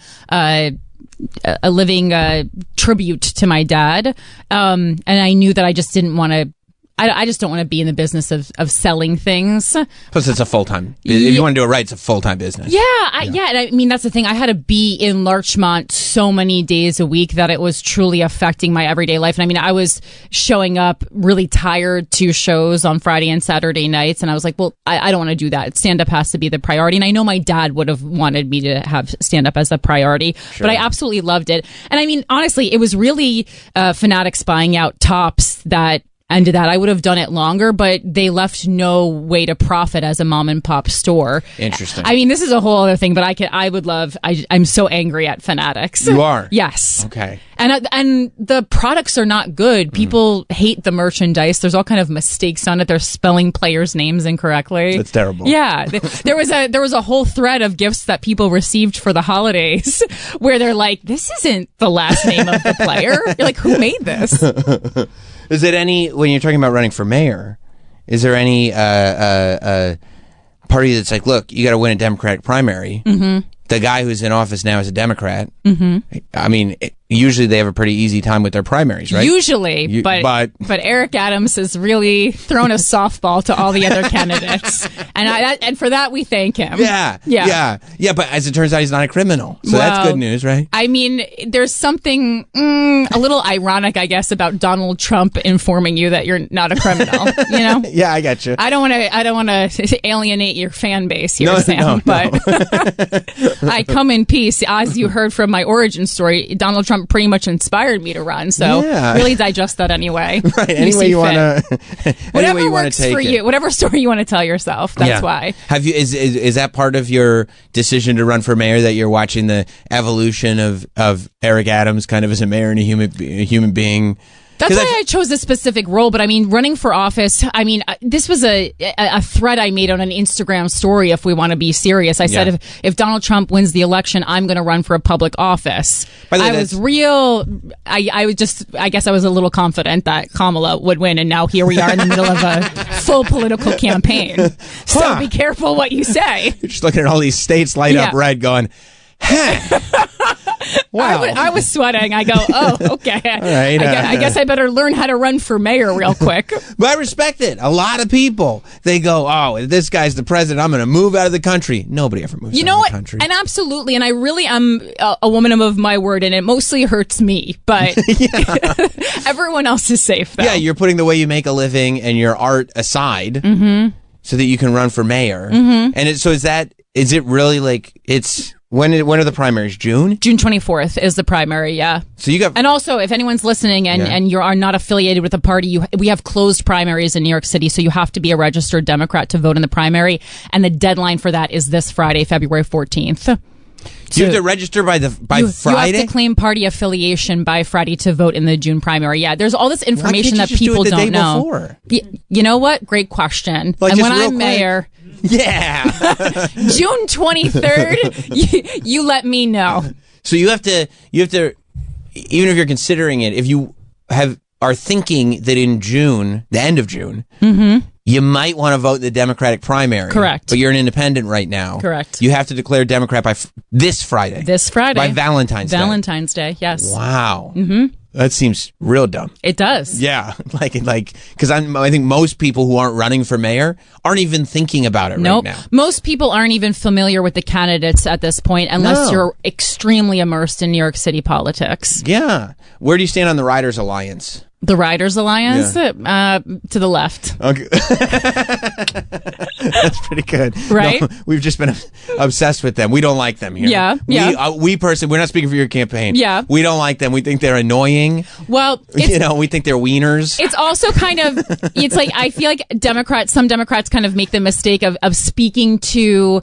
tribute to my dad, and I knew that I just didn't want to. I just don't want to be in the business of selling things. Plus, it's a full-time. If you want to do it right, it's a full-time business. Yeah, and I mean that's the thing. I had to be in Larchmont so many days a week that it was truly affecting my everyday life. And I mean, I was showing up really tired to shows on Friday and Saturday nights, and I was like, well, I don't want to do that. Stand-up has to be the priority. And I know my dad would have wanted me to have stand-up as a priority, but I absolutely loved it. And I mean, honestly, it was really Fanatics buying out Tops that ended that. I would have done it longer, but they left no way to profit as a mom and pop store. Interesting. I mean, this is a whole other thing, but I'm so angry at Fanatics. You are? Yes. Okay. And the products are not good. People hate the merchandise. There's all kind of mistakes on it. They're spelling players' names incorrectly. That's terrible. Yeah. There was a whole thread of gifts that people received for the holidays where they're like, this isn't the last name of the player. You're like, who made this? Is it any, when you're talking about running for mayor, is there any party that's like, look, you got to win a Democratic primary? Mm-hmm. The guy who's in office now is a Democrat. Mm-hmm. I mean, usually they have a pretty easy time with their primaries, right? Usually, but Eric Adams has really thrown a softball to all the other candidates, and for that we thank him. Yeah. But as it turns out, he's not a criminal, so that's good news, right? I mean, there's something a little ironic, I guess, about Donald Trump informing you that you're not a criminal. You know? Yeah, I got you. I don't want to alienate your fan base here, Sam, but I come in peace. As you heard from my origin story, Donald Trump pretty much inspired me to run. So really digest that anyway. Right. Any way you want to. Whatever works for you. Whatever story you want to tell yourself. That's why. Have you? Is that part of your decision to run for mayor, that you're watching the evolution of Eric Adams kind of as a mayor and a human being? That's why I chose this specific role. But I mean, running for office, I mean, this was a thread I made on an Instagram story, if we want to be serious. I said, if Donald Trump wins the election, I'm going to run for a public office. I was real. I guess I was a little confident that Kamala would win. And now here we are in the middle of a full political campaign. So be careful what you say. You're just looking at all these states light up red going, wow. I was sweating. I go, oh, okay. All right, I guess I better learn how to run for mayor real quick. But I respect it. A lot of people, they go, oh, if this guy's the president, I'm going to move out of the country. Nobody ever moves out of the country. And absolutely. And I really am a woman of my word, and it mostly hurts me. But everyone else is safe, though. Yeah, you're putting the way you make a living and your art aside. Mm-hmm. so that you can run for mayor. Mhm. And is it really like when are the primaries? June 24th is the primary. Yeah. So you got, and also if anyone's listening and you are not affiliated with a party, we have closed primaries in New York City, so you have to be a registered Democrat to vote in the primary, and the deadline for that is this Friday, February 14th. you have to register by Friday. You have to claim party affiliation by Friday to vote in the June primary. Yeah, there's all this information that people don't know. Before? You know what? Great question. Like, and just when real I'm quick. mayor, yeah, June 23rd, you let me know. So you have to, even if you're considering it, if you are thinking that in June, the end of June, you might want to vote in the Democratic primary. Correct. But you're an independent right now. Correct. You have to declare Democrat by this Friday. This Friday. By Valentine's Day. Valentine's Day, yes. Wow. Mm-hmm. That seems real dumb. It does. Yeah, because I think most people who aren't running for mayor aren't even thinking about it Nope. right now. Most people aren't even familiar with the candidates at this point unless No. you're extremely immersed in New York City politics. Yeah. Where do you stand on the Riders Alliance? The Riders Alliance? To the left. Okay. That's pretty good. Right? No, we've just been obsessed with them. We don't like them here. Yeah, yeah. We personally, we're not speaking for your campaign. Yeah. We don't like them. We think they're annoying. Well, we think they're wieners. it's also kind of, it's like, I feel like some Democrats kind of make the mistake of speaking to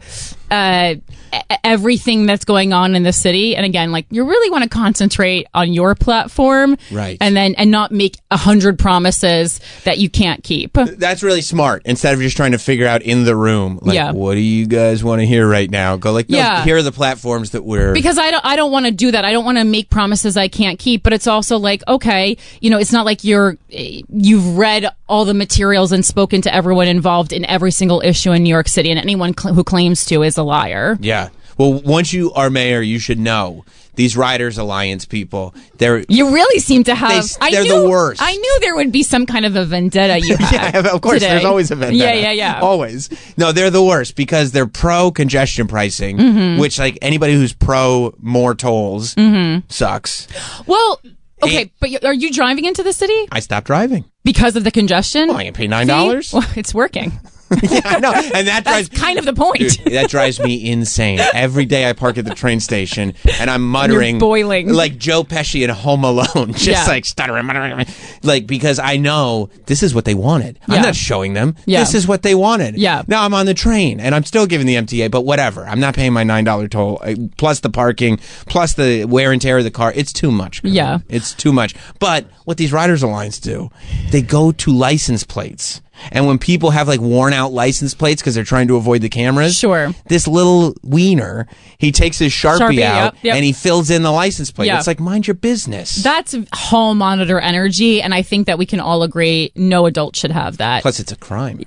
everything that's going on in the city. And again, like, you really want to concentrate on your platform. Right. And not make 100 promises that you can't keep. That's really smart. Instead of just trying to figure out in the room, like, Yeah. what do you guys want to hear right now? Go like, no, Yeah. here are the platforms that we're... Because I don't want to do that. I don't want to make promises I can't keep. But it's also like, okay, it's not like you've read all the materials and spoken to everyone involved in every single issue in New York City, and anyone who claims to is a liar. Yeah. Well, once you are mayor, you should know these Riders Alliance people. You really seem to have. They're the worst. I knew there would be some kind of a vendetta you had. Yeah, of course. today. There's always a vendetta. Yeah. Always. No, they're the worst because they're pro congestion pricing, Mhm. which, like, anybody who's pro more tolls sucks. Well, okay, but are you driving into the city I stopped driving. because of the congestion? Well, I can pay $9. See? Well, it's working. Yeah, I know. And that drives kind of the point. Dude, that drives me insane. Every day I park at the train station and I'm muttering, You're boiling. like Joe Pesci in Home Alone, just Yeah. like stuttering, muttering, like, because I know this is what they wanted. Yeah. I'm not showing them. Yeah. This is what they wanted. Yeah. Now I'm on the train and I'm still giving the MTA, but whatever. I'm not paying my $9 toll plus the parking plus the wear and tear of the car. It's too much. Carmen. Yeah. It's too much. But what these Riders Alliance do, they go to license plates. And when people have like worn out license plates because they're trying to avoid the cameras, Sure. this little wiener, he takes his Sharpie out yep. and he fills in the license plate. Yeah. It's like, mind your business. That's hall monitor energy, and I think that we can all agree no adult should have that. Plus, it's a crime. To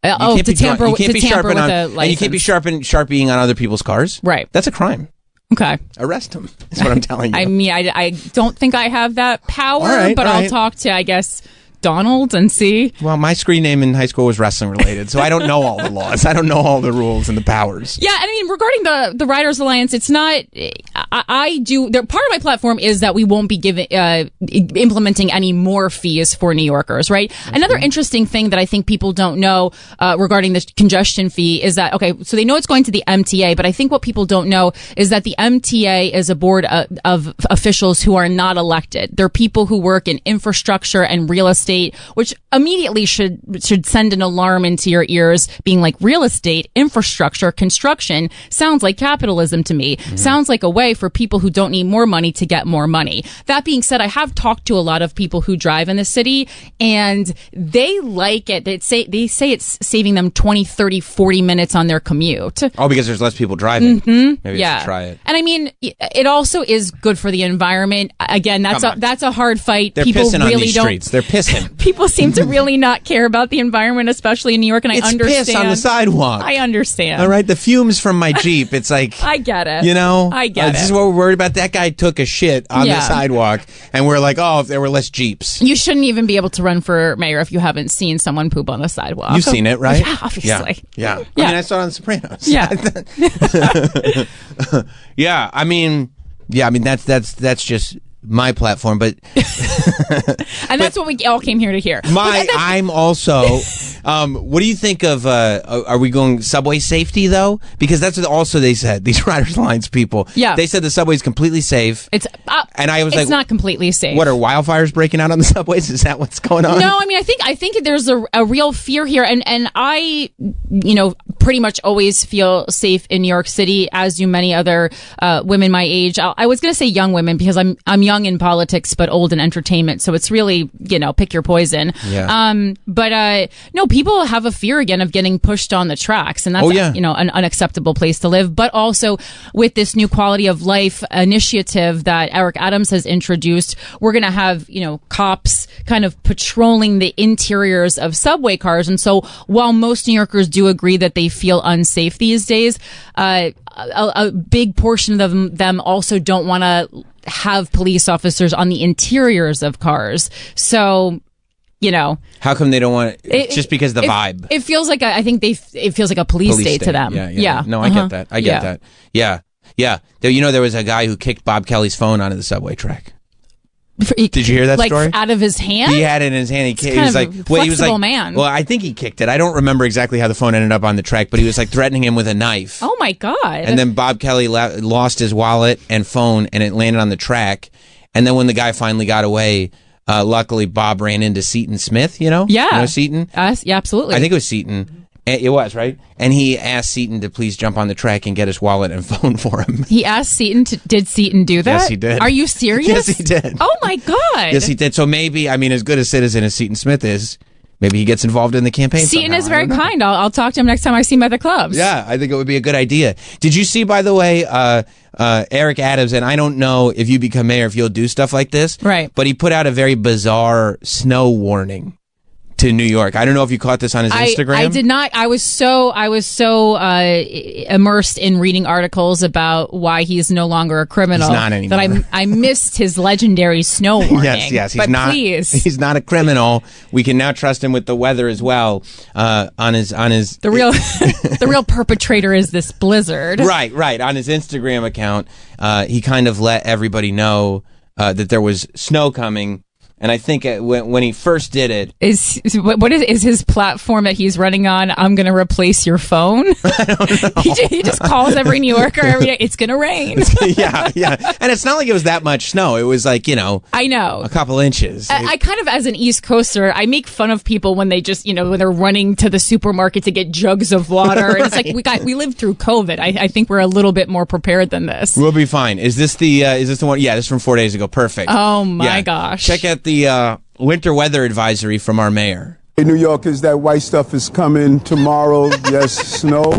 You can't tamper be with a sharpening on, license. and you can't be sharpieing on other people's cars. Right. That's a crime. Okay. Arrest him. That's what I'm telling you. I mean, I don't think I have that power, All right, but all I'll right. talk to, I guess, Donald and see. Well, my screen name in high school was wrestling related, so I don't know all the laws. I don't know all the rules and the powers. Yeah, I mean, regarding the Riders Alliance, it's not. I do. Part of my platform is that we won't be implementing any more fees for New Yorkers. Right. Another interesting thing that I think people don't know regarding the congestion fee is that so they know it's going to the MTA, but I think what people don't know is that the MTA is a board of officials who are not elected. They're people who work in infrastructure and real estate, which immediately should send an alarm into your ears, being like, real estate, infrastructure, construction sounds like capitalism to me. Sounds like a way for people who don't need more money to get more money. That being said, I have talked to a lot of people who drive in the city, and they like it. They say it's saving them 20, 30, 40 minutes on their commute. Oh, because there's less people driving. Mm-hmm. Maybe I should try it. And I mean, it also is good for the environment. Again, that's a hard fight. They're People pissing really on these don't. streets. They're pissing. People seem to really not care about the environment, especially in New York, and It's I understand. piss on the sidewalk. I understand. All right, the fumes from my Jeep. It's like I get it. You know, I get This it. is what we're worried about. That guy took a shit on the Yeah. sidewalk, and we're like, oh, if there were less Jeeps. You shouldn't even be able to run for mayor if you haven't seen someone poop on the sidewalk. You've seen it, right? Yeah, obviously. Yeah. Yeah. I mean, I saw it on The Sopranos. Yeah. Yeah. I mean, that's just my platform, but and that's what we all came here to hear. I'm also. What do you think of? Are we going subway safety though? Because that's what also they said. These Riders Alliance people. Yeah. They said the subway's completely safe. And I was it's like, not completely safe. What are wildfires breaking out on the subways? Is that what's going on? No, I mean, I think there's a real fear here, and I, pretty much always feel safe in New York City, as do many other women my age. I was going to say young women because I'm young in politics but old in entertainment, so it's really pick your poison. Yeah. But no, people have a fear again of getting pushed on the tracks, and that's an unacceptable place to live. But also with this new quality of life initiative that Eric Adams has introduced, we're going to have cops kind of patrolling the interiors of subway cars. And so while most New Yorkers do agree that they feel unsafe these days, a big portion of them also don't want to have police officers on the interiors of cars. So, how come they don't want it? Just because of the vibe. It feels like it feels like a police state to them. Yeah. No, I get that. I get that. Yeah. Yeah. There was a guy who kicked Bob Kelly's phone onto the subway track. Did you hear that story? Out of his hand? He had it in his hand. He was like, flexible man. Well, I think he kicked it. I don't remember exactly how the phone ended up on the track, but he was like threatening him with a knife. Oh my God. And then Bob Kelly lost his wallet and phone, and it landed on the track. And then when the guy finally got away, luckily Bob ran into Seton Smith, Yeah. You know Seton? Yeah, absolutely. I think it was Seton. It was, right? And he asked Seton to please jump on the track and get his wallet and phone for him. He asked Seton did Seton do that? Yes, he did. Are you serious? Yes, he did. Oh, my God. Yes, he did. So maybe, as good a citizen as Seton Smith is, maybe he gets involved in the campaign Seton somehow. is very kind. I'll talk to him next time I see him at the clubs. Yeah, I think it would be a good idea. Did you see, by the way, Eric Adams, and I don't know if you become mayor if you'll do stuff like this. Right. But he put out a very bizarre snow warning to New York. I don't know if you caught this on his Instagram. I did not. I was so immersed in reading articles about why he's no longer a criminal. He's not anymore. That I missed his legendary snow warning. Yes. Please. He's not a criminal. We can now trust him with the weather as well. On his the real perpetrator is this blizzard. Right. On his Instagram account, he kind of let everybody know that there was snow coming. And I think when he first did it, is his platform that he's running on? I'm going to replace your phone. I don't know. He just calls every New Yorker every day. It's going to rain. yeah. And it's not like it was that much snow. It was like I know a couple inches. I kind of, as an East Coaster, I make fun of people when they just when they're running to the supermarket to get jugs of water. Right. And it's like we lived through COVID. I think we're a little bit more prepared than this. We'll be fine. Is this the one? Yeah, this is from 4 days ago. Perfect. Oh my gosh! Check out the winter weather advisory from our mayor. In New Yorkers, that white stuff is coming tomorrow. Yes, snow.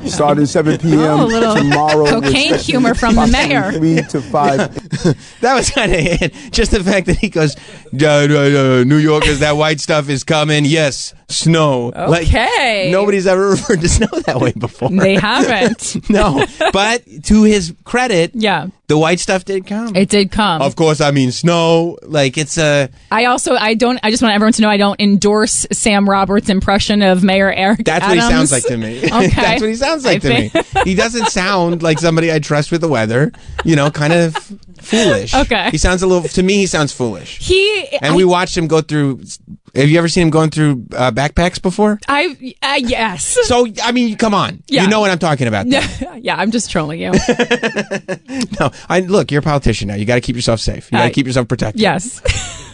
Starting 7 p.m. tomorrow. Cocaine humor from the mayor. 3 to 5. That was kind of it. Just the fact that he goes, New Yorkers, that white stuff is coming. Yes, snow. Okay. Like, nobody's ever referred to snow that way before. They haven't. No. But to his credit, the white stuff did come. It did come. Of course, snow. Like, it's a... I just want everyone to know I don't endorse Sam Roberts' impression of Mayor Eric That's Adams. What he sounds like to me. Okay. That's what he sounds like to me. He doesn't sound like somebody I trust with the weather. Kind of foolish. Okay. He sounds to me, he sounds foolish. And we watched him go through... Have you ever seen him going through backpacks before? Yes. So, come on. Yeah. You know what I'm talking about. Yeah, I'm just trolling you. No, look, you're a politician now. You got to keep yourself safe. You got to keep yourself protected. Yes.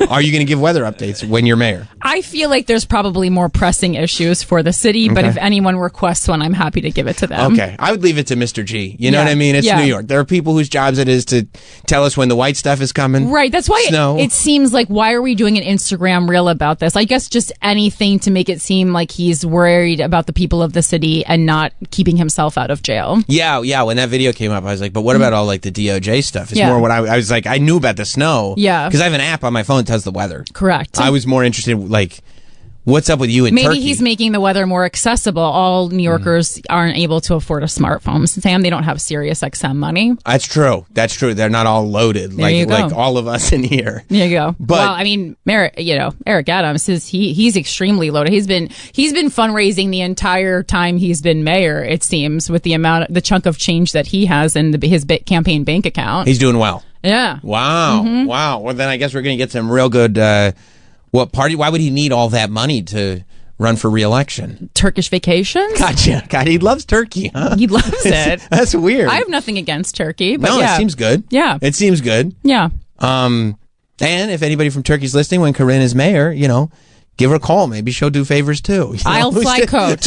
Are you going to give weather updates when you're mayor? I feel like there's probably more pressing issues for the city, but if anyone requests one, I'm happy to give it to them. Okay. I would leave it to Mr. G. You know what I mean? It's New York. There are people whose jobs it is to tell us when the white stuff is coming. Right. That's why Snow. it seems like, why are we doing an Instagram reel about this? I guess just anything to make it seem like he's worried about the people of the city and not keeping himself out of jail. Yeah. When that video came up, I was like, but what about all like the DOJ stuff? It's more what I was like, I knew about the snow. Yeah. Because I have an app on my phone that tells the weather. Correct. I was more interested, like, what's up with you in Turkey? Maybe he's making the weather more accessible. All New Yorkers aren't able to afford a smartphone. Sam, they don't have Sirius XM money. That's true. They're not all loaded like all of us in here. There you go. But Eric Adams he's extremely loaded. He's been fundraising the entire time he's been mayor. It seems, with the chunk of change that he has in his campaign bank account. He's doing well. Yeah. Wow. Mhm. Wow. Well, then I guess we're going to get some real good. What party? Why would he need all that money to run for re-election? Turkish vacations? Gotcha. God, he loves Turkey, huh? He loves it. That's weird. I have nothing against Turkey, but no, yeah. it seems good. Yeah. It seems good. Yeah. And if anybody from Turkey's listening, when Corinne is mayor, give her a call. Maybe she'll do favors too. I'll fly coach.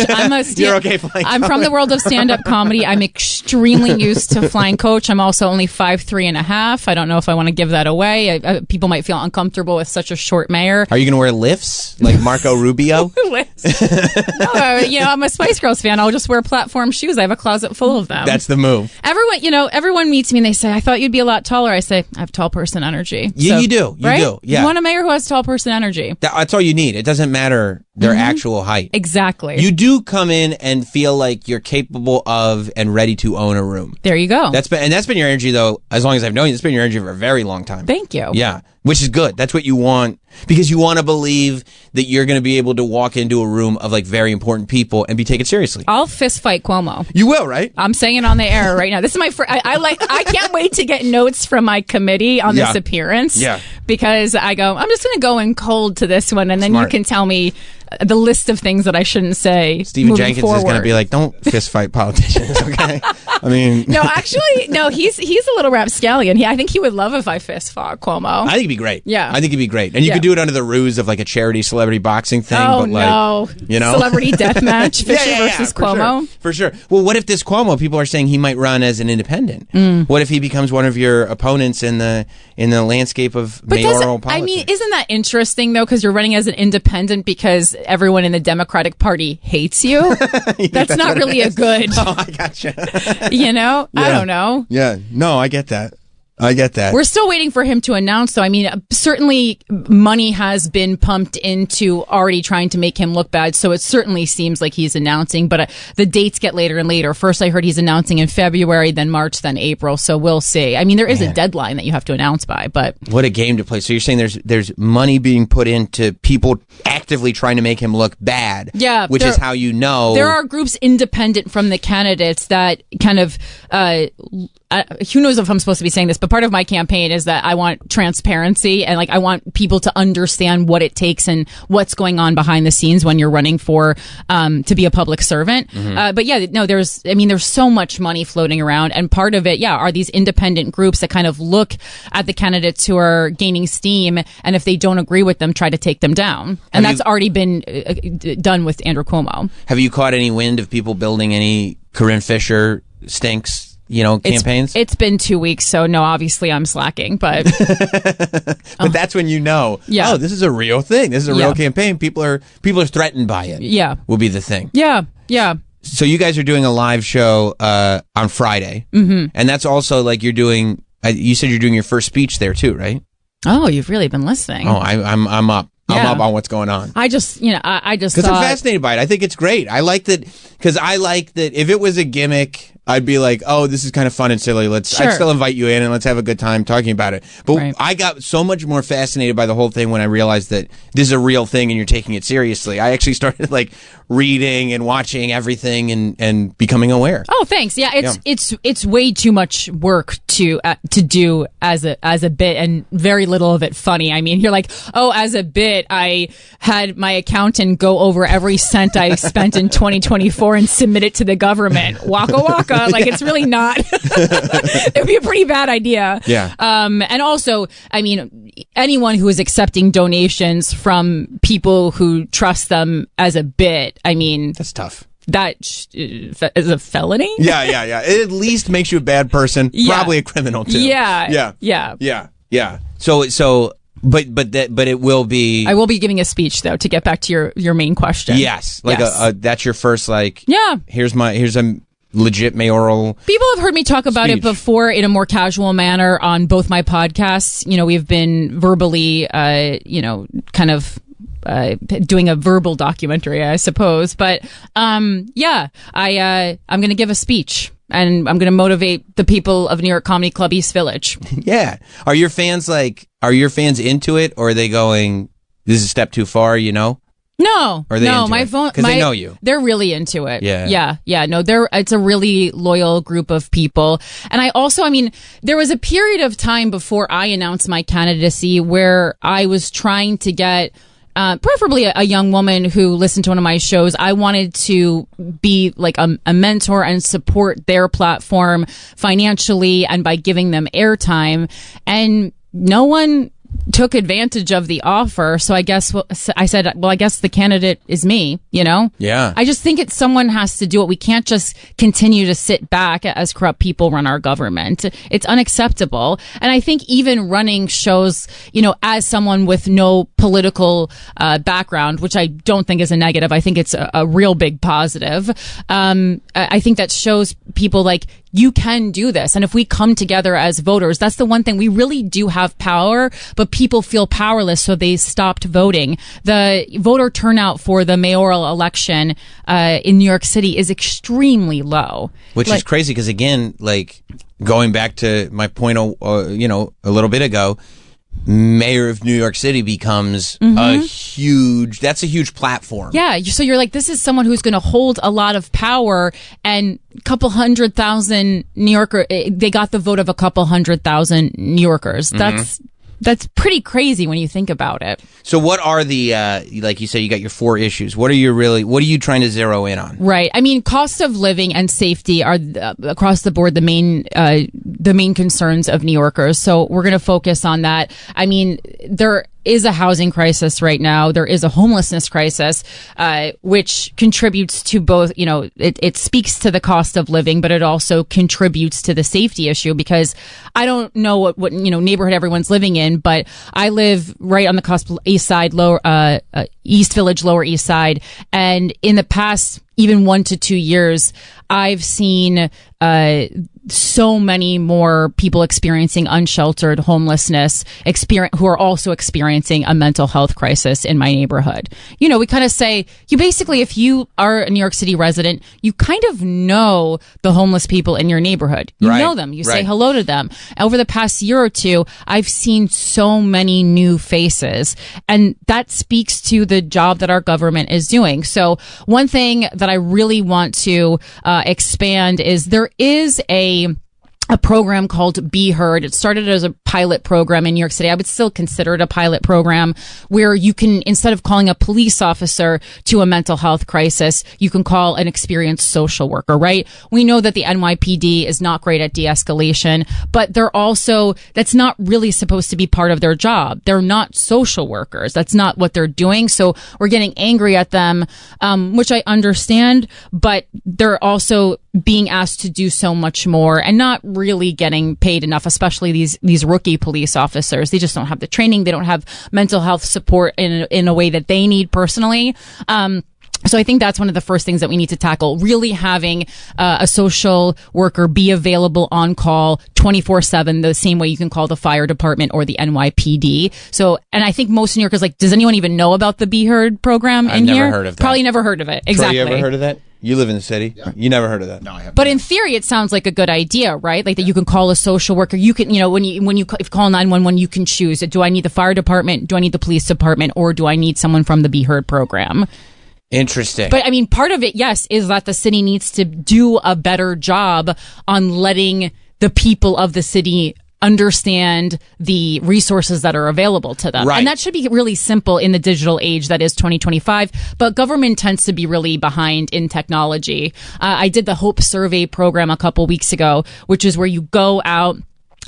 You're okay flying I'm from the world of stand-up comedy. I'm extremely used to flying coach. I'm also only 5'3.5". I don't know if I want to give that away. People might feel uncomfortable with such a short mayor. Are you going to wear lifts like Marco Rubio? No, I'm a Spice Girls fan. I'll just wear platform shoes. I have a closet full of them. That's the move. Everyone meets me and they say, "I thought you'd be a lot taller." I say, "I have tall person energy." Yeah, So, you do. You right? do. Yeah. You want a mayor who has tall person energy. That's all you need. It doesn't matter their actual height. Exactly. You do come in and feel like you're capable of and ready to own a room. There you go. That's been your energy though. As long as I've known you, it's been your energy for a very long time. Thank you. Yeah, which is good. That's what you want because you want to believe that you're going to be able to walk into a room of like very important people and be taken seriously. I'll fist fight Cuomo. You will, right? I'm saying it on the air right now. This is my I can't wait to get notes from my committee on this appearance. Yeah. Because I'm just going to go in cold to this one, and then Smart. you can tell me the list of things that I shouldn't say. Stephen moving Jenkins forward. is going to be like, "Don't fist fight politicians," okay? I mean, No, actually, no. He's a little rapscallion. I think he would love if I fist fought Cuomo. I think it'd be great. Yeah. I think it'd be great. And you Yeah. could do it under the ruse of like a charity celebrity boxing thing. Oh but like, no! Celebrity death match, Fisher versus for Cuomo. Sure, for sure. Well, what if this Cuomo? People are saying he might run as an independent. What if he becomes one of your opponents in the landscape of mayoral politics? I mean, isn't that interesting though? Because you're running as an independent because everyone in the Democratic Party hates you. That's not really a good. Oh, I gotcha. I Yeah. don't know. Yeah. No, I get that. We're still waiting for him to announce, though. I mean, certainly money has been pumped into already trying to make him look bad, so it certainly seems like he's announcing, but the dates get later and later. First, I heard he's announcing in February, then March, then April, so we'll see. I mean, there is a deadline that you have to announce by, but... What a game to play. So you're saying there's money being put into people actively trying to make him look bad. Yeah. Which is how you know. There are groups independent from the candidates that kind of... who knows if I'm supposed to be saying this, but part of my campaign is that I want transparency and I want people to understand what it takes and what's going on behind the scenes when you're running for to be a public servant. But yeah, no, there's so much money floating around, and part of it, are these independent groups that kind of look at the candidates who are gaining steam, and if they don't agree with them, try to take them down. And that's already been done with Andrew Cuomo. Have you caught any wind of people building any Corinne Fisher stinks? Campaigns? It's been 2 weeks, so no, obviously I'm slacking, but... But that's when you know, Yeah. this is a real thing. This is a real campaign. People are threatened by it. Yeah. Will be the thing. Yeah. So you guys are doing a live show on Friday. Mm-hmm. And that's also like you're doing, you said you're doing your first speech there too, right? Oh, you've really been listening. Oh, I'm up. I'm Yeah. up on what's going on. I just Because thought... I'm fascinated by it. I think it's great. I like that if it was a gimmick, I'd be like, oh, this is kind of fun and silly. I'd still invite you in and let's have a good time talking about it. But I got so much more fascinated by the whole thing when I realized that this is a real thing and you're taking it seriously. I actually started reading and watching everything and becoming aware. Oh, thanks. Yeah, it's way too much work to do as a bit, and very little of it funny. I mean, you're like, oh, as a bit, I had my accountant go over every cent I spent in 2024 and submit it to the government. Waka waka. It's really not. It would be a pretty bad idea. Yeah. And also, I mean, anyone who is accepting donations from people who trust them as a bit, I mean, that's tough. That is a felony? Yeah. It at least makes you a bad person, probably a criminal too. Yeah. So, but it will be. I will be giving a speech though to get back to your main question. Yes, that's your first Here's a legit mayoral. People have heard me talk about speech. it before in a more casual manner on both my podcasts. We've been verbally, kind of. Doing a verbal documentary, I suppose, but I'm going to give a speech and I'm going to motivate the people of New York Comedy Club East Village. Yeah, are your fans into it, or are they going, this is a step too far? No, Or are they into my it? phone 'Cause they know you. They're really into it. Yeah. No, it's a really loyal group of people, and there was a period of time before I announced my candidacy where I was trying to get. Preferably a young woman who listened to one of my shows. I wanted to be like a mentor and support their platform financially and by giving them airtime. And no one took advantage of the offer. So I guess I said, I guess the candidate is me, you know? Yeah. I just think someone has to do it. We can't just continue to sit back as corrupt people run our government. It's unacceptable. And I think even running shows, as someone with no political background, which I don't think is a negative, I think it's a real big positive. I think that shows people like, you can do this. And if we come together as voters, that's the one thing. We really do have power, but people feel powerless, so they stopped voting. The voter turnout for the mayoral election in New York City is extremely low. Which is crazy because, again, like going back to my point, a little bit ago, mayor of New York City becomes a huge platform. Yeah. So you're like, this is someone who's going to hold a lot of power, and a couple 100,000 New Yorker, they got the vote of a couple 100,000 New Yorkers. That's pretty crazy when you think about it. So what are the, like you said, you got your 4 issues. What are you trying to zero in on? Right. I mean, cost of living and safety are across the board the main concerns of New Yorkers. So we're going to focus on that. I mean, there is a housing crisis right now. There is a homelessness crisis, which contributes to both, it speaks to the cost of living, but it also contributes to the safety issue, because I don't know what neighborhood everyone's living in, but I live right on the cusp of East Side, East Village, Lower East Side. And in the past, even 1 to 2 years, I've seen, so many more people experiencing unsheltered homelessness, who are also experiencing a mental health crisis in my neighborhood. We kind of say, if you are a New York City resident, you kind of know the homeless people in your neighborhood. You know them. You say hello to them. Over the past year or two, I've seen so many new faces, and that speaks to the job that our government is doing. So one thing that I really want to expand is there is a program called Be Heard. It started as a pilot program in New York City. I would still consider it a pilot program, where you can, instead of calling a police officer to a mental health crisis, you can call an experienced social worker, right? We know that the NYPD is not great at de-escalation, but that's not really supposed to be part of their job. They're not social workers. That's not what they're doing. So we're getting angry at them, which I understand, but they're also being asked to do so much more and not really getting paid enough, especially these rookie police officers. They just don't have the training. They don't have mental health support in a way that they need personally. So I think that's one of the first things that we need to tackle, really having a social worker be available on call 24/7, the same way you can call the fire department or the NYPD. So, and I think most New Yorkers does anyone even know about the Be Heard program in here? I've never heard of that. Probably never heard of it. Exactly. Troy, you ever heard of that? You live in the city. Yeah. You never heard of that? No, I haven't. But in theory, it sounds like a good idea, right? Like that you can call a social worker. You can, when you call 911, you can choose. Do I need the fire department? Do I need the police department? Or do I need someone from the Be Heard program? Interesting. But I mean, part of it, yes, is that the city needs to do a better job on letting the people of the city understand the resources that are available to them. Right. And that should be really simple in the digital age that is 2025. But government tends to be really behind in technology. I did the Hope Survey program a couple weeks ago, which is where you go out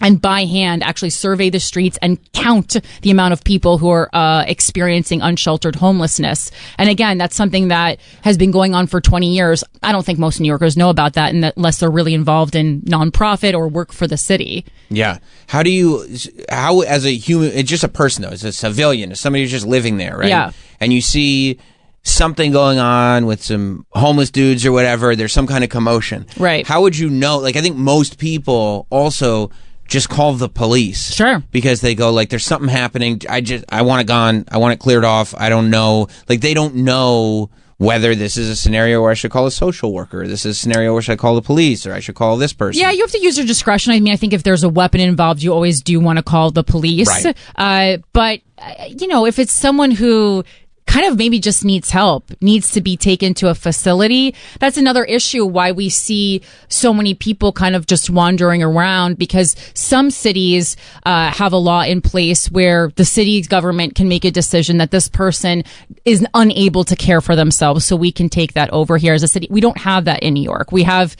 and by hand actually survey the streets and count the amount of people who are experiencing unsheltered homelessness. And again, that's something that has been going on for 20 years. I don't think most New Yorkers know about that unless they're really involved in nonprofit or work for the city. Yeah. How as a human, it's just a person though, it's a civilian, it's somebody who's just living there, right? Yeah. And you see something going on with some homeless dudes or whatever, there's some kind of commotion. Right. How would you know? Like, I think most people also just call the police. Sure. Because they go like, there's something happening. I want it gone. I want it cleared off. I don't know. Like, they don't know whether this is a scenario where I should call a social worker, this is a scenario where should I call the police, or I should call this person. Yeah, you have to use your discretion. I mean, I think if there's a weapon involved, you always do want to call the police. Right. But, if it's someone who kind of maybe just needs help, needs to be taken to a facility. That's another issue why we see so many people kind of just wandering around, because some cities have a law in place where the city government can make a decision that this person is unable to care for themselves, so we can take that over here as a city. We don't have that in New York. We have,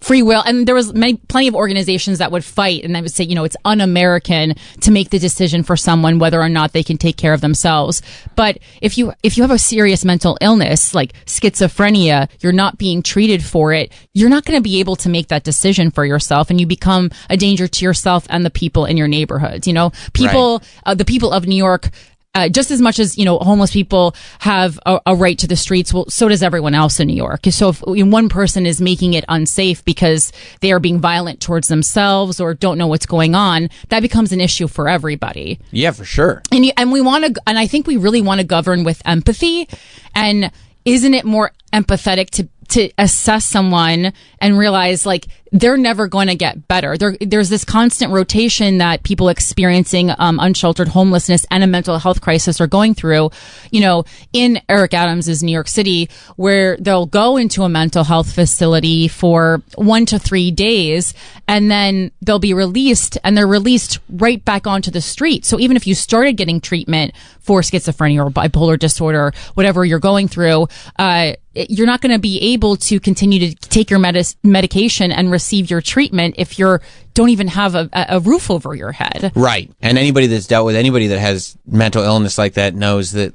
free will, and there was plenty of organizations that would fight, and they would say, it's un-American to make the decision for someone whether or not they can take care of themselves. But if you have a serious mental illness like schizophrenia, you're not being treated for it, you're not going to be able to make that decision for yourself, and you become a danger to yourself and the people in your neighborhoods. The people of New York, just as much as, homeless people have a right to the streets, well, so does everyone else in New York. So if one person is making it unsafe because they are being violent towards themselves or don't know what's going on, that becomes an issue for everybody. Yeah, for sure. And we want to, and I think we really want to govern with empathy. And isn't it more empathetic to assess someone and realize like they're never going to get better? There's this constant rotation that people experiencing unsheltered homelessness and a mental health crisis are going through, in Eric Adams' New York City, where they'll go into a mental health facility for 1 to 3 days, and then they'll be released, and they're released right back onto the street. So even if you started getting treatment for schizophrenia or bipolar disorder, whatever you're going through, you're not going to be able to continue to take your medication and receive your treatment if you don't even have a roof over your head. Right. And anybody that's dealt with anybody that has mental illness like that knows that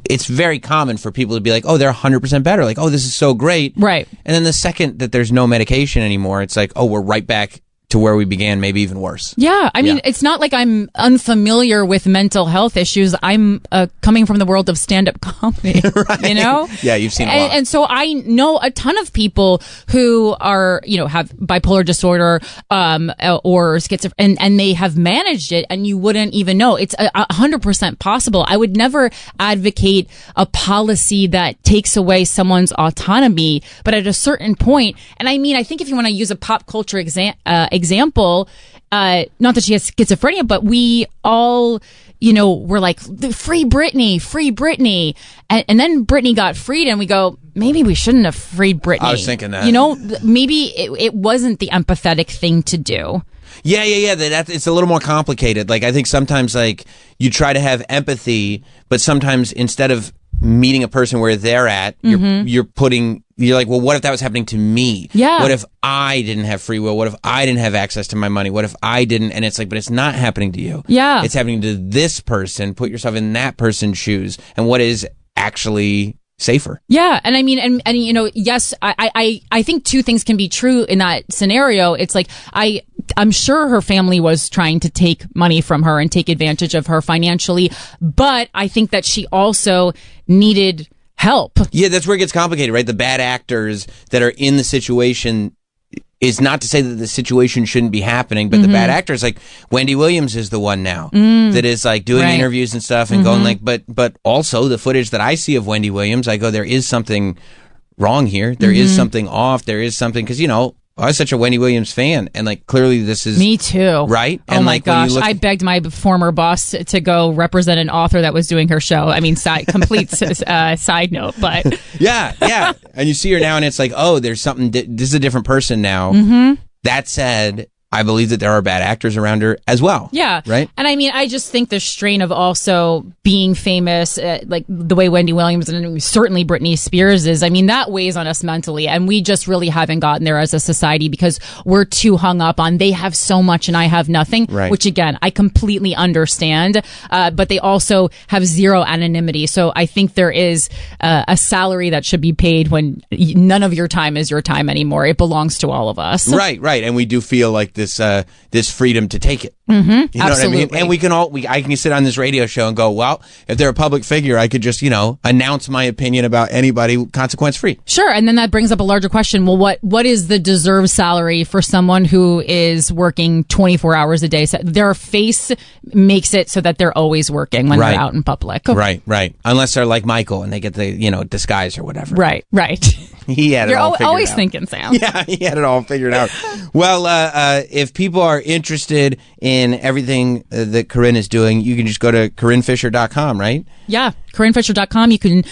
it's very common for people to be like, oh, they're 100% better. Like, oh, this is so great. Right. And then the second that there's no medication anymore, it's like, oh, we're right back to where we began, maybe even worse. Yeah. I mean, it's not like I'm unfamiliar with mental health issues. I'm coming from the world of stand-up comedy, right. Yeah, you've seen a lot. And so I know a ton of people who are, have bipolar disorder or schizophrenia, and they have managed it, and you wouldn't even know. It's 100% possible. I would never advocate a policy that takes away someone's autonomy, but at a certain point, and I mean, I think if you want to use a pop culture example, not that she has schizophrenia, but we all, we're like, free Britney. And then Britney got freed, and we go, maybe we shouldn't have freed Britney. I was thinking that. Maybe it wasn't the empathetic thing to do. Yeah. It's a little more complicated. Like, I think sometimes, like, you try to have empathy, but sometimes instead of meeting a person where they're at, you're like, well, what if that was happening to me? Yeah. What if I didn't have free will? What if I didn't have access to my money? What if I didn't? And it's like, but it's not happening to you. Yeah. It's happening to this person. Put yourself in that person's shoes. And what is actually safer? Yeah. And I mean, and yes, I think two things can be true in that scenario. It's like, I'm sure her family was trying to take money from her and take advantage of her financially, but I think that she also needed help. Yeah, that's where it gets complicated, right? The bad actors that are in the situation is not to say that the situation shouldn't be happening, but the bad actors, like Wendy Williams is the one now that is like doing interviews and stuff and going like, but also the footage that I see of Wendy Williams, I go, there is something wrong here. There is something off. There is something, because, I was such a Wendy Williams fan, and like clearly this is me too, right? And my gosh, I begged my former boss to go represent an author that was doing her show. I mean, complete side note, but yeah, and you see her now, and it's like, oh, there's something. This is a different person now. That said, I believe that there are bad actors around her as well. Yeah. Right? And I mean, I just think the strain of also being famous, like the way Wendy Williams and certainly Britney Spears is, I mean, that weighs on us mentally. And we just really haven't gotten there as a society because we're too hung up on they have so much and I have nothing, right. Which again, I completely understand. But they also have zero anonymity. So I think there is a salary that should be paid when none of your time is your time anymore. It belongs to all of us. Right. And we do feel like this freedom to take it. Mm-hmm. You know Absolutely. what I mean? And I can sit on this radio show and go, well, if they're a public figure, I could just, announce my opinion about anybody consequence free. Sure. And then that brings up a larger question. Well, what is the deserved salary for someone who is working 24 hours a day? So their face makes it so that they're always working when they're out in public. Right. Unless they're like Michael and they get the, disguise or whatever. Right. He had it You're all figured always out. thinking, Sam. Yeah, he had it all figured out. Well, if people are interested in everything that Corinne is doing, you can just go to CorinneFisher.com, right? Yeah, CorinneFisher.com. You can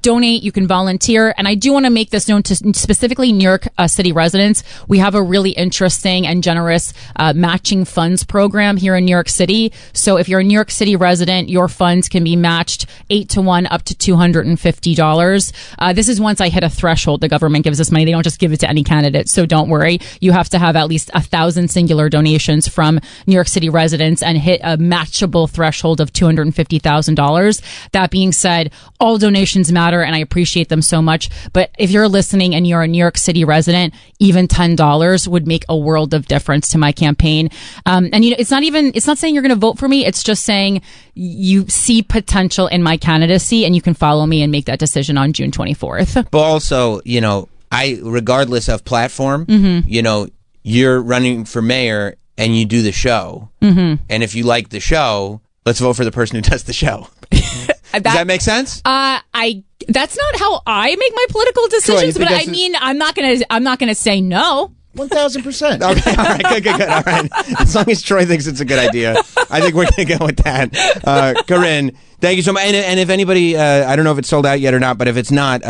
donate, you can volunteer. And I do want to make this known to specifically New York City residents. We have a really interesting and generous matching funds program here in New York City. So if you're a New York City resident, your funds can be matched 8-to-1 up to $250. This is once I hit a threshold. The government gives us money. They don't just give it to any candidate. So don't worry. You have to have at least 1,000 singular donations from New York City residents and hit a matchable threshold of $250,000. That being said, all donations matter and I appreciate them so much. But if you're listening and you're a New York City resident, even $10 would make a world of difference to my campaign. And it's not saying you're going to vote for me. It's just saying you see potential in my candidacy and you can follow me and make that decision on June 24th. But also, regardless of platform, you're running for mayor and you do the show. Mm-hmm. And if you like the show, let's vote for the person who does the show. Does that make sense? That's not how I make my political decisions, but I mean, I'm not gonna say no. 1,000%. Okay, all right, good. All right. As long as Troy thinks it's a good idea, I think we're going to go with that. Corinne, thank you so much. And if anybody, I don't know if it's sold out yet or not, but if it's not,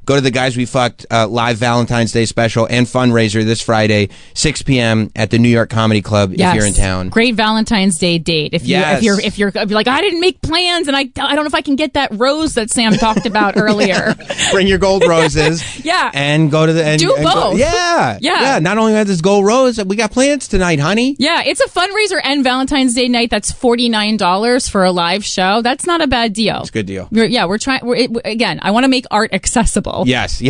go to the Guys We Fucked live Valentine's Day special and fundraiser this Friday, 6 p.m. at the New York Comedy Club if you're in town. Great Valentine's Day date. If you're like, I didn't make plans and I don't know if I can get that rose that Sam talked about earlier. Bring your gold roses. Yeah. And go to the... Do both. Yeah. Not only have this gold rose, we got plans tonight, honey. Yeah, it's a fundraiser and Valentine's Day night. That's $49 for a live show. That's not a bad deal. It's a good deal. We're trying... Again, I want to make art accessible. Yes.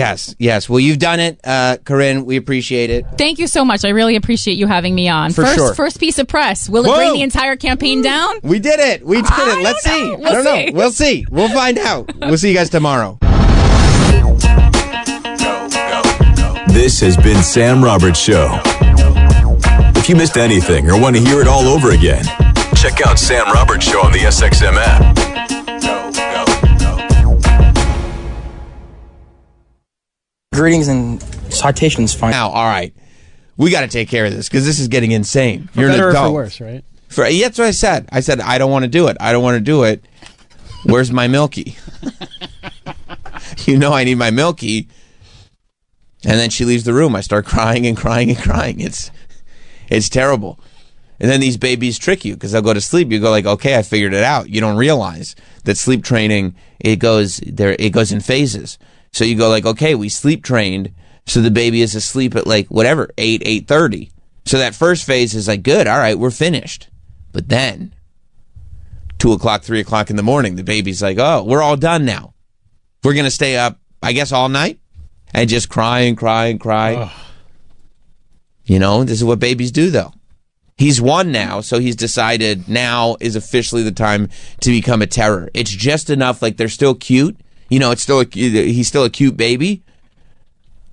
Well, you've done it, Corinne. We appreciate it. Thank you so much. I really appreciate you having me on. First piece of press. Will it bring the entire campaign down? We did it. Let's see. I don't know. We'll see. We'll find out. We'll see you guys tomorrow. This has been Sam Roberts Show. If you missed anything or want to hear it all over again, check out Sam Roberts Show on the SXM app. Greetings and citations. Fine. Now, all right. We got to take care of this because this is getting insane. For better or for worse, right? That's what I said. I said, I don't want to do it. Where's my Milky? I need my Milky. And then she leaves the room. I start crying and crying and crying. It's terrible. And then these babies trick you because they'll go to sleep. You go like, okay, I figured it out. You don't realize that sleep training, it goes in phases. So you go like, okay, we sleep trained. So the baby is asleep at like whatever, 8:30. So that first phase is like, good. All right, we're finished. But then 2 o'clock, 3 o'clock in the morning, the baby's like, oh, we're all done now. We're going to stay up, I guess, all night. And just cry and cry and cry. Ugh. This is what babies do, though. He's 1 now, so he's decided now is officially the time to become a terror. It's just enough, like they're still cute. He's still a cute baby,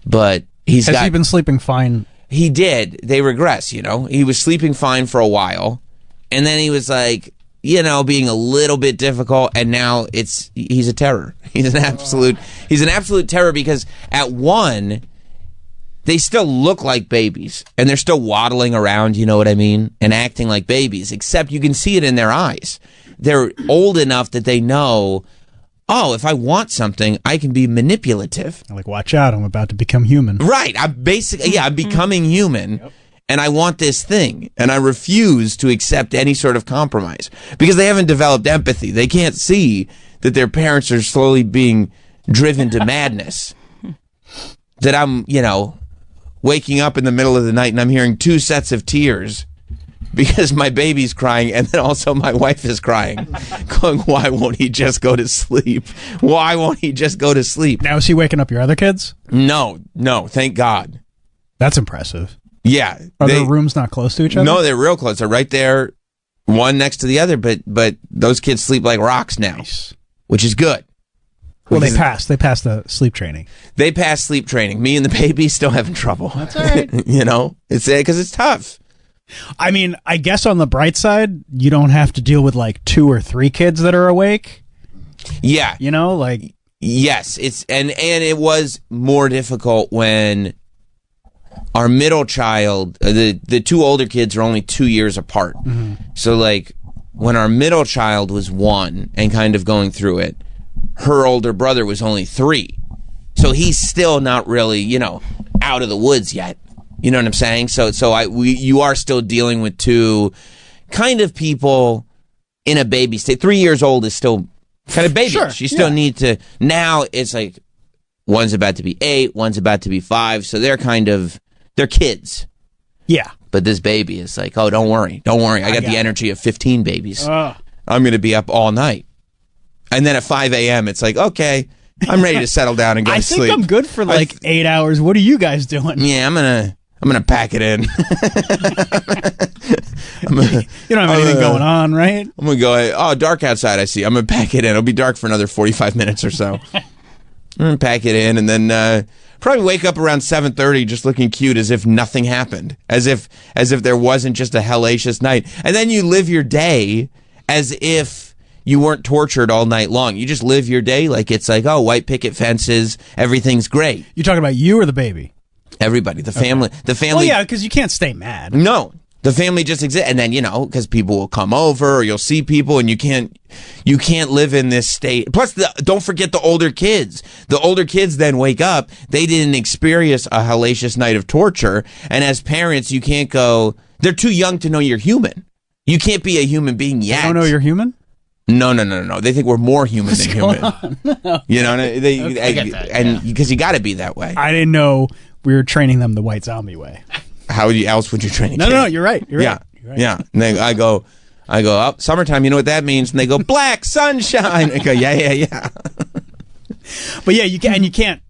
but Has he been sleeping fine? He did. They regress, He was sleeping fine for a while, and then he was like, being a little bit difficult, and now he's a terror. He's an absolute terror because at 1, they still look like babies, and they're still waddling around, you know what I mean, and acting like babies, except you can see it in their eyes. They're old enough that they know, oh, if I want something, I can be manipulative. Like, watch out, I'm about to become human. Right. I'm becoming human. Yep. And I want this thing, and I refuse to accept any sort of compromise because they haven't developed empathy. They can't see that their parents are slowly being driven to madness. That I'm, waking up in the middle of the night and I'm hearing 2 sets of tears because my baby's crying and then also my wife is crying. Going, why won't he just go to sleep? Why won't he just go to sleep? Now, is he waking up your other kids? No, thank God. That's impressive. Yeah. Are their rooms not close to each other? No, they're real close. They're right there, one next to the other, but those kids sleep like rocks now, which is good. Well, they passed the sleep training. They passed sleep training. Me and the baby still having trouble. That's all right. It's because it's tough. I mean, I guess on the bright side, you don't have to deal with like 2 or 3 kids that are awake. Yeah. Yes, it's and it was more difficult when our middle child, the two older kids are only 2 years apart. Mm-hmm. So like when our middle child was 1 and kind of going through it, her older brother was only 3. So he's still not really, out of the woods yet. You know what I'm saying? So you are still dealing with two kind of people in a baby state. 3 years old is still kind of baby. Sure, You still need to. Now it's like one's about to be 8, one's about to be 5. So they're kids. Yeah. But this baby is like, oh, don't worry. I got the energy of 15 babies. I'm going to be up all night. And then at 5 a.m., it's like, okay, I'm ready to settle down and go to sleep. I think I'm good for like 8 hours. What are you guys doing? Yeah, I'm gonna pack it in. You don't have anything going on, right? I'm gonna go. Dark outside. I see. I'm gonna pack it in. It'll be dark for another 45 minutes or so. I'm gonna pack it in, and then probably wake up around 7:30, just looking cute, as if nothing happened, as if there wasn't just a hellacious night. And then you live your day as if you weren't tortured all night long. You just live your day like it's like, oh, white picket fences, everything's great. You talking about you or the baby? Everybody, the family. Well, yeah, because you can't stay mad. No, the family just exists, and then because people will come over, or you'll see people, and you can't live in this state. Plus, don't forget the older kids. The older kids then wake up. They didn't experience a hellacious night of torture, and as parents, you can't go. They're too young to know you're human. You can't be a human being yet. They don't know you're human? No. They think we're more human than human. You know, and because you got to be that way. I didn't know we were training them the white zombie way. How else would you train a kid? No, you're right. Yeah. And then I go, oh, summertime, you know what that means? And they go, black sunshine. I go, yeah. But yeah, you can't,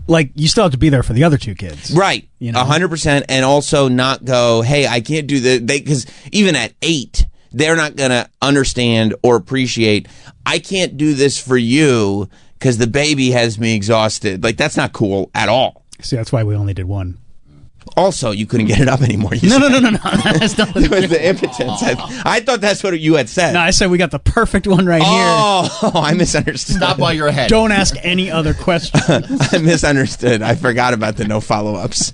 like, you still have to be there for the other two kids. Right. 100%. And also not go, hey, I can't do this. Because even at 8, they're not going to understand or appreciate, I can't do this for you because the baby has me exhausted. Like, that's not cool at all. See, that's why we only did one. Also, you couldn't get it up anymore. No. That's not it was the impotence. I thought that's what you had said. No, I said we got the perfect one right here. Oh, I misunderstood. Stop while you're ahead. Don't ask any other questions. I misunderstood. I forgot about the no follow-ups.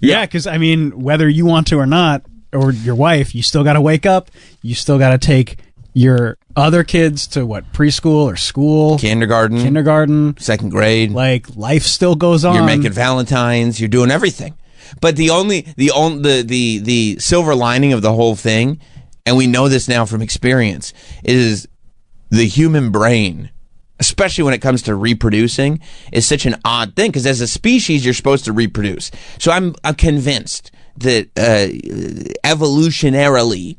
Yeah, because, I mean, whether you want to or not, or your wife, you still got to wake up. You still got to take your other kids to preschool or school, kindergarten, second grade. Like, life still goes on. You're making Valentines. You're doing everything. But the silver lining of the whole thing, and we know this now from experience, is the human brain, especially when it comes to reproducing, is such an odd thing. Because as a species, you're supposed to reproduce. So I'm convinced that evolutionarily,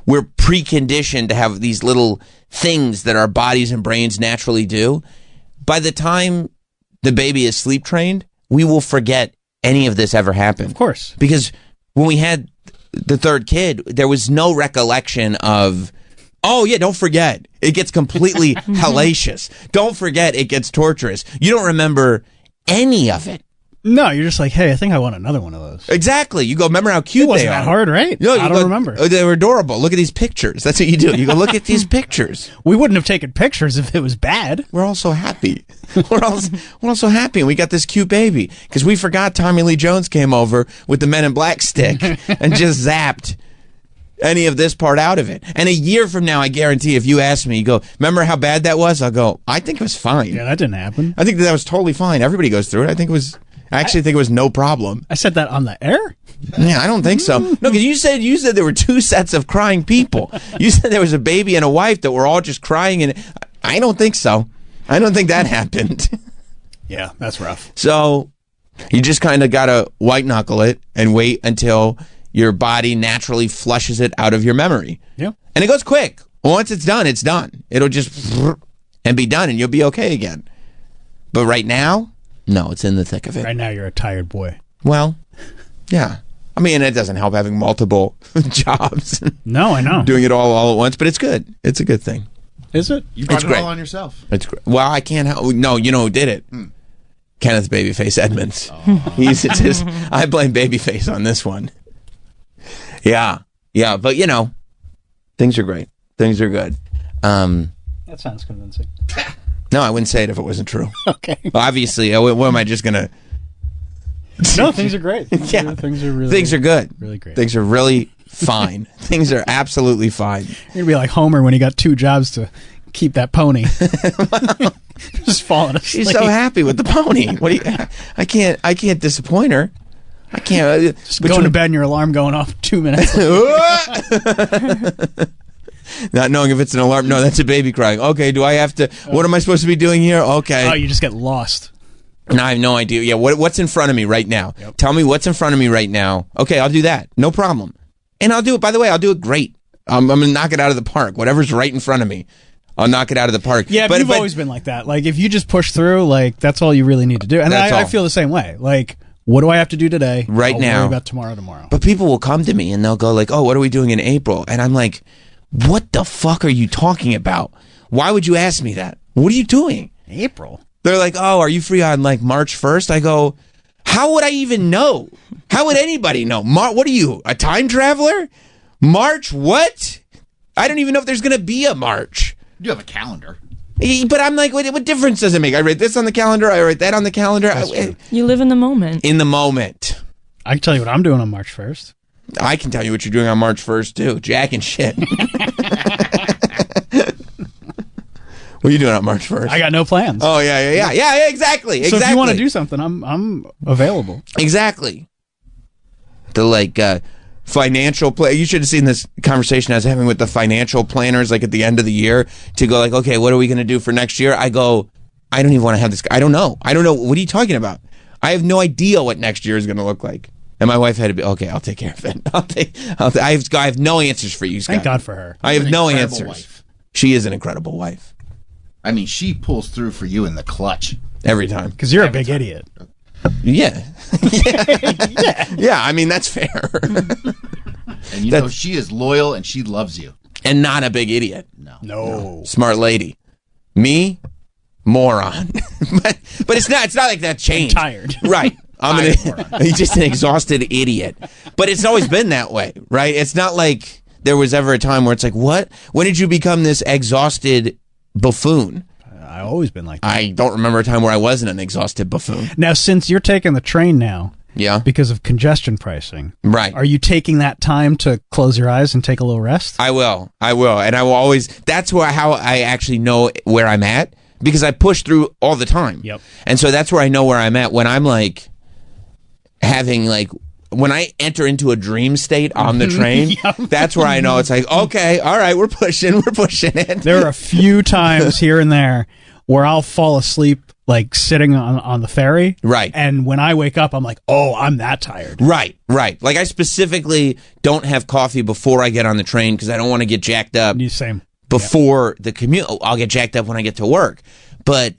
we're preconditioned to have these little things that our bodies and brains naturally do. By the time the baby is sleep trained, we will forget any of this ever happened. Of course. Because when we had the third kid, there was no recollection of, oh yeah, don't forget, it gets completely hellacious. Don't forget, it gets torturous. You don't remember any of it. No, you're just like, hey, I think I want another one of those. Exactly. You go, remember how cute they are. It wasn't that hard, right? No, I don't remember. Oh, they were adorable. Look at these pictures. That's what you do. You go, look at these pictures. We wouldn't have taken pictures if it was bad. We're all so happy. We're all so happy. And we got this cute baby. Because we forgot Tommy Lee Jones came over with the Men in Black stick and just zapped any of this part out of it. And a year from now, I guarantee, if you ask me, you go, remember how bad that was? I'll go, I think it was fine. Yeah, that didn't happen. I think that was totally fine. Everybody goes through it. I actually think it was no problem. I said that on the air? Yeah, I don't think so. No, because you said there were two sets of crying people. You said there was a baby and a wife that were all just crying, and I don't think so. I don't think that happened. Yeah, that's rough. So you just kind of got to white knuckle it and wait until your body naturally flushes it out of your memory. Yeah. And it goes quick. Once it's done, it's done. It'll just and be done, and you'll be okay again. But right now, no, it's in the thick of it. Right now, you're a tired boy. Well, yeah. I mean, it doesn't help having multiple jobs. No, I know. Doing it all at once, but it's good. It's a good thing. Is it? You brought it all on yourself. It's great. Well, I can't help. No, you know who did it? Kenneth Babyface Edmonds. I blame Babyface on this one. Yeah, but things are great. Things are good. That sounds convincing. No, I wouldn't say it if it wasn't true. Okay. Obviously, what am I just gonna? No, things are great. Yeah, things are really. Things are good. Really great. Things are really fine. Things are absolutely fine. You're gonna be like Homer when he got 2 jobs to keep that pony. Just falling asleep. She's so happy with the pony. What do you? I can't disappoint her. I can't. Just going to bed and your alarm going off 2 minutes. Not knowing if it's an alarm. No, that's a baby crying. Okay, do I have to? What am I supposed to be doing here? Okay. Oh, you just get lost. No, I have no idea. Yeah, what's in front of me right now? Yep. Tell me what's in front of me right now. Okay, I'll do that. No problem. And I'll do it. By the way, I'll do it great. I'm going to knock it out of the park. Whatever's right in front of me, I'll knock it out of the park. Yeah, but you've always been like that. Like, if you just push through, like, that's all you really need to do. And I feel the same way. Like, what do I have to do today? Right now. Worry about tomorrow. But people will come to me and they'll go like, oh, what are we doing in April? And I'm like, what the fuck are you talking about? Why would you ask me that? What are you doing? April? They're like, oh, are you free on like March 1st? I go, how would I even know? How would anybody know? What are you, a time traveler? March what? I don't even know if there's going to be a March. You have a calendar. But I'm like, what difference does it make? I write this on the calendar. I write that on the calendar. You live in the moment. In the moment. I can tell you what I'm doing on March 1st. I can tell you what you're doing on March 1st, too. Jack and shit. What are you doing on March 1st? I got no plans. Oh, yeah, exactly. So if you want to do something, I'm available. Exactly. The, financial play. You should have seen this conversation I was having with the financial planners, like, at the end of the year, to go, like, okay, what are we going to do for next year? I go, I don't even want to have this. I don't know. What are you talking about? I have no idea what next year is going to look like. And my wife had to be, okay, I'll take care of it. I have no answers for you, Scott. Thank God for her. I have no answers. Wife. She is an incredible wife. I mean, she pulls through for you in the clutch. Every time. Because you're a big idiot. Yeah. Yeah, I mean, that's fair. And you know, she is loyal and she loves you. And not a big idiot. No. Smart lady. Me? Moron. but it's not like that changed. I'm tired. Right. He's just an exhausted idiot. But it's always been that way, right? It's not like there was ever a time where it's like, what? When did you become this exhausted buffoon? I've always been like that. I don't remember a time where I wasn't an exhausted buffoon. Now, since you're taking the train now, yeah, because of congestion pricing, right? Are you taking that time to close your eyes and take a little rest? I will, and I will always. That's how I actually know where I'm at, because I push through all the time. Yep. And so that's where I know where I'm at when I'm like having like. When I enter into a dream state on the train, yep. That's where I know it's like, okay, all right, we're pushing it. There are a few times here and there where I'll fall asleep, like sitting on the ferry. Right. And when I wake up, I'm like, oh, I'm that tired. Right. Like I specifically don't have coffee before I get on the train because I don't want to get jacked up. Same. Before the commute. I'll get jacked up when I get to work. But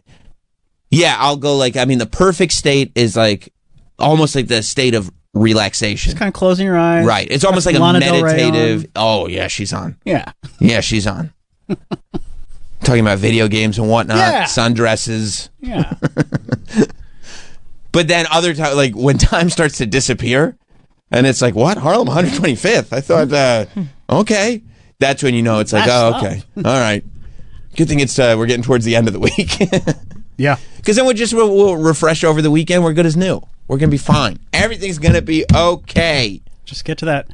yeah, I'll go like, I mean, the perfect state is like almost like the state of relaxation. Just kind of closing your eyes. Right. It's almost like a meditative. Oh, yeah, she's on. Yeah. Yeah, she's on. Talking about video games and whatnot, sundresses. Yeah. But then other times, like when time starts to disappear, and it's like, what? Harlem 125th? I thought, okay. That's when you know it's like, okay. All right. Good thing it's we're getting towards the end of the week. Yeah. Because then we'll refresh over the weekend. We're good as new. We're going to be fine. Everything's going to be okay. Just get to that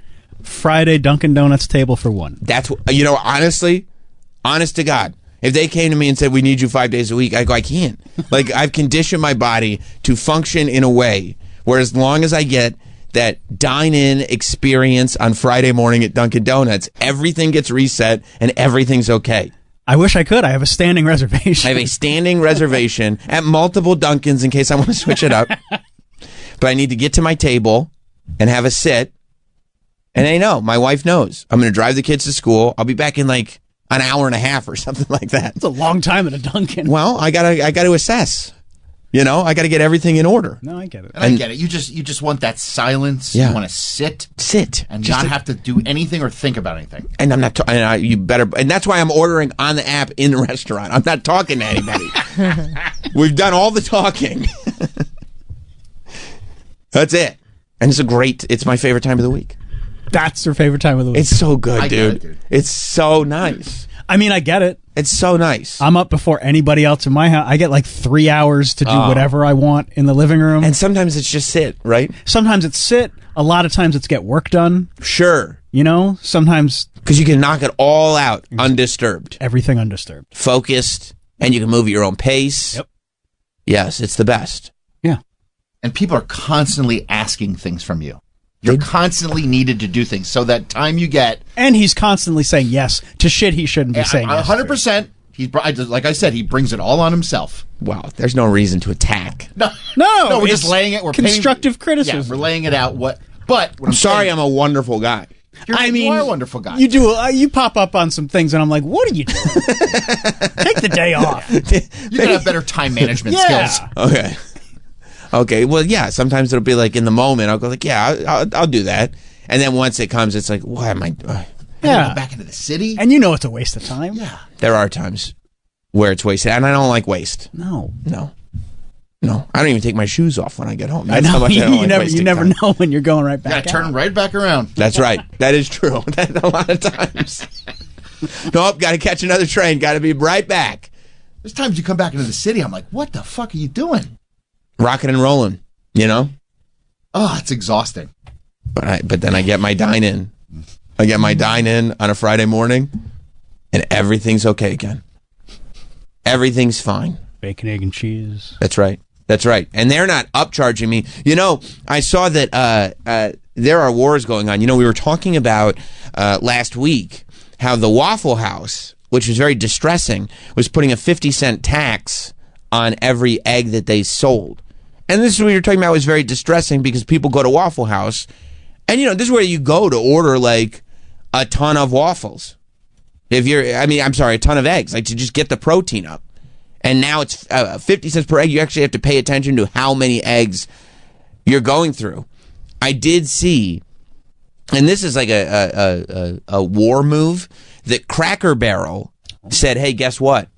Friday Dunkin' Donuts table for one. That's what, honestly, honest to God, if they came to me and said, we need you 5 days a week, I go, I can't. Like, I've conditioned my body to function in a way where as long as I get that dine-in experience on Friday morning at Dunkin' Donuts, everything gets reset and everything's okay. I wish I could. I have a standing reservation. I have a standing reservation at multiple Dunkins in case I want to switch it up. But I need to get to my table and have a sit. And I know, my wife knows. I'm going to drive the kids to school. I'll be back in like an hour and a half or something like that. It's a long time at a Dunkin'. Well, I gotta assess. I got to get everything in order. No, I get it. And I get it. You just want that silence. Yeah. You want to sit, and just not have to do anything or think about anything. And I'm not. And that's why I'm ordering on the app in the restaurant. I'm not talking to anybody. We've done all the talking. That's it. And it's my favorite time of the week. That's their favorite time of the week. It's so good, I get dude. it, dude. It's so nice. I mean, I get it. It's so nice. I'm up before anybody else in my house. I get like 3 hours to do whatever I want in the living room. And sometimes it's just sit, right? Sometimes it's sit. A lot of times it's get work done. Sure. You know, sometimes. Because you can knock it all out undisturbed. Everything undisturbed. Focused, and you can move at your own pace. Yep. Yes, it's the best. Yeah. And people are constantly asking things from you. You're constantly needed to do things. So that time you get... And he's constantly saying yes to shit he shouldn't be saying yes 100%. Like I said, he brings it all on himself. Wow, there's no reason to attack. No, we're just laying it. We're constructive criticism. Yeah, we're laying it out. But I'm sorry, I'm a wonderful guy. You are a wonderful guy. You do. You pop up on some things, and I'm like, "What are you doing? Take the day off. You gotta have better time management skills." Okay. Well, yeah. Sometimes it'll be like in the moment. I'll go like, "Yeah, I'll do that," and then once it comes, it's like, "Why am I?" Go back into the city, and you know it's a waste of time. Yeah. There are times where it's wasted, and I don't like waste. No. I don't even take my shoes off when I get home. I That's know. how much I don't like you never time. know when you're going right back. You gotta turn right back around. That's right. That is true. That's a lot of times. Nope. Got to catch another train. Got to be right back. There's times you come back into the city. I'm like, what the fuck are you doing? Rocking and rolling. You know. Oh, it's exhausting. But then I get my dine in. I get my dine in on a Friday morning, and everything's okay again. Everything's fine. Bacon, egg, and cheese. That's right. That's right. And they're not upcharging me. You know, I saw that there are wars going on. You know, we were talking about last week how the Waffle House, which was very distressing, was putting a 50-cent tax on every egg that they sold. And this is what you're talking about was very distressing because people go to Waffle House, and, you know, this is where you go to order, like, a ton of waffles. A ton of eggs, like to just get the protein up. And now it's 50 cents per egg. You actually have to pay attention to how many eggs you're going through. I did see, and this is like a war move, that Cracker Barrel said, hey, guess what?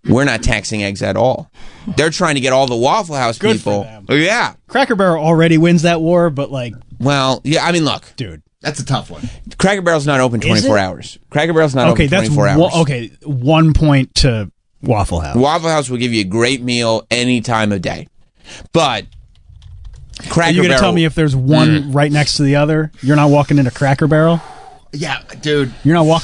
We're not taxing eggs at all. They're trying to get all the Waffle House Good people. for them. Oh, yeah. Cracker Barrel already wins that war, but like... Well, yeah, I mean, look. Dude. That's a tough one. Cracker Barrel's not open 24 hours. Cracker Barrel's not open 24 hours. Okay, 1 point to Waffle House. Waffle House will give you a great meal any time of day. But Cracker Barrel... Are you going to tell me if there's one right next to the other, you're not walking into Cracker Barrel? Yeah, dude. You're not walking